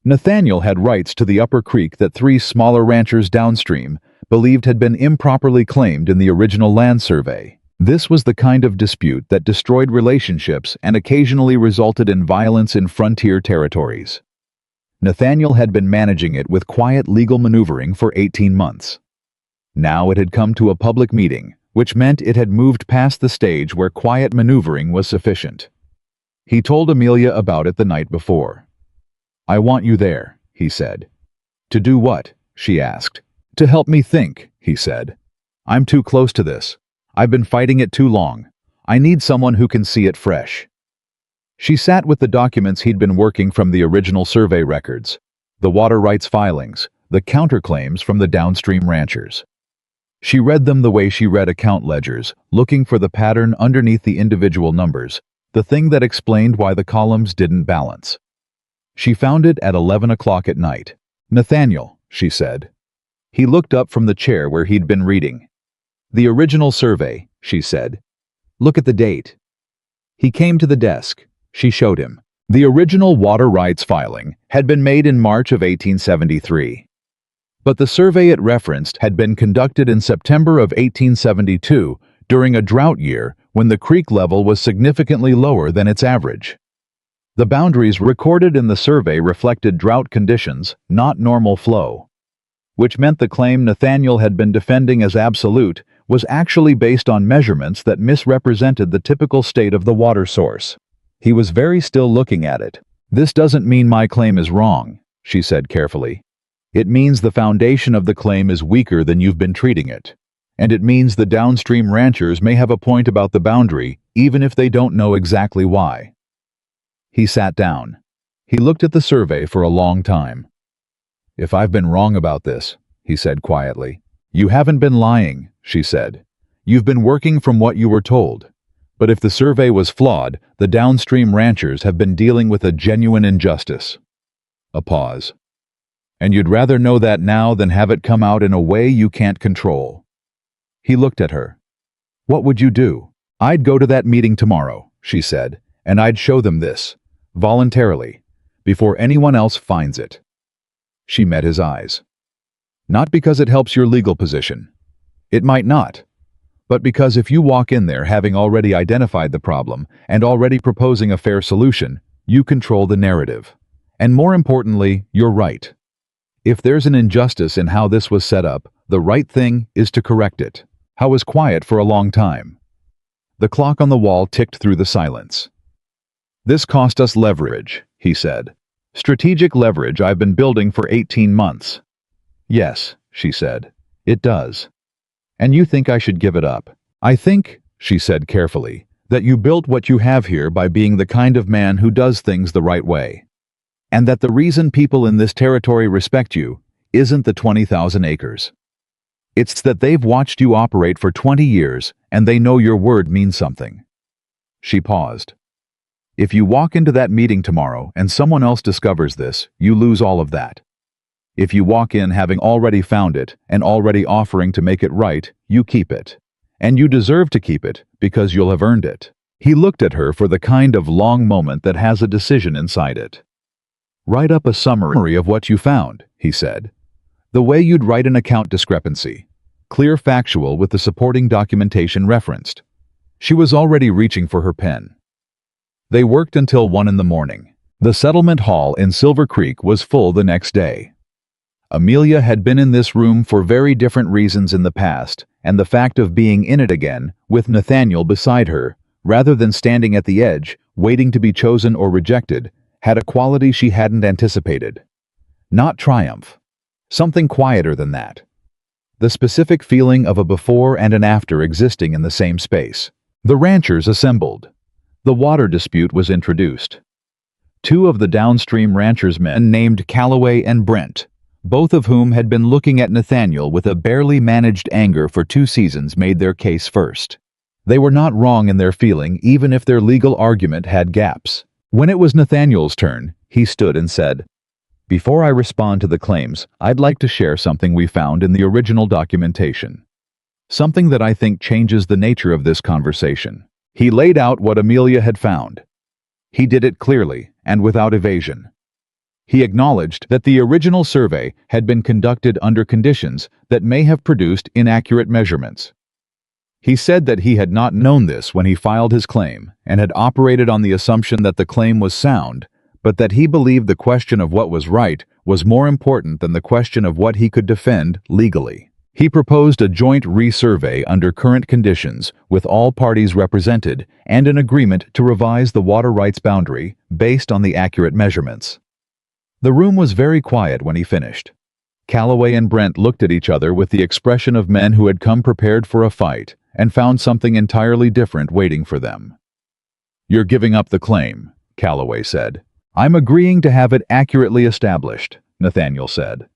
[SPEAKER 1] Nathaniel had rights to the upper creek that 3 smaller ranchers downstream believed had been improperly claimed in the original land survey. This was the kind of dispute that destroyed relationships and occasionally resulted in violence in frontier territories. Nathaniel had been managing it with quiet legal maneuvering for 18 months. Now it had come to a public meeting, which meant it had moved past the stage where quiet maneuvering was sufficient. He told Amelia about it the night before. "I want you there," he said. "To do what?" she asked. "To help me think," he said. "I'm too close to this. I've been fighting it too long. I need someone who can see it fresh." She sat with the documents he'd been working from, the original survey records, the water rights filings, the counterclaims from the downstream ranchers. She read them the way she read account ledgers, looking for the pattern underneath the individual numbers, the thing that explained why the columns didn't balance. She found it at 11 o'clock at night. "Nathaniel," she said. He looked up from the chair where he'd been reading. "The original survey," she said. "Look at the date." He came to the desk. She showed him. The original water rights filing had been made in March of 1873. But the survey it referenced had been conducted in September of 1872 during a drought year when the creek level was significantly lower than its average. The boundaries recorded in the survey reflected drought conditions, not normal flow, which meant the claim Nathaniel had been defending as absolute was actually based on measurements that misrepresented the typical state of the water source. He was very still looking at it. "This doesn't mean my claim is wrong," she said carefully. "It means the foundation of the claim is weaker than you've been treating it. And it means the downstream ranchers may have a point about the boundary, even if they don't know exactly why." He sat down. He looked at the survey for a long time. "If I've been wrong about this," he said quietly. "You haven't been lying," she said. "You've been working from what you were told. But if the survey was flawed, the downstream ranchers have been dealing with a genuine injustice." A pause. "And you'd rather know that now than have it come out in a way you can't control." He looked at her. "What would you do?" "I'd go to that meeting tomorrow," she said, "and I'd show them this, voluntarily, before anyone else finds it." She met his eyes. "Not because it helps your legal position. It might not. But because if you walk in there having already identified the problem and already proposing a fair solution, you control the narrative. And more importantly, you're right. If there's an injustice in how this was set up, the right thing is to correct it." Howe was quiet for a long time. The clock on the wall ticked through the silence. "This cost us leverage," he said. "Strategic leverage I've been building for 18 months. "Yes," she said, "it does. And you think I should give it up?" "I think," she said carefully, "that you built what you have here by being the kind of man who does things the right way. And that the reason people in this territory respect you isn't the 20,000 acres. It's that they've watched you operate for 20 years and they know your word means something." She paused. "If you walk into that meeting tomorrow and someone else discovers this, you lose all of that. If you walk in having already found it and already offering to make it right, you keep it. And you deserve to keep it because you'll have earned it." He looked at her for the kind of long moment that has a decision inside it. "Write up a summary of what you found," he said. "The way you'd write an account discrepancy. clear, factual, with the supporting documentation referenced. She was already reaching for her pen. They worked until 1 in the morning. The settlement hall in Silver Creek was full the next day. Amelia had been in this room for very different reasons in the past, and the fact of being in it again, with Nathaniel beside her, rather than standing at the edge, waiting to be chosen or rejected, had a quality she hadn't anticipated. Not triumph. Something quieter than that. The specific feeling of a before and an after existing in the same space. The ranchers assembled. The water dispute was introduced. Two of the downstream ranchers' men named Calloway and Brent, both of whom had been looking at Nathaniel with a barely managed anger for 2 seasons, made their case first. They were not wrong in their feeling, even if their legal argument had gaps. When it was Nathaniel's turn, he stood and said, "Before I respond to the claims, I'd like to share something we found in the original documentation. Something that I think changes the nature of this conversation." He laid out what Amelia had found. He did it clearly and without evasion. He acknowledged that the original survey had been conducted under conditions that may have produced inaccurate measurements. He said that he had not known this when he filed his claim and had operated on the assumption that the claim was sound, but that he believed the question of what was right was more important than the question of what he could defend legally. He proposed a joint resurvey under current conditions with all parties represented and an agreement to revise the water rights boundary based on the accurate measurements. The room was very quiet when he finished. Calloway and Brent looked at each other with the expression of men who had come prepared for a fight and found something entirely different waiting for them. "You're giving up the claim," Calloway said. "I'm agreeing to have it accurately established," Nathaniel said.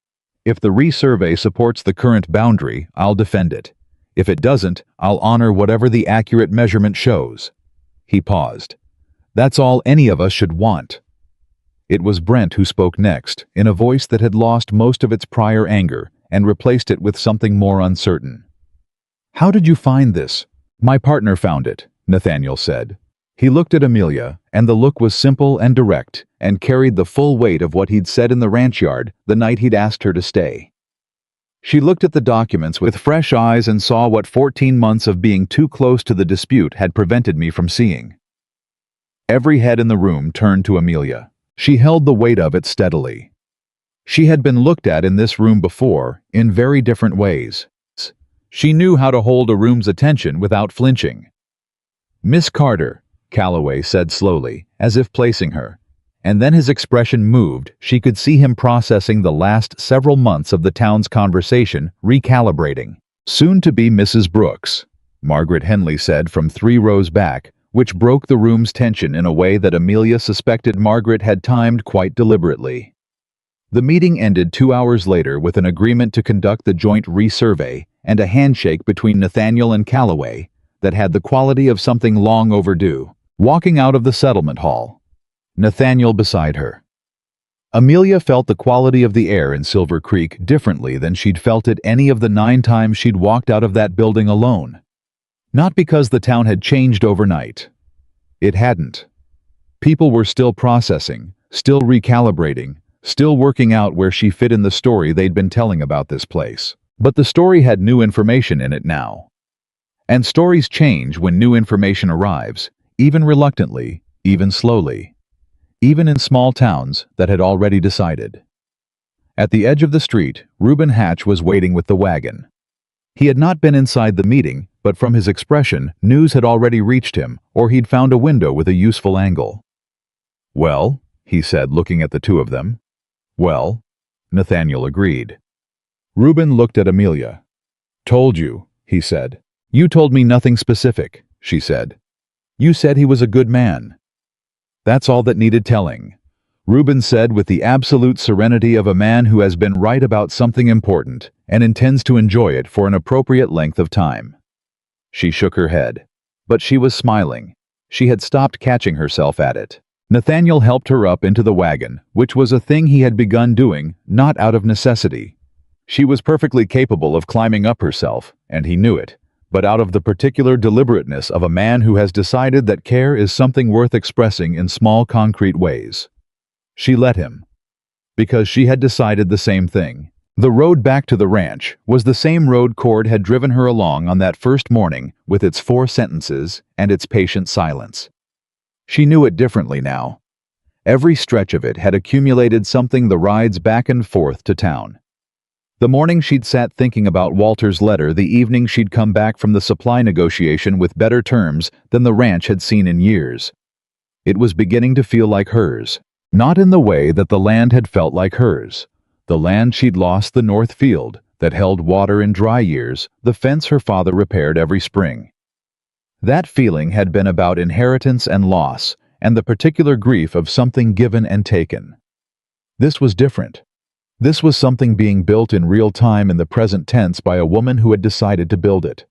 [SPEAKER 1] "If the resurvey supports the current boundary, I'll defend it. If it doesn't, I'll honor whatever the accurate measurement shows." He paused. "That's all any of us should want." It was Brent who spoke next, in a voice that had lost most of its prior anger and replaced it with something more uncertain. "How did you find this?" "My partner found it," Nathaniel said. He looked at Amelia, and the look was simple and direct, and carried the full weight of what he'd said in the ranch yard the night he'd asked her to stay. She looked at the documents with fresh eyes and saw what 14 months of being too close to the dispute had prevented me from seeing. Every head in the room turned to Amelia. She held the weight of it steadily. She had been looked at in this room before, in very different ways. She knew how to hold a room's attention without flinching. "Miss Carter," Calloway said slowly, as if placing her, and then his expression moved. She could see him processing the last several months of the town's conversation, recalibrating. "Soon to be Mrs. Brooks," Margaret Henley said from 3 rows back, which broke the room's tension in a way that Amelia suspected Margaret had timed quite deliberately. The meeting ended 2 hours later with an agreement to conduct the joint resurvey and a handshake between Nathaniel and Calloway that had the quality of something long overdue. Walking out of the settlement hall, Nathaniel beside her. Amelia felt the quality of the air in Silver Creek differently than she'd felt it any of the 9 times she'd walked out of that building alone. Not because the town had changed overnight. It hadn't. People were still processing, still recalibrating, still working out where she fit in the story they'd been telling about this place. But the story had new information in it now. And stories change when new information arrives, even reluctantly, even slowly. Even in small towns that had already decided. At the edge of the street, Reuben Hatch was waiting with the wagon. He had not been inside the meeting, but from his expression, news had already reached him, or he'd found a window with a useful angle. "Well," he said, looking at the two of them. "Well," Nathaniel agreed. Reuben looked at Amelia. "Told you," he said. "You told me nothing specific," she said. "You said he was a good man." "That's all that needed telling," Reuben said with the absolute serenity of a man who has been right about something important and intends to enjoy it for an appropriate length of time. She shook her head. But she was smiling. She had stopped catching herself at it. Nathaniel helped her up into the wagon, which was a thing he had begun doing, not out of necessity. She was perfectly capable of climbing up herself, and he knew it, but out of the particular deliberateness of a man who has decided that care is something worth expressing in small concrete ways. She let him. Because she had decided the same thing. The road back to the ranch was the same road Cord had driven her along on that first morning, with its 4 sentences and its patient silence. She knew it differently now. Every stretch of it had accumulated something, the rides back and forth to town. The morning she'd sat thinking about Walter's letter, the evening she'd come back from the supply negotiation with better terms than the ranch had seen in years. It was beginning to feel like hers, not in the way that the land had felt like hers. The land she'd lost, the north field that held water in dry years, the fence her father repaired every spring. That feeling had been about inheritance and loss, and the particular grief of something given and taken. This was different. This was something being built in real time, in the present tense, by a woman who had decided to build it.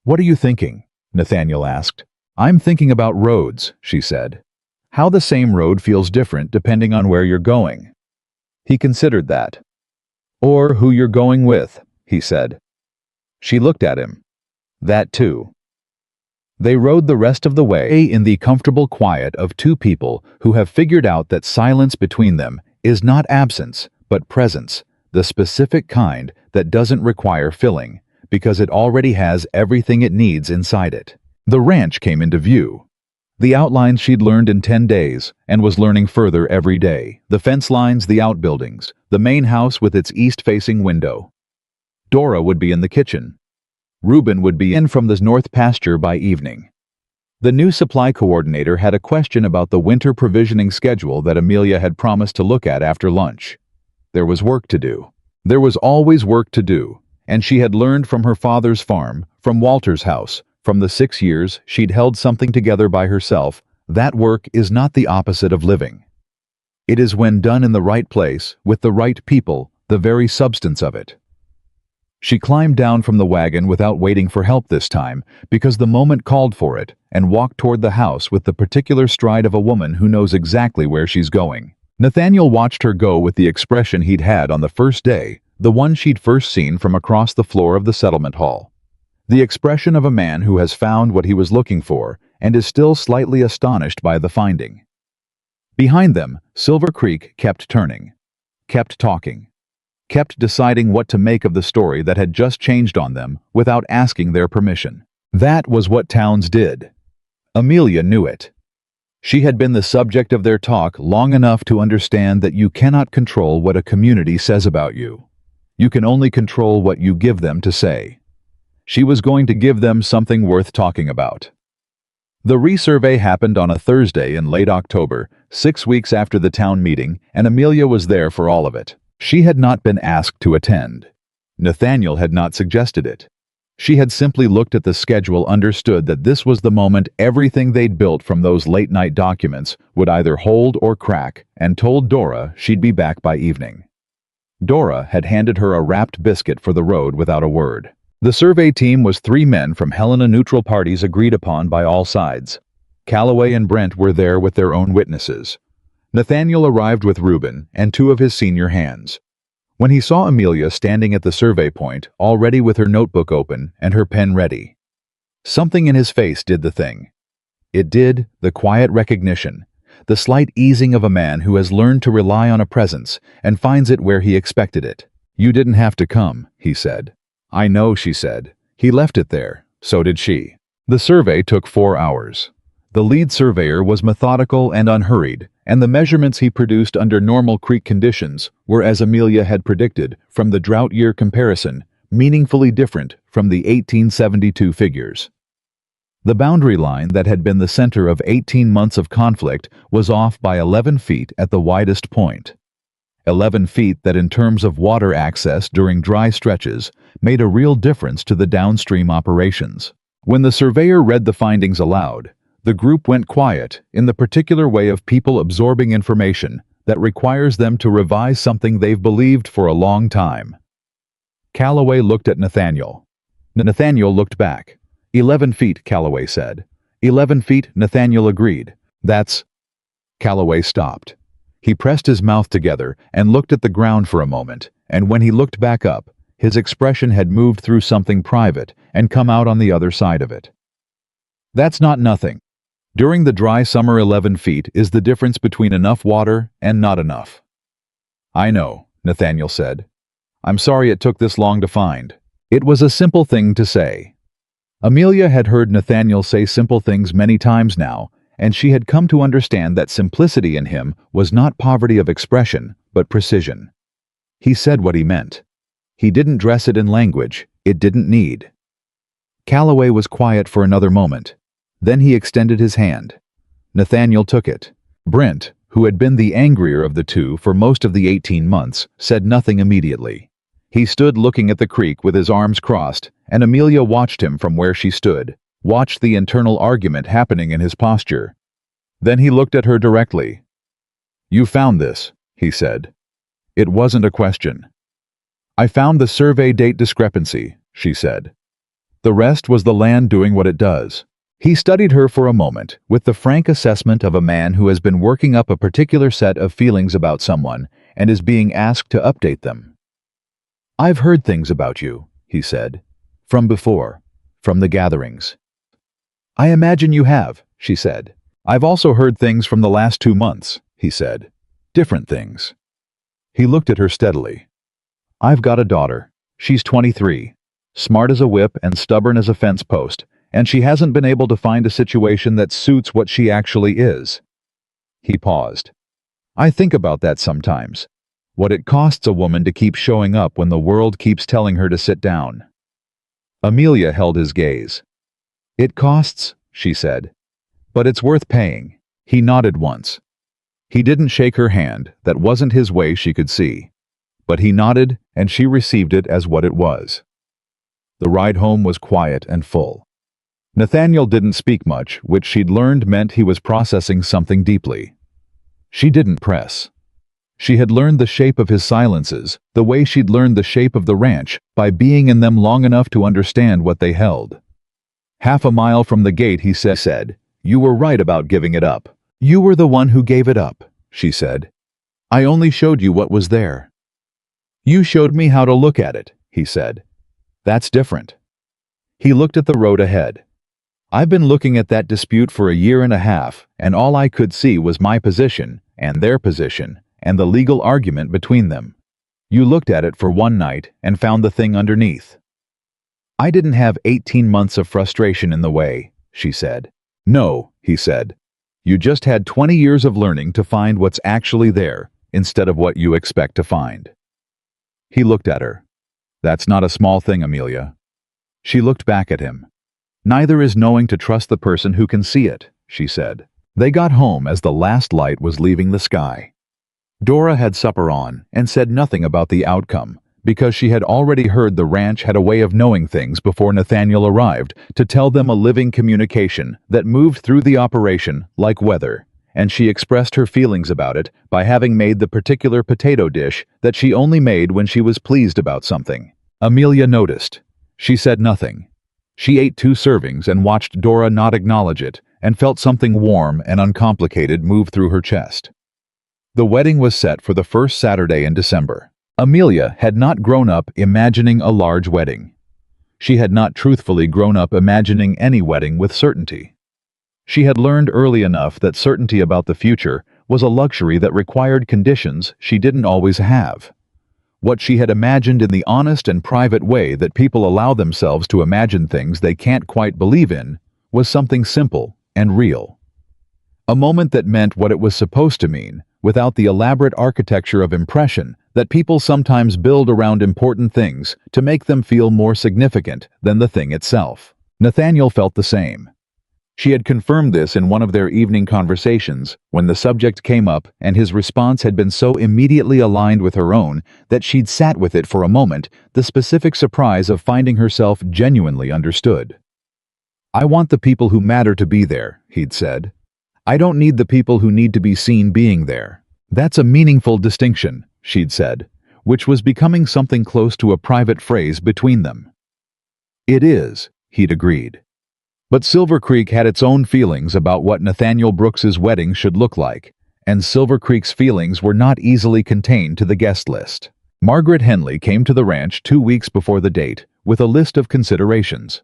[SPEAKER 1] "What are you thinking?" Nathaniel asked. "I'm thinking about roads," she said. "How the same road feels different depending on where you're going." He considered that. "Or who you're going with," he said. She looked at him. That too. They rode the rest of the way in the comfortable quiet of two people who have figured out that silence between them is not absence, but presence, the specific kind that doesn't require filling, because it already has everything it needs inside it. The ranch came into view. The outlines she'd learned in 10 days, and was learning further every day. The fence lines, the outbuildings, the main house with its east-facing window. Dora would be in the kitchen. Reuben would be in from the north pasture by evening. The new supply coordinator had a question about the winter provisioning schedule that Amelia had promised to look at after lunch. There was work to do. There was always work to do, and she had learned from her father's farm, from Walter's house, from the 6 years she'd held something together by herself, that work is not the opposite of living. It is, when done in the right place, with the right people, the very substance of it. She climbed down from the wagon without waiting for help this time, because the moment called for it, and walked toward the house with the particular stride of a woman who knows exactly where she's going. Nathaniel watched her go with the expression he'd had on the first day, the one she'd first seen from across the floor of the settlement hall. The expression of a man who has found what he was looking for and is still slightly astonished by the finding. Behind them, Silver Creek kept turning, kept talking, kept deciding what to make of the story that had just changed on them without asking their permission. That was what towns did. Amelia knew it. She had been the subject of their talk long enough to understand that you cannot control what a community says about you. You can only control what you give them to say. She was going to give them something worth talking about. The resurvey happened on a Thursday in late October, 6 weeks after the town meeting, and Amelia was there for all of it. She had not been asked to attend. Nathaniel had not suggested it. She had simply looked at the schedule, understood that this was the moment everything they'd built from those late-night documents would either hold or crack, and told Dora she'd be back by evening. Dora had handed her a wrapped biscuit for the road without a word. The survey team was 3 men from Helena, neutral parties agreed upon by all sides. Calloway and Brent were there with their own witnesses. Nathaniel arrived with Reuben and 2 of his senior hands. When he saw Amelia standing at the survey point, already with her notebook open and her pen ready, something in his face did the thing. It did the quiet recognition, the slight easing of a man who has learned to rely on a presence and finds it where he expected it. "You didn't have to come," he said. "I know," she said. "He left it there. So did she." The survey took 4 hours. The lead surveyor was methodical and unhurried, and the measurements he produced under normal creek conditions were, as Amelia had predicted, from the drought year comparison, meaningfully different from the 1872 figures. The boundary line that had been the center of 18 months of conflict was off by 11 feet at the widest point. 11 feet that, in terms of water access during dry stretches, made a real difference to the downstream operations. When the surveyor read the findings aloud, the group went quiet, in the particular way of people absorbing information that requires them to revise something they've believed for a long time. Calloway looked at Nathaniel. Nathaniel looked back. 11 feet, Calloway said. 11 feet, Nathaniel agreed. That's... Calloway stopped. He pressed his mouth together and looked at the ground for a moment, and when he looked back up, his expression had moved through something private and come out on the other side of it. "That's not nothing. During the dry summer, 11 feet is the difference between enough water and not enough." "I know," Nathaniel said. I'm sorry it took this long to find. It was a simple thing to say. Amelia had heard Nathaniel say simple things many times now, and she had come to understand that simplicity in him was not poverty of expression, but precision. He said what he meant. He didn't dress it in language it didn't need. Calloway was quiet for another moment. Then he extended his hand. Nathaniel took it. Brent, who had been the angrier of the two for most of the 18 months, said nothing immediately. He stood looking at the creek with his arms crossed, and Amelia watched him from where she stood, watched the internal argument happening in his posture. Then he looked at her directly. "You found this," he said. It wasn't a question. "I found the survey date discrepancy," she said. "The rest was the land doing what it does." He studied her for a moment, with the frank assessment of a man who has been working up a particular set of feelings about someone and is being asked to update them. "I've heard things about you," he said. "From before. From the gatherings." "I imagine you have," she said. "I've also heard things from the last 2 months," he said. "Different things." He looked at her steadily. "I've got a daughter. She's 23, smart as a whip and stubborn as a fence post, and she hasn't been able to find a situation that suits what she actually is." He paused. "I think about that sometimes. What it costs a woman to keep showing up when the world keeps telling her to sit down." Amelia held his gaze. "It costs," she said. "But it's worth paying." He nodded once. He didn't shake her hand, that wasn't his way she could see. But he nodded, and she received it as what it was. The ride home was quiet and full. Nathaniel didn't speak much, which she'd learned meant he was processing something deeply. She didn't press. She had learned the shape of his silences, the way she'd learned the shape of the ranch, by being in them long enough to understand what they held. Half a mile from the gate he said, "You were right about giving it up." "You were the one who gave it up," she said. "I only showed you what was there." "You showed me how to look at it," he said. "That's different." He looked at the road ahead. "I've been looking at that dispute for a year and a half, and all I could see was my position, and their position, and the legal argument between them. You looked at it for one night and found the thing underneath." "I didn't have 18 months of frustration in the way," she said. "No," he said. "You just had 20 years of learning to find what's actually there, instead of what you expect to find." He looked at her. "That's not a small thing, Amelia." She looked back at him. "Neither is knowing to trust the person who can see it," she said. They got home as the last light was leaving the sky. Dora had supper on and said nothing about the outcome, because she had already heard the ranch had a way of knowing things before Nathaniel arrived to tell them a living communication that moved through the operation like weather, and she expressed her feelings about it by having made the particular potato dish that she only made when she was pleased about something. Amelia noticed. She said nothing. She ate 2 servings and watched Dora not acknowledge it, and felt something warm and uncomplicated move through her chest. The wedding was set for the first Saturday in December. Amelia had not grown up imagining a large wedding. She had not truthfully grown up imagining any wedding with certainty. She had learned early enough that certainty about the future was a luxury that required conditions she didn't always have. What she had imagined in the honest and private way that people allow themselves to imagine things they can't quite believe in was something simple and real. A moment that meant what it was supposed to mean, without the elaborate architecture of impression that people sometimes build around important things to make them feel more significant than the thing itself. Nathaniel felt the same. She had confirmed this in one of their evening conversations when the subject came up, and his response had been so immediately aligned with her own that she'd sat with it for a moment, the specific surprise of finding herself genuinely understood. "I want the people who matter to be there," he'd said. "I don't need the people who need to be seen being there." "That's a meaningful distinction," she'd said, which was becoming something close to a private phrase between them. "It is," he'd agreed. But Silver Creek had its own feelings about what Nathaniel Brooks's wedding should look like, and Silver Creek's feelings were not easily contained to the guest list. Margaret Henley came to the ranch 2 weeks before the date with a list of considerations.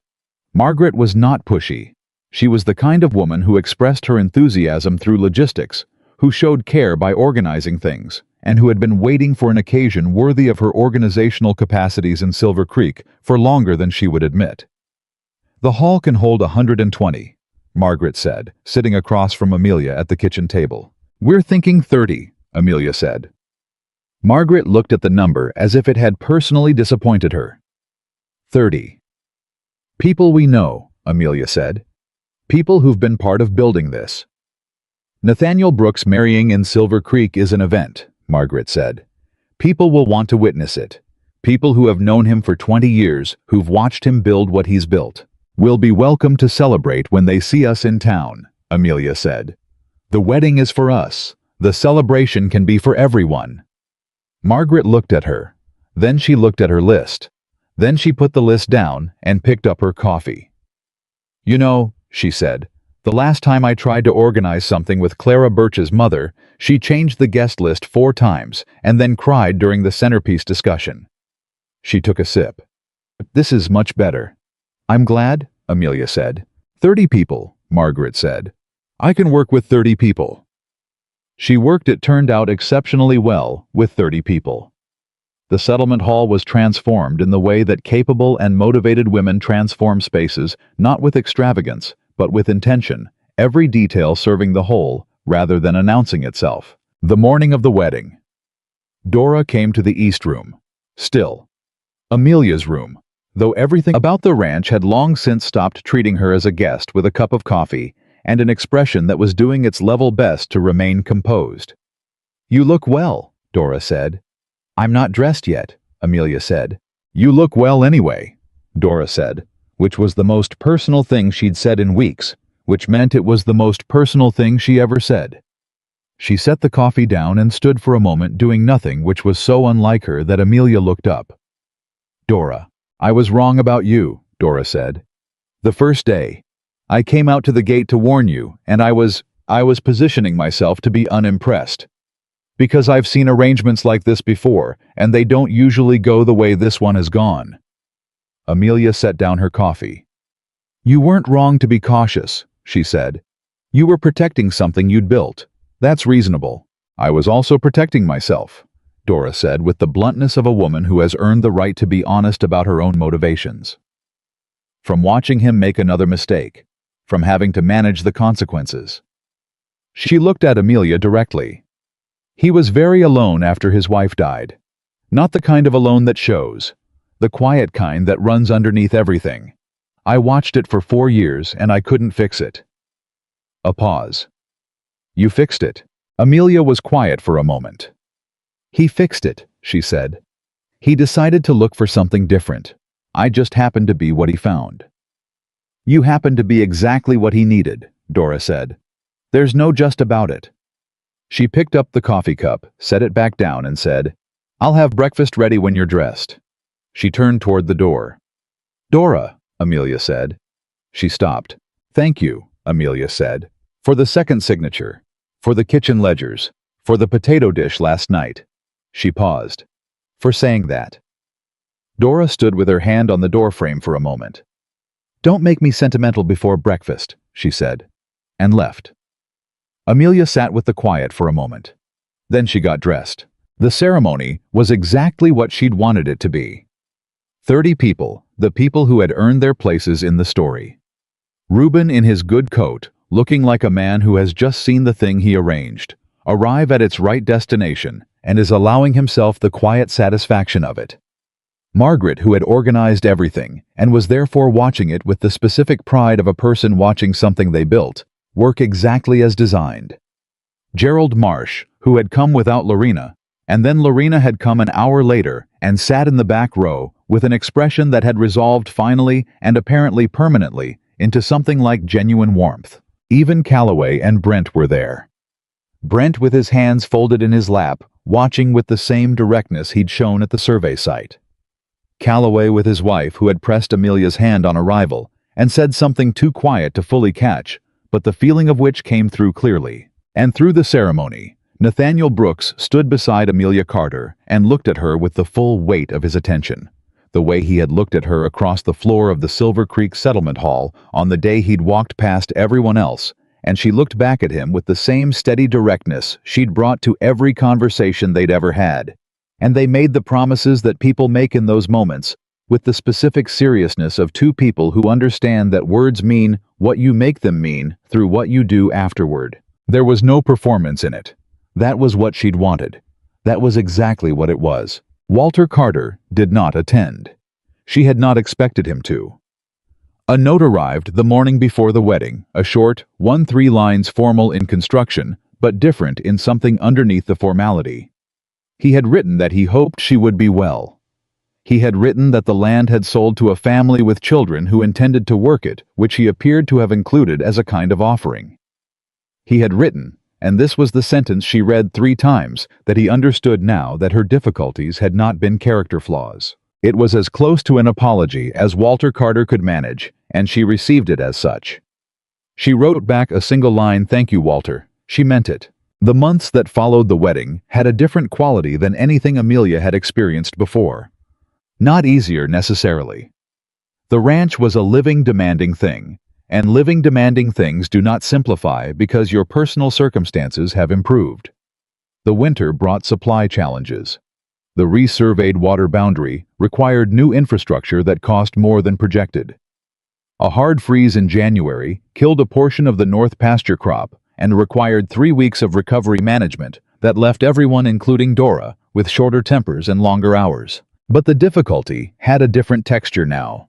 [SPEAKER 1] Margaret was not pushy. She was the kind of woman who expressed her enthusiasm through logistics, who showed care by organizing things, and who had been waiting for an occasion worthy of her organizational capacities in Silver Creek for longer than she would admit. "The hall can hold 120, Margaret said, sitting across from Amelia at the kitchen table. "We're thinking 30, Amelia said. Margaret looked at the number as if it had personally disappointed her. 30. "People we know," Amelia said. "People who've been part of building this." "Nathaniel Brooks marrying in Silver Creek is an event," Margaret said. "People will want to witness it. People who have known him for 20 years, who've watched him build what he's built, will be welcome to celebrate when they see us in town," Amelia said. "The wedding is for us. The celebration can be for everyone." Margaret looked at her. Then she looked at her list. Then she put the list down and picked up her coffee. "You know," she said, "the last time I tried to organize something with Clara Birch's mother, she changed the guest list 4 times and then cried during the centerpiece discussion." She took a sip. "This is much better." "I'm glad," Amelia said. 30 people, Margaret said. "I can work with 30 people." She worked, it turned out, exceptionally well with 30 people. The settlement hall was transformed in the way that capable and motivated women transform spaces, not with extravagance, but with intention, every detail serving the whole rather than announcing itself. The morning of the wedding. Dora came to the East Room. Still. Amelia's room. Though everything about the ranch had long since stopped treating her as a guest with a cup of coffee and an expression that was doing its level best to remain composed. "You look well," Dora said. "I'm not dressed yet," Amelia said. "You look well anyway," Dora said, which was the most personal thing she'd said in weeks, which meant it was the most personal thing she ever said. She set the coffee down and stood for a moment doing nothing, which was so unlike her that Amelia looked up. "Dora, I was wrong about you," Dora said. "The first day. I came out to the gate to warn you, and I was positioning myself to be unimpressed. Because I've seen arrangements like this before, and they don't usually go the way this one has gone." Amelia set down her coffee. "You weren't wrong to be cautious," she said. "You were protecting something you'd built. That's reasonable. I was also protecting myself," Dora said with the bluntness of a woman who has earned the right to be honest about her own motivations. "From watching him make another mistake. From having to manage the consequences." She looked at Amelia directly. "He was very alone after his wife died. Not the kind of alone that shows. The quiet kind that runs underneath everything. I watched it for 4 years and I couldn't fix it." A pause. "You fixed it." Amelia was quiet for a moment. "He fixed it," she said. "He decided to look for something different. I just happened to be what he found." "You happened to be exactly what he needed," Dora said. "There's no just about it." She picked up the coffee cup, set it back down, and said, "I'll have breakfast ready when you're dressed." She turned toward the door. "Dora," Amelia said. She stopped. "Thank you," Amelia said, "for the second signature, for the kitchen ledgers, for the potato dish last night." She paused. "For saying that." Dora stood with her hand on the doorframe for a moment. "Don't make me sentimental before breakfast," she said, and left. Amelia sat with the quiet for a moment. Then she got dressed. The ceremony was exactly what she'd wanted it to be. 30 people, the people who had earned their places in the story. Reuben in his good coat, looking like a man who has just seen the thing he arranged arrive at its right destination and is allowing himself the quiet satisfaction of it. Margaret, who had organized everything and was therefore watching it with the specific pride of a person watching something they built, work exactly as designed. Gerald Marsh, who had come without Lorena, and then Lorena had come an hour later and sat in the back row with an expression that had resolved finally and apparently permanently into something like genuine warmth. Even Calloway and Brent were there. Brent with his hands folded in his lap, watching with the same directness he'd shown at the survey site. Calloway with his wife, who had pressed Amelia's hand on arrival and said something too quiet to fully catch, but the feeling of which came through clearly. And through the ceremony, Nathaniel Brooks stood beside Amelia Carter and looked at her with the full weight of his attention, the way he had looked at her across the floor of the Silver Creek Settlement Hall on the day he'd walked past everyone else and she looked back at him with the same steady directness she'd brought to every conversation they'd ever had. And they made the promises that people make in those moments, with the specific seriousness of two people who understand that words mean what you make them mean through what you do afterward. There was no performance in it. That was what she'd wanted. That was exactly what it was. Walter Carter did not attend. She had not expected him to. A note arrived the morning before the wedding, a short, 1-3 lines formal in construction, but different in something underneath the formality. He had written that he hoped she would be well. He had written that the land had sold to a family with children who intended to work it, which he appeared to have included as a kind of offering. He had written, and this was the sentence she read 3 times, that he understood now that her difficulties had not been character flaws. It was as close to an apology as Walter Carter could manage, and she received it as such. She wrote back a single line, "Thank you, Walter." She meant it. The months that followed the wedding had a different quality than anything Amelia had experienced before. Not easier necessarily. The ranch was a living, demanding thing, and living, demanding things do not simplify because your personal circumstances have improved. The winter brought supply challenges. The resurveyed water boundary required new infrastructure that cost more than projected. A hard freeze in January killed a portion of the north pasture crop and required 3 weeks of recovery management that left everyone, including Dora, with shorter tempers and longer hours. But the difficulty had a different texture now.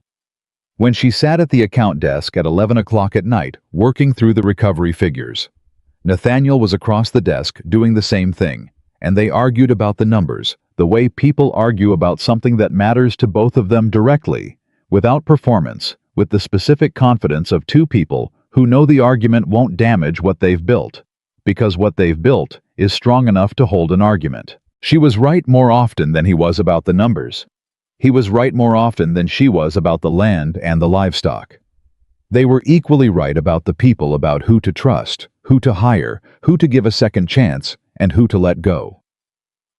[SPEAKER 1] When she sat at the account desk at 11 o'clock at night, working through the recovery figures, Nathaniel was across the desk doing the same thing, and they argued about the numbers, the way people argue about something that matters to both of them directly, without performance, with the specific confidence of two people who know the argument won't damage what they've built, because what they've built is strong enough to hold an argument. She was right more often than he was about the numbers. He was right more often than she was about the land and the livestock. They were equally right about the people, about who to trust, who to hire, who to give a second chance, and who to let go.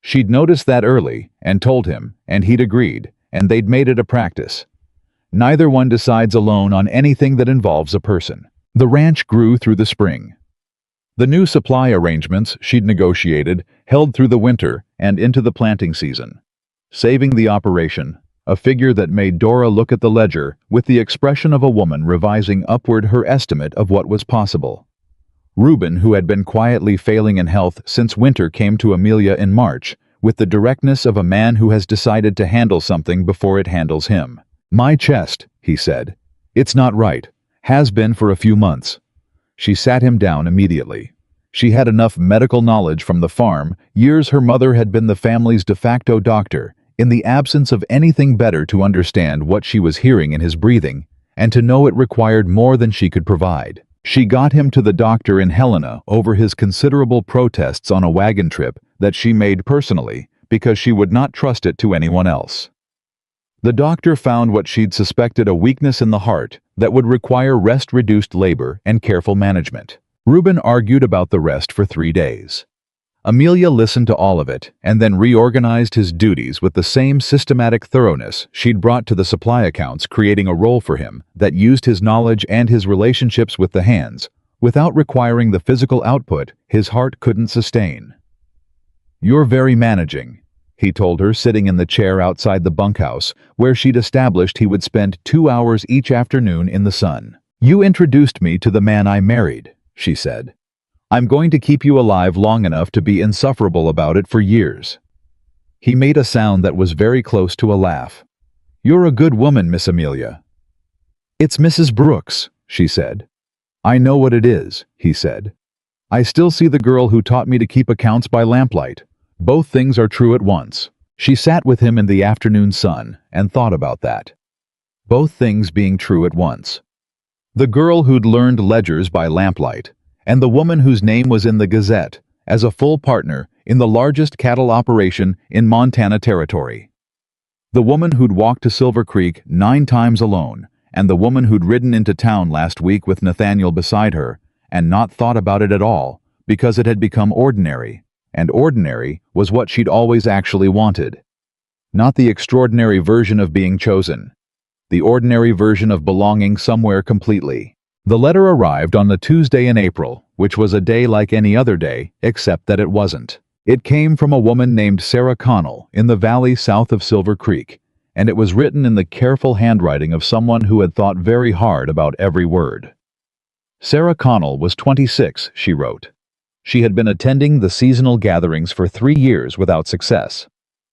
[SPEAKER 1] She'd noticed that early and told him, and he'd agreed, and they'd made it a practice. Neither one decides alone on anything that involves a person. The ranch grew through the spring. The new supply arrangements she'd negotiated held through the winter and into the planting season. Saving the operation, a figure that made Dora look at the ledger with the expression of a woman revising upward her estimate of what was possible. Reuben, who had been quietly failing in health since winter, came to Amelia in March with the directness of a man who has decided to handle something before it handles him. "My chest," he said. "It's not right. Has been for a few months." She sat him down immediately. She had enough medical knowledge from the farm. Years her mother had been the family's de facto doctor, in the absence of anything better, to understand what she was hearing in his breathing, and to know it required more than she could provide. She got him to the doctor in Helena over his considerable protests on a wagon trip that she made personally because she would not trust it to anyone else. The doctor found what she'd suspected, a weakness in the heart that would require rest-reduced labor and careful management. Reuben argued about the rest for 3 days. Amelia listened to all of it and then reorganized his duties with the same systematic thoroughness she'd brought to the supply accounts, creating a role for him that used his knowledge and his relationships with the hands, without requiring the physical output his heart couldn't sustain. "You're very managing," he told her, sitting in the chair outside the bunkhouse, where she'd established he would spend 2 hours each afternoon in the sun. "You introduced me to the man I married," she said. "I'm going to keep you alive long enough to be insufferable about it for years." He made a sound that was very close to a laugh. "You're a good woman, Miss Amelia." "It's Mrs. Brooks," she said. "I know what it is," he said. "I still see the girl who taught me to keep accounts by lamplight. Both things are true at once." She sat with him in the afternoon sun and thought about that. Both things being true at once. The girl who'd learned ledgers by lamplight, and the woman whose name was in the Gazette as a full partner in the largest cattle operation in Montana Territory. The woman who'd walked to Silver Creek 9 times alone, and the woman who'd ridden into town last week with Nathaniel beside her and not thought about it at all because it had become ordinary. And ordinary was what she'd always actually wanted. Not the extraordinary version of being chosen. The ordinary version of belonging somewhere completely. The letter arrived on a Tuesday in April, which was a day like any other day, except that it wasn't. It came from a woman named Sarah Connell in the valley south of Silver Creek, and it was written in the careful handwriting of someone who had thought very hard about every word. Sarah Connell was 26, she wrote. She had been attending the seasonal gatherings for 3 years without success.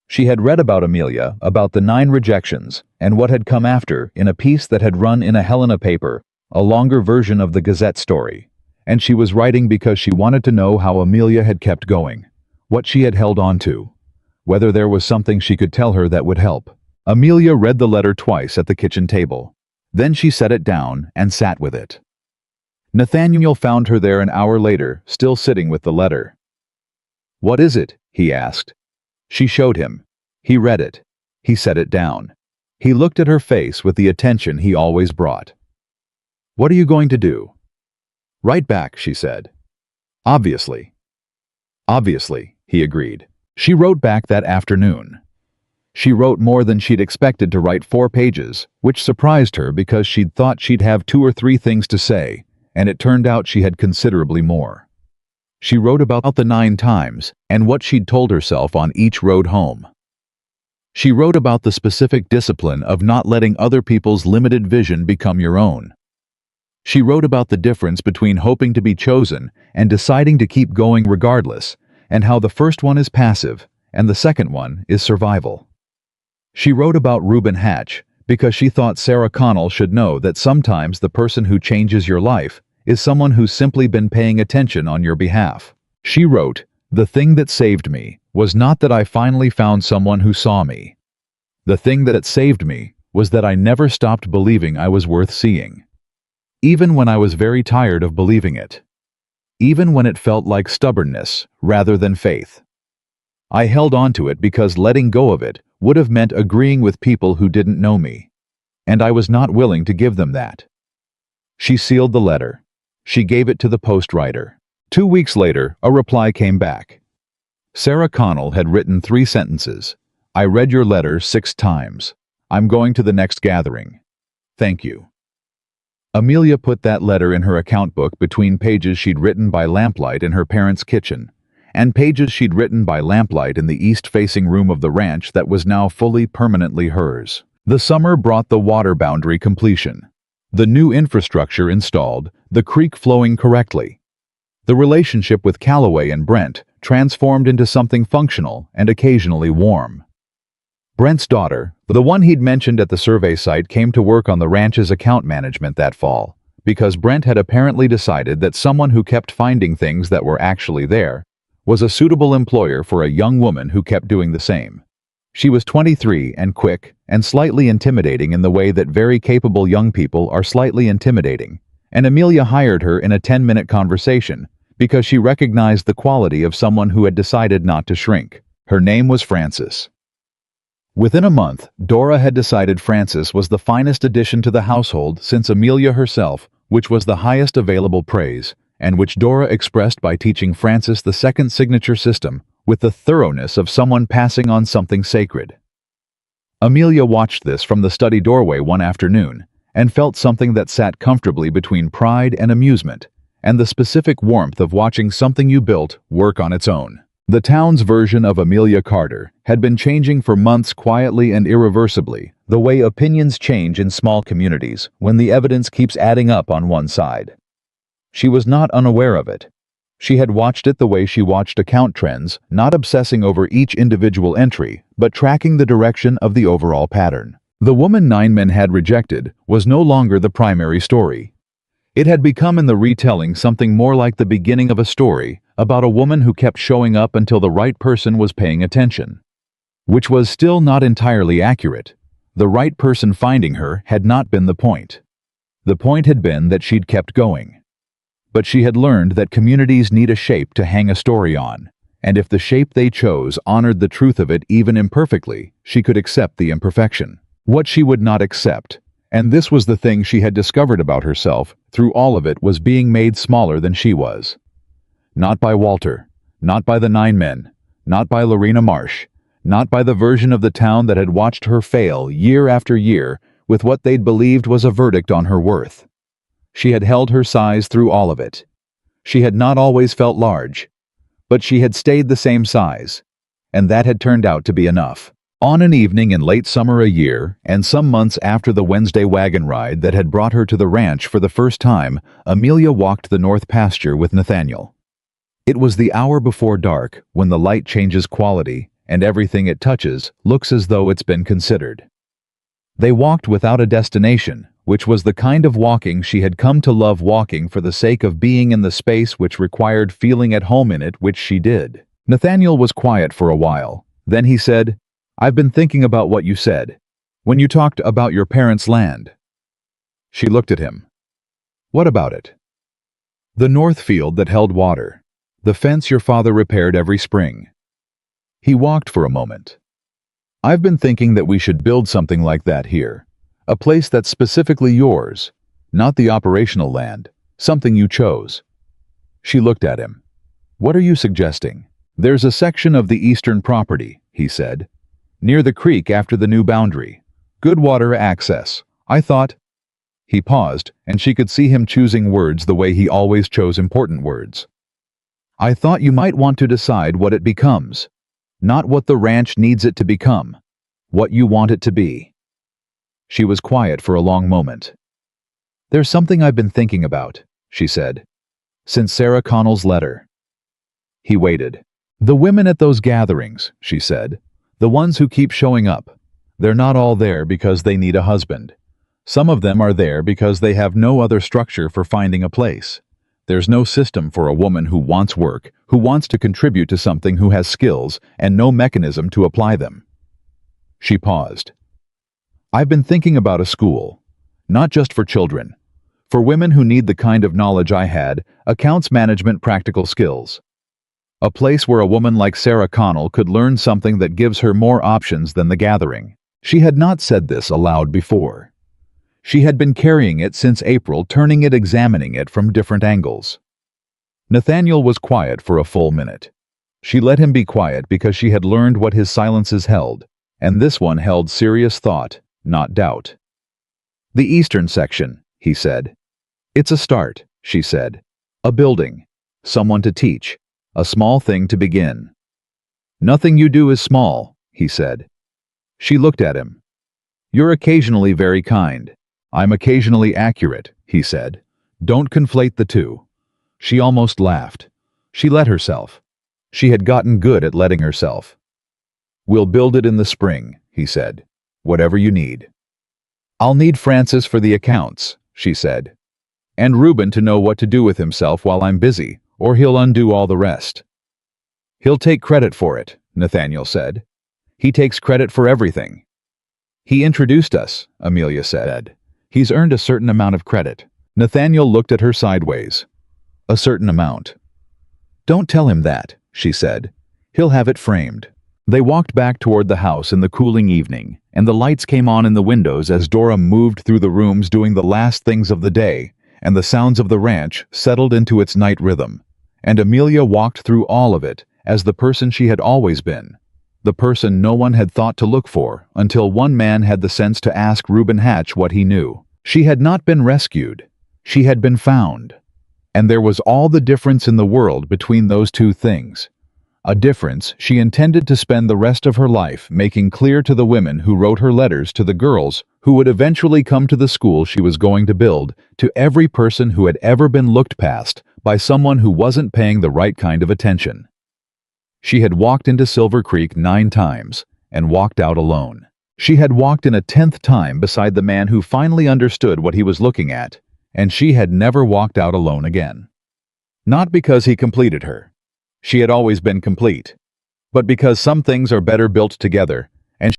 [SPEAKER 1] She had read about Amelia, about the 9 rejections, and what had come after in a piece that had run in a Helena paper, a longer version of the Gazette story. And she was writing because she wanted to know how Amelia had kept going, what she had held on to, whether there was something she could tell her that would help. Amelia read the letter twice at the kitchen table. Then she set it down and sat with it. Nathaniel found her there an hour later, still sitting with the letter. "What is it?" he asked. She showed him. He read it. He set it down. He looked at her face with the attention he always brought. "What are you going to do?" "Write back," she said. "Obviously." "Obviously," he agreed. She wrote back that afternoon. She wrote more than she'd expected to write, 4 pages, which surprised her because she'd thought she'd have 2 or 3 things to say, and it turned out she had considerably more. She wrote about the 9 times and what she'd told herself on each road home. She wrote about the specific discipline of not letting other people's limited vision become your own. She wrote about the difference between hoping to be chosen and deciding to keep going regardless, and how the first one is passive and the second one is survival. She wrote about Reuben Hatch because she thought Sarah Connell should know that sometimes the person who changes your life is someone who's simply been paying attention on your behalf. She wrote, "The thing that saved me was not that I finally found someone who saw me. The thing that saved me was that I never stopped believing I was worth seeing. Even when I was very tired of believing it. Even when it felt like stubbornness rather than faith. I held on to it because letting go of it would have meant agreeing with people who didn't know me. And I was not willing to give them that." She sealed the letter. She gave it to the postwriter. 2 weeks later, a reply came back. Sarah Connell had written 3 sentences. "I read your letter 6 times. I'm going to the next gathering. Thank you." Amelia put that letter in her account book between pages she'd written by lamplight in her parents' kitchen and pages she'd written by lamplight in the east-facing room of the ranch that was now fully permanently hers. The summer brought the water boundary completion. The new infrastructure installed, the creek flowing correctly. The relationship with Calloway and Brent transformed into something functional and occasionally warm. Brent's daughter, the one he'd mentioned at the survey site, came to work on the ranch's account management that fall, because Brent had apparently decided that someone who kept finding things that were actually there was a suitable employer for a young woman who kept doing the same. She was 23 and quick and slightly intimidating in the way that very capable young people are slightly intimidating, and Amelia hired her in a 10-minute conversation because she recognized the quality of someone who had decided not to shrink. Her name was Frances. Within a month, Dora had decided Frances was the finest addition to the household since Amelia herself, which was the highest available praise, and which Dora expressed by teaching Frances the second signature system with the thoroughness of someone passing on something sacred. Amelia watched this from the study doorway one afternoon and felt something that sat comfortably between pride and amusement, and the specific warmth of watching something you built work on its own. The town's version of Amelia Carter had been changing for months quietly and irreversibly, the way opinions change in small communities when the evidence keeps adding up on one side. She was not unaware of it. She had watched it the way she watched account trends, not obsessing over each individual entry, but tracking the direction of the overall pattern. The woman 9 men had rejected was no longer the primary story. It had become in the retelling something more like the beginning of a story about a woman who kept showing up until the right person was paying attention. Which was still not entirely accurate. The right person finding her had not been the point. The point had been that she'd kept going. But she had learned that communities need a shape to hang a story on, and if the shape they chose honored the truth of it even imperfectly, she could accept the imperfection. What she would not accept, and this was the thing she had discovered about herself through all of it, was being made smaller than she was. Not by Walter, not by the 9 men, not by Lorena Marsh, not by the version of the town that had watched her fail year after year with what they'd believed was a verdict on her worth. She had held her size through all of it. She had not always felt large, but she had stayed the same size, and that had turned out to be enough. On an evening in late summer a year, and some months after the Wednesday wagon ride that had brought her to the ranch for the first time, Amelia walked the north pasture with Nathaniel. It was the hour before dark, when the light changes quality, and everything it touches looks as though it's been considered. They walked without a destination, which was the kind of walking she had come to love, walking for the sake of being in the space which required feeling at home in it, which she did. Nathaniel was quiet for a while. Then he said, "I've been thinking about what you said, when you talked about your parents' land." She looked at him. "What about it?" "The north field that held water. The fence your father repaired every spring." He walked for a moment. "I've been thinking that we should build something like that here. A place that's specifically yours, not the operational land, something you chose." She looked at him. "What are you suggesting?" "There's a section of the eastern property," he said, "near the creek after the new boundary. Good water access. I thought—" He paused, and she could see him choosing words the way he always chose important words. "I thought you might want to decide what it becomes. Not what the ranch needs it to become. What you want it to be." She was quiet for a long moment. "There's something I've been thinking about," she said, "since Sarah Connell's letter." He waited. "The women at those gatherings," she said, "the ones who keep showing up, they're not all there because they need a husband. Some of them are there because they have no other structure for finding a place. There's no system for a woman who wants work, who wants to contribute to something, who has skills, and no mechanism to apply them." She paused. "I've been thinking about a school, not just for children, for women who need the kind of knowledge I had, accounts management, practical skills. A place where a woman like Sarah Connell could learn something that gives her more options than the gathering." She had not said this aloud before. She had been carrying it since April, turning it, examining it from different angles. Nathaniel was quiet for a full minute. She let him be quiet because she had learned what his silences held, and this one held serious thought, not doubt. "The eastern section," he said. "It's a start," she said. "A building. Someone to teach. A small thing to begin." "Nothing you do is small," he said. She looked at him. "You're occasionally very kind. I'm occasionally accurate," he said. "Don't conflate the two." She almost laughed. She let herself. She had gotten good at letting herself. "We'll build it in the spring," he said. "Whatever you need." "I'll need Francis for the accounts," she said. "And Reuben to know what to do with himself while I'm busy, or he'll undo all the rest." "He'll take credit for it," Nathaniel said. "He takes credit for everything." "He introduced us," Amelia said. "He's earned a certain amount of credit." Nathaniel looked at her sideways. "A certain amount." "Don't tell him that," she said. "He'll have it framed." They walked back toward the house in the cooling evening, and the lights came on in the windows as Dora moved through the rooms doing the last things of the day, and the sounds of the ranch settled into its night rhythm. And Amelia walked through all of it as the person she had always been, the person no one had thought to look for until one man had the sense to ask Reuben Hatch what he knew. She had not been rescued. She had been found. And there was all the difference in the world between those two things. A difference she intended to spend the rest of her life making clear to the women who wrote her letters, to the girls who would eventually come to the school she was going to build, to every person who had ever been looked past by someone who wasn't paying the right kind of attention. She had walked into Silver Creek 9 times and walked out alone. She had walked in a 10th time beside the man who finally understood what he was looking at, and she had never walked out alone again. Not because he completed her. She had always been complete. But because some things are better built together